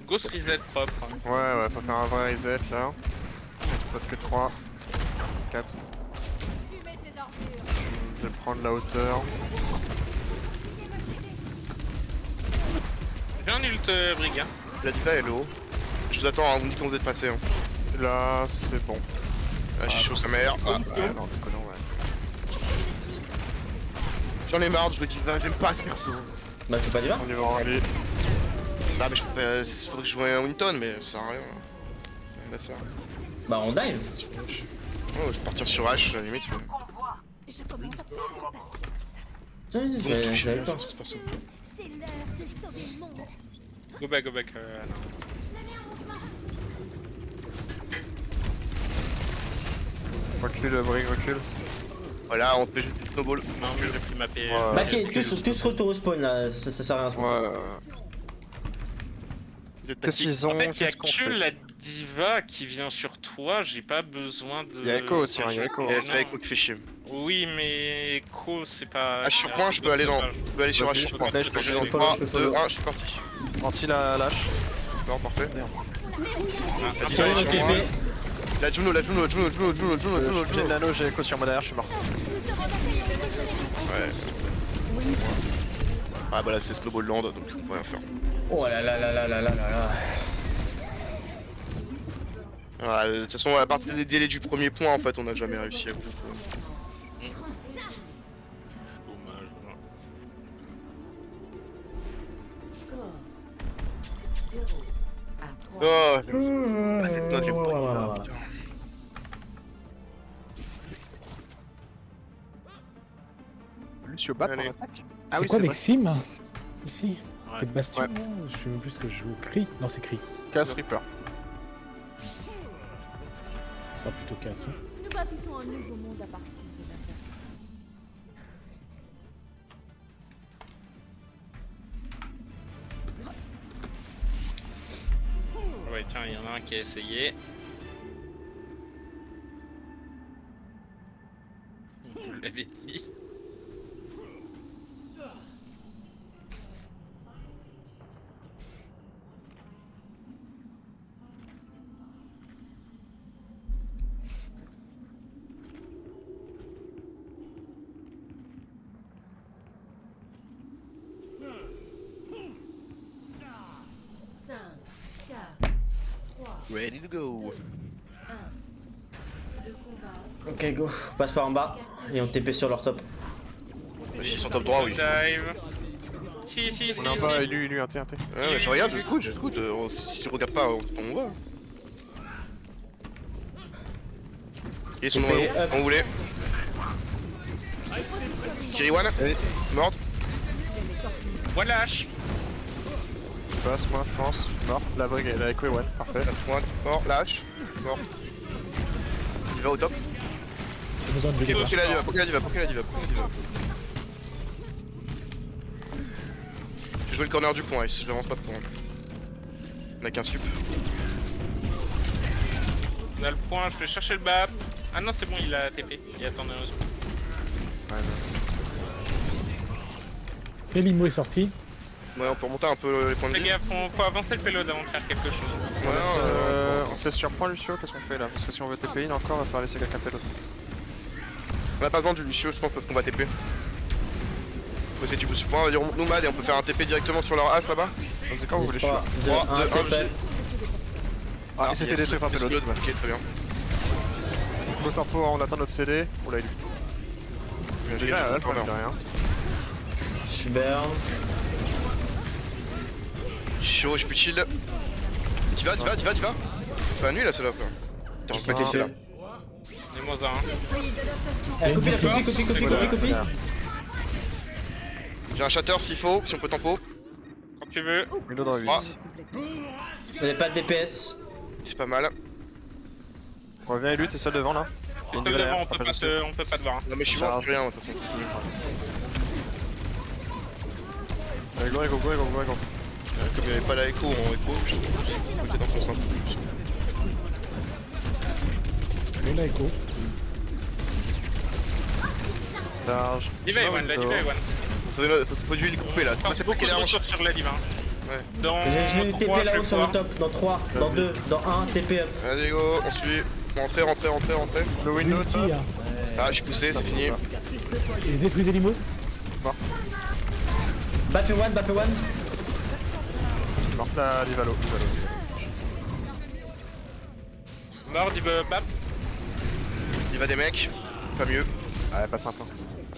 Ghost reset propre. Ouais, faut faire un vrai reset là. Pas que 3, 4. Je vais prendre la hauteur. J'ai un ult brigand. La Diva Hello. Je vous attends, hein, vous me dites quand vous êtes passé. Hein. Là, c'est bon. Ah, j'ai chaud sa mère. Ah, Ouais, non, déconnant, ouais. j'en ai marre de jouer Diva, j'aime pas ce perso. Bah, tu pas du On y va en rallye. Ah mais je peux pas... faudrait que je joue un Winton mais ça sert à rien. Rien à faire. Bah, on dive. Oh, je vais partir sur H, à la limite. Mais... Je commence à perdre patience. Tiens, Bon, je vais touché, avec toi. ça se passe. C'est l'heure de sauver le monde. Go back. Recule, Brig, recule. Voilà, on te fait juste du snowball. Non, mais j'ai pris ma PL. Ouais. Bah, ok, tous retour au spawn là, ça sert à rien. ce qu'on fait. Ouais. Qu'est-ce qu'ils ont En fait, y'a Qu'est-ce qu'on que fait la diva qui vient sur toi, j'ai pas besoin de... Y'a Echo aussi, hein, y'a Echo. Et c'est Echo qui fait chier. Oui, mais Echo, c'est pas... Ah, sur point, je peux aller dans. Je peux aller sur Vas-y, H. je peux aller, je peux Je vais dans aller. 3, Je peux 2, follow. 1, je suis parti. Anti la lâche. Non, parfait. Ah, Tiens, Allez, le sur moi. TP. La Juno. J'ai de l'anneau, j'ai Echo sur moi derrière, je suis mort. Ouais. Ah bah là c'est Snowball Land donc je peux rien faire. Oh là là là là là là là là. Ah, de toute façon à partir des délais du premier point en fait on a jamais réussi à couper. Dommage. Score 0 à 3. Oh, ah, c'est putain, j'aime pas. Putain. Lucio bat Allez. pour l'attaque. C'est quoi avec Sim ici? Ouais. C'est Bastion Ouais. Je sais même plus ce que je joue. Cri? Non, c'est Cri. Casse Reaper. Ça sera plutôt casse. Hein. Nous bâtissons un nouveau monde à partir de l'imperfection. Ouais, tiens, il y en a un qui a essayé. Je vous l'avais dit. Ready to go. Ok, go. On passe par en bas et on TP sur leur top. S'ils sont top droit oui. Dive. Si, On est en bas, lui, un T. Ouais, mais je regarde, j'écoute, si je regarde pas on sait pas où on va. Et ils sont TP, où hop. on voulait. Kiriwan, morte. Voilà. Je passe, moi, je pense. Mort. La Brig, la Echo, ouais, parfait. Point, mort, lâche, mort. Il va au top. J'ai besoin de Ok, Diva. pour la diva. J'ai joué le corner du point, Ice, je l'avance pas de point. On a qu'un sup. On a le point, je vais chercher le BAP. Ah non, c'est bon, il a TP. Il attendait un spawn. Limo est sorti. Ouais, on peut remonter un peu les points de Fais vie. gaffe, faut avancer le payload avant de faire quelque chose. Ouais, On fait surprend Lucio, qu'est-ce qu'on fait là? Parce que si on veut TP in encore, on va falloir laisser quelqu'un péter l'autre. on a pas besoin du Lucio, je pense, parce qu'on va TP. Faut essayer du boost point, on va dire nomade et on peut faire un TP directement sur leur H là-bas. Vas-y, quand vous voulez, je suis 3, là. 2, 1, 3, 2, 1, TP. Ah, il s'est fait détruire par pélote. Ok, très bien. Le tempo, on attend notre CD. Oula, il est. J'ai rien, là, de rien. Je suis burn. Chaud, j'ai plus de shield. Tu vas. C'est pas la nuit là, celle-là quoi. Putain, j'ai pas TP. testé là. Et moi, un. Eh, copie. J'ai un shatter s'il faut, si on peut tempo. tu veux. Window dans le 8. Ah. On n'a pas de DPS. C'est pas mal. Reviens et lutte, t'es seul devant là. Il y a une Seul nouvelle devant, air, on peut pas te voir. hein. Non mais je suis mort, je suis rien de toute façon. Allez, go, go, go, go, go, go. Comme il n'y avait pas la écho en écho, je peut-être dans ton sein. Et là, Echo. Charge. Diva Ewan, la Diva Ewan. Faut du couper là. Enfin, C'est pas beaucoup qu'il de est en ressources sur la Diva. Ouais. Dans J'ai une TP 3, là-haut fais sur le voir. top. Dans 3, dans 2, dans 1, TP up. Allez go, on suit. Rentrez, rentrez, rentrez, rentrez. Le window, Multi, top. hein. Ah, je suis poussé, c'est fini. Et détruisez l'IMO. Baffé one, baffé one. Morte la Livalo. Mort, Diva Bap. Il va des mecs, pas mieux. Ouais, pas simple.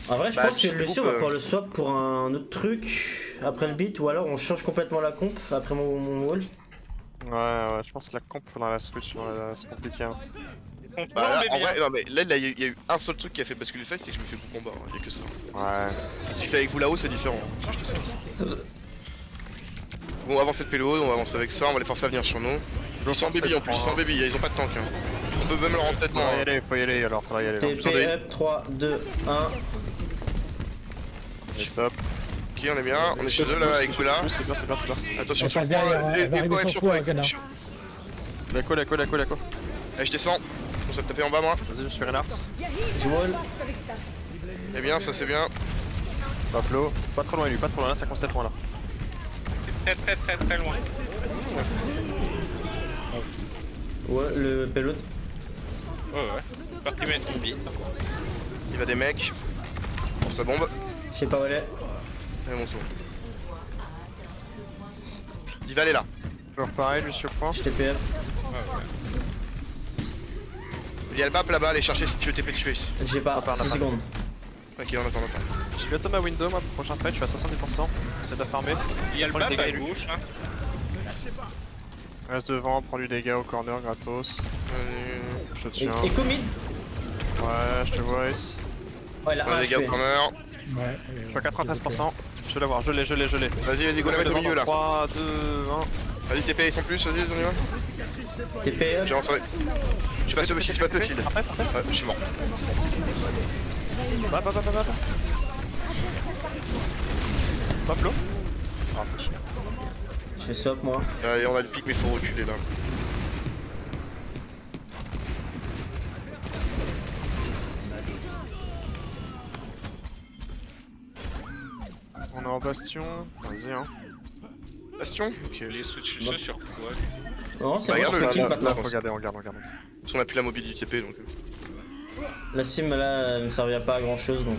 En vrai, je Bah, pense que du Lucie, coup, on va pouvoir le swap pour un autre truc après le beat, ou alors on change complètement la comp après mon wall. Ouais, je pense que la comp faudra la switch, c'est compliqué. Hein. Bah Non, là, mais en bien. vrai, non mais là, il y a eu un seul truc qui a fait basculer le fait, c'est que je me fais beaucoup combat, il y a que ça. Ouais. Si je fais avec vous là-haut, c'est différent. Je te sais. Bon, on va avancer le pélo, on va avancer avec ça, on va les forcer à venir sur nous. Ils sont en baby en plus, ils sont en baby, ils ont pas de tank. Hein. On peut même leur rentrer dedans. Hein. Faut y aller alors, faudra y aller. TP up, 3, 2, 1. Top. Ok, on est bien, on est chez eux là avec Kula. C'est bien, c'est bien, c'est bien. Attention Elle sur passe le point, derrière, elle va arriver sur toi, Gana. Laco. Allez, je descends. On s'est tapé en bas, moi. Vas-y, je suis Reinhardt. Je wall. Eh bien, ça c'est bien. Buffalo. Pas trop loin lui, pas trop loin, là ça concède loin là. C'est très loin. Ouais, le payload. Ouais. Parti mettre une bite. Il va des mecs. On lance la bombe. Je sais pas où elle est. Allez, bon, c'est bon. Il va aller là. Toujours pareil, lui sur point. Je TP up. Il y a le BAP là-bas, allez chercher si tu veux TP dessus. J'ai pas, Attends, 6 secondes. Ok, on attend. Je suis bientôt ma window, moi, pour prochain fight, je suis à 70%. J'essaie de la farmer. Il y a le Prends les Bap dégâts, à lui. gauche. Hein. Reste devant, prends du dégât au corner gratos. Je te tiens. Echo mid. Ouais, je te vois, Ace. Ouais, là, On a 1 des gars au HP. corner. Ouais. Je suis à 93%. Je vais l'avoir, je l'ai. Vas-y, allez, go la mettre au milieu là. 3, 2, 1. Vas-y, TP sans plus, vas-y, on y va. TP up. J'ai rentré. Je passe le shield, je passe le shield. Après. Ouais, je suis mort. Bah. Buffalo. Ah, fait chier. Je fais swap moi. Allez, on a le pic, mais il faut reculer là. On est en bastion. Vas-y, hein. Bastion. Ok. Les switch sur quoi? Non, c'est Bah, bon, regarde je le peux kill là, maintenant. Regardez. Parce qu'on a plus la mobile du TP donc. La sim là, elle me servira pas à grand chose donc.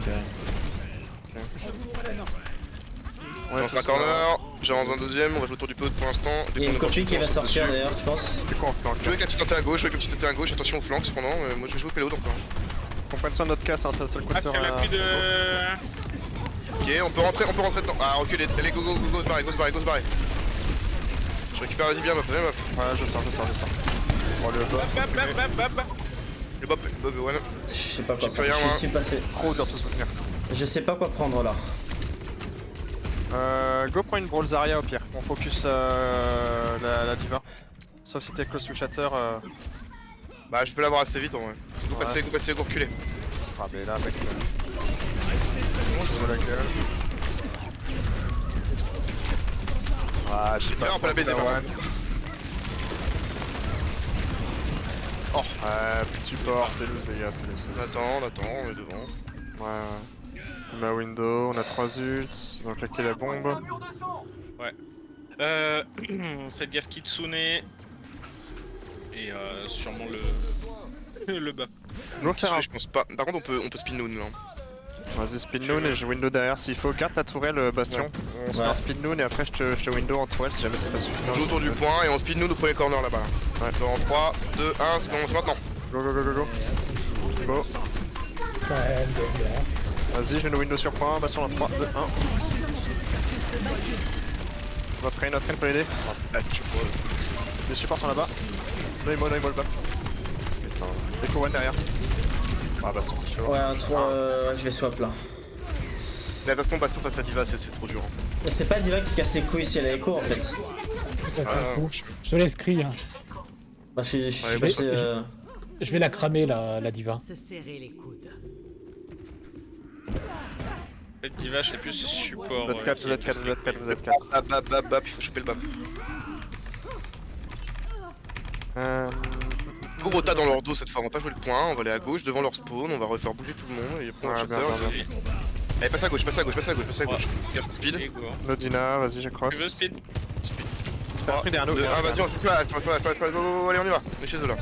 J'en lance un corner, j'en lance un deuxième, on va jouer autour du pod pour l'instant. Il y a une copie qui va sortir d'ailleurs, je pense. C'est quoi en flanc? Jouer avec la petite antenne à gauche, attention aux flancs cependant, moi je vais jouer au payload encore. On prenne soin de notre casse, hein, c'est le seul coup de Ah, tu sort as plus de. Ok, on peut rentrer dedans. Ah, reculez, allez, go, se barrer. Je récupère, vas-y bien, meuf. Ouais, je sors. Bon, le bas. Bap. Le Bob, voilà. Je sais pas quoi J'ai plus prendre. rien, moi. Je suis passé. Trop dur de se soutenir. Je sais pas quoi prendre là. Go prends une Brawl Zarya au pire. On focus la diva. Sauf si t'es close to shatter. Bah, je peux l'avoir assez vite en vrai. Go Ouais. passer, go reculer. Ah, mais là, mec. Je vois la gueule. Ah, je sais pas. Là, on peut la baiser, par contre. Oh. Ouais, plus de support, c'est loose, les gars, c'est loose. On attend, on est devant. Ouais. On a window, on a 3 ults, donc là, la bombe. Faites gaffe Kitsune. Et sûrement le bas. Go faire un. Je pense pas. Par contre, on peut spin noon là. Vas-y, spin noon et je window derrière s'il faut. Garde ta tourelle, Bastion. On se fait un spin noon et après je te window en tourelle si jamais c'est pas On suffisant. joue autour du point et on spin noon au premier corner là-bas. Ouais. En 3, 2, 1, ça commence maintenant. Go. Go. Ouais, derrière. Vas-y, j'ai une window sur point. Bastion en 3, 2, 1. Notre train peut aider. Ah, tu vois. Les supports sont là-bas. No immol back. Putain. Echo one derrière. Ah, Bastion, c'est chaud. Ouais, un 3, je vais swap là. La façon Baston face à Diva, c'est trop dur. Hein. Et c'est pas Diva qui casse les couilles si elle a écho en fait. Je passe un Ah, coup. Je te laisse crier. Hein. Bah, Ouais, bah, bah, c'est, Je vais la cramer, la diva. Se serrer les coudes. Le Diva, c'est plus support. Vous êtes 4, qui vous êtes est 4, plus vous êtes 4, vous êtes 4. Bap, il faut choper le bap. Gros rota dans leur dos cette fois, on va pas jouer le point, on va aller à gauche devant leur spawn, on va refaire bouger tout le monde et après on Ouais, chasseur, bien, et c'est bien, fini. Allez, passe à gauche, passe à gauche, passe à gauche, passe à gauche. Garde speed. Et go. Nodina, vas-y, je cross. Tu veux speed? Speed derrière nous. Ah, vas-y, on se là, allez, on y va, on est chez eux là.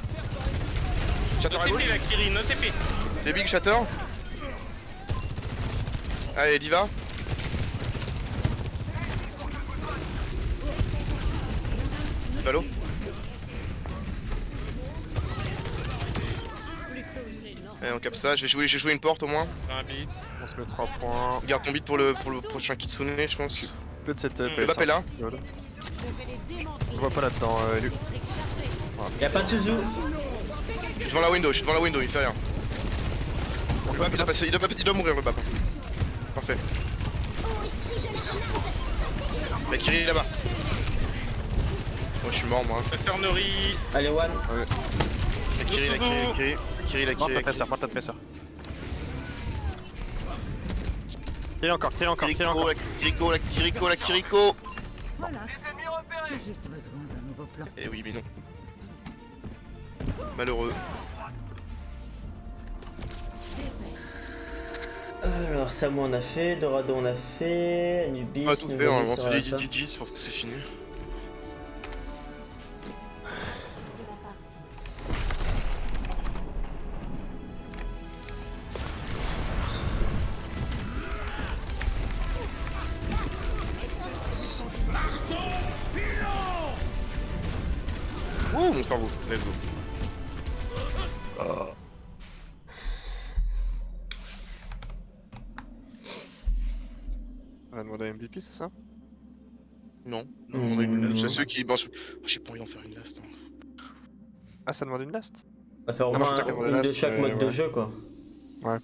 Chatter No à gauche, TP la Kiri, no TP. c'est big chatter. Allez, Diva. Valo. Allez, on capte ça, j'ai joué une porte au moins. Rapide. On se met 3 points. Garde ton beat pour le prochain Kitsune, je pense. Peu de cette Le bap est là. Je vois pas là-dedans, Lu. y'a pas de Suzu. Je suis devant la window, il fait rien. Le bap, il doit mourir le bap. Parfait. La Kiri est là-bas. Oh, je suis mort moi. Fernerie. Allez, one. La Kiri. Monte la presseur, monte la presseur. Tire encore. La Kiriko. Relax. J'ai juste besoin d'un nouveau plan. Eh oui, mais non. Malheureux. Alors, Samu on a fait, Dorado on a fait, Anubis, On a tout fait, Nubis, on Sorasa. c'est les GG, sauf que c'est fini. de la partie. Ouh, mon cerveau, let's go. On va demander MVP, c'est ça? Non, Mmh. c'est ceux qui. Bon, j'ai pas envie d'en faire une last. Hein. Ah, ça demande une last? On va faire au Ah, moins moi, c'était comme une le de last, chaque mode de ouais. jeu quoi. Ouais.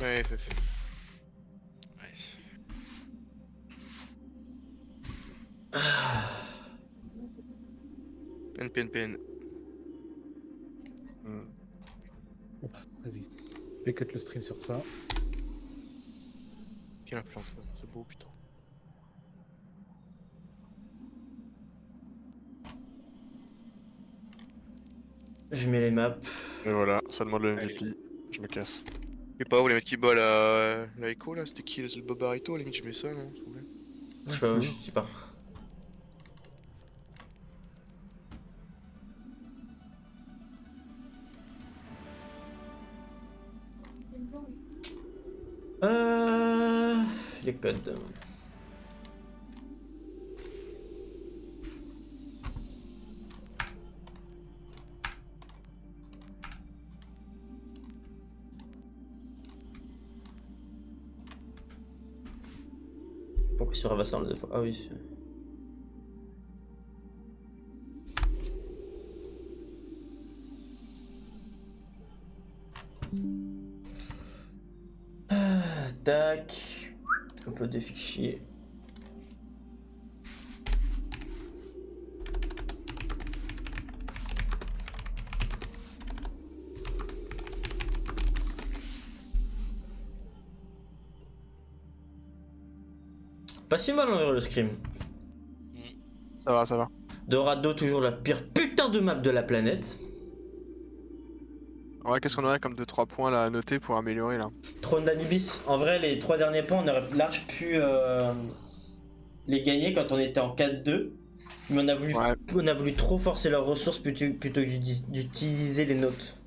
Ouais, fait. PN. Bon, bah, vas-y. Je vais cut le stream sur ça. Quelle influence, c'est beau, putain. Je mets les maps. Et voilà, ça demande le MVP. Je me casse. Je sais pas où les mecs qui bat la Echo là, c'était qui le Bobarito, à la limite je mets ça non s'il vous plaît. Je sais pas, je sais pas. Les codes. Pourquoi sur Avassar le deux fois? Ah oui. Tac. Upload des fichiers. Pas si mal envers le scrim. Ça va. Dorado toujours la pire putain de map de la planète. Ouais, qu'est-ce qu'on aurait comme 2-3 points là à noter pour améliorer là? Trône d'Anubis. En vrai, les 3 derniers points, on aurait large pu les gagner quand on était en 4-2. Mais on a voulu trop forcer leurs ressources plutôt que d'utiliser les notes.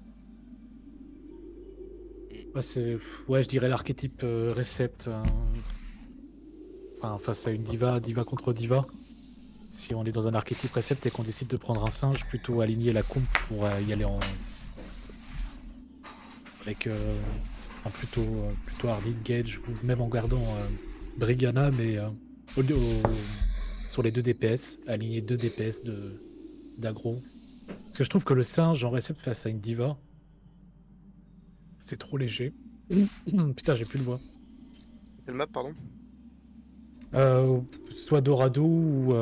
Ouais, je dirais l'archétype Recept. Enfin, face à une diva contre diva. Si on est dans un archétype Recept et qu'on décide de prendre un singe, plutôt aligner la comp pour y aller en... avec Enfin, plutôt Hardy Gage, ou même en gardant Brigana, mais sur les 2 DPS, aligner 2 DPS d'aggro. Parce que je trouve que le singe en récept face à une diva, c'est trop léger. Putain, j'ai plus de voix. Quelle map, pardon? Soit Dorado ou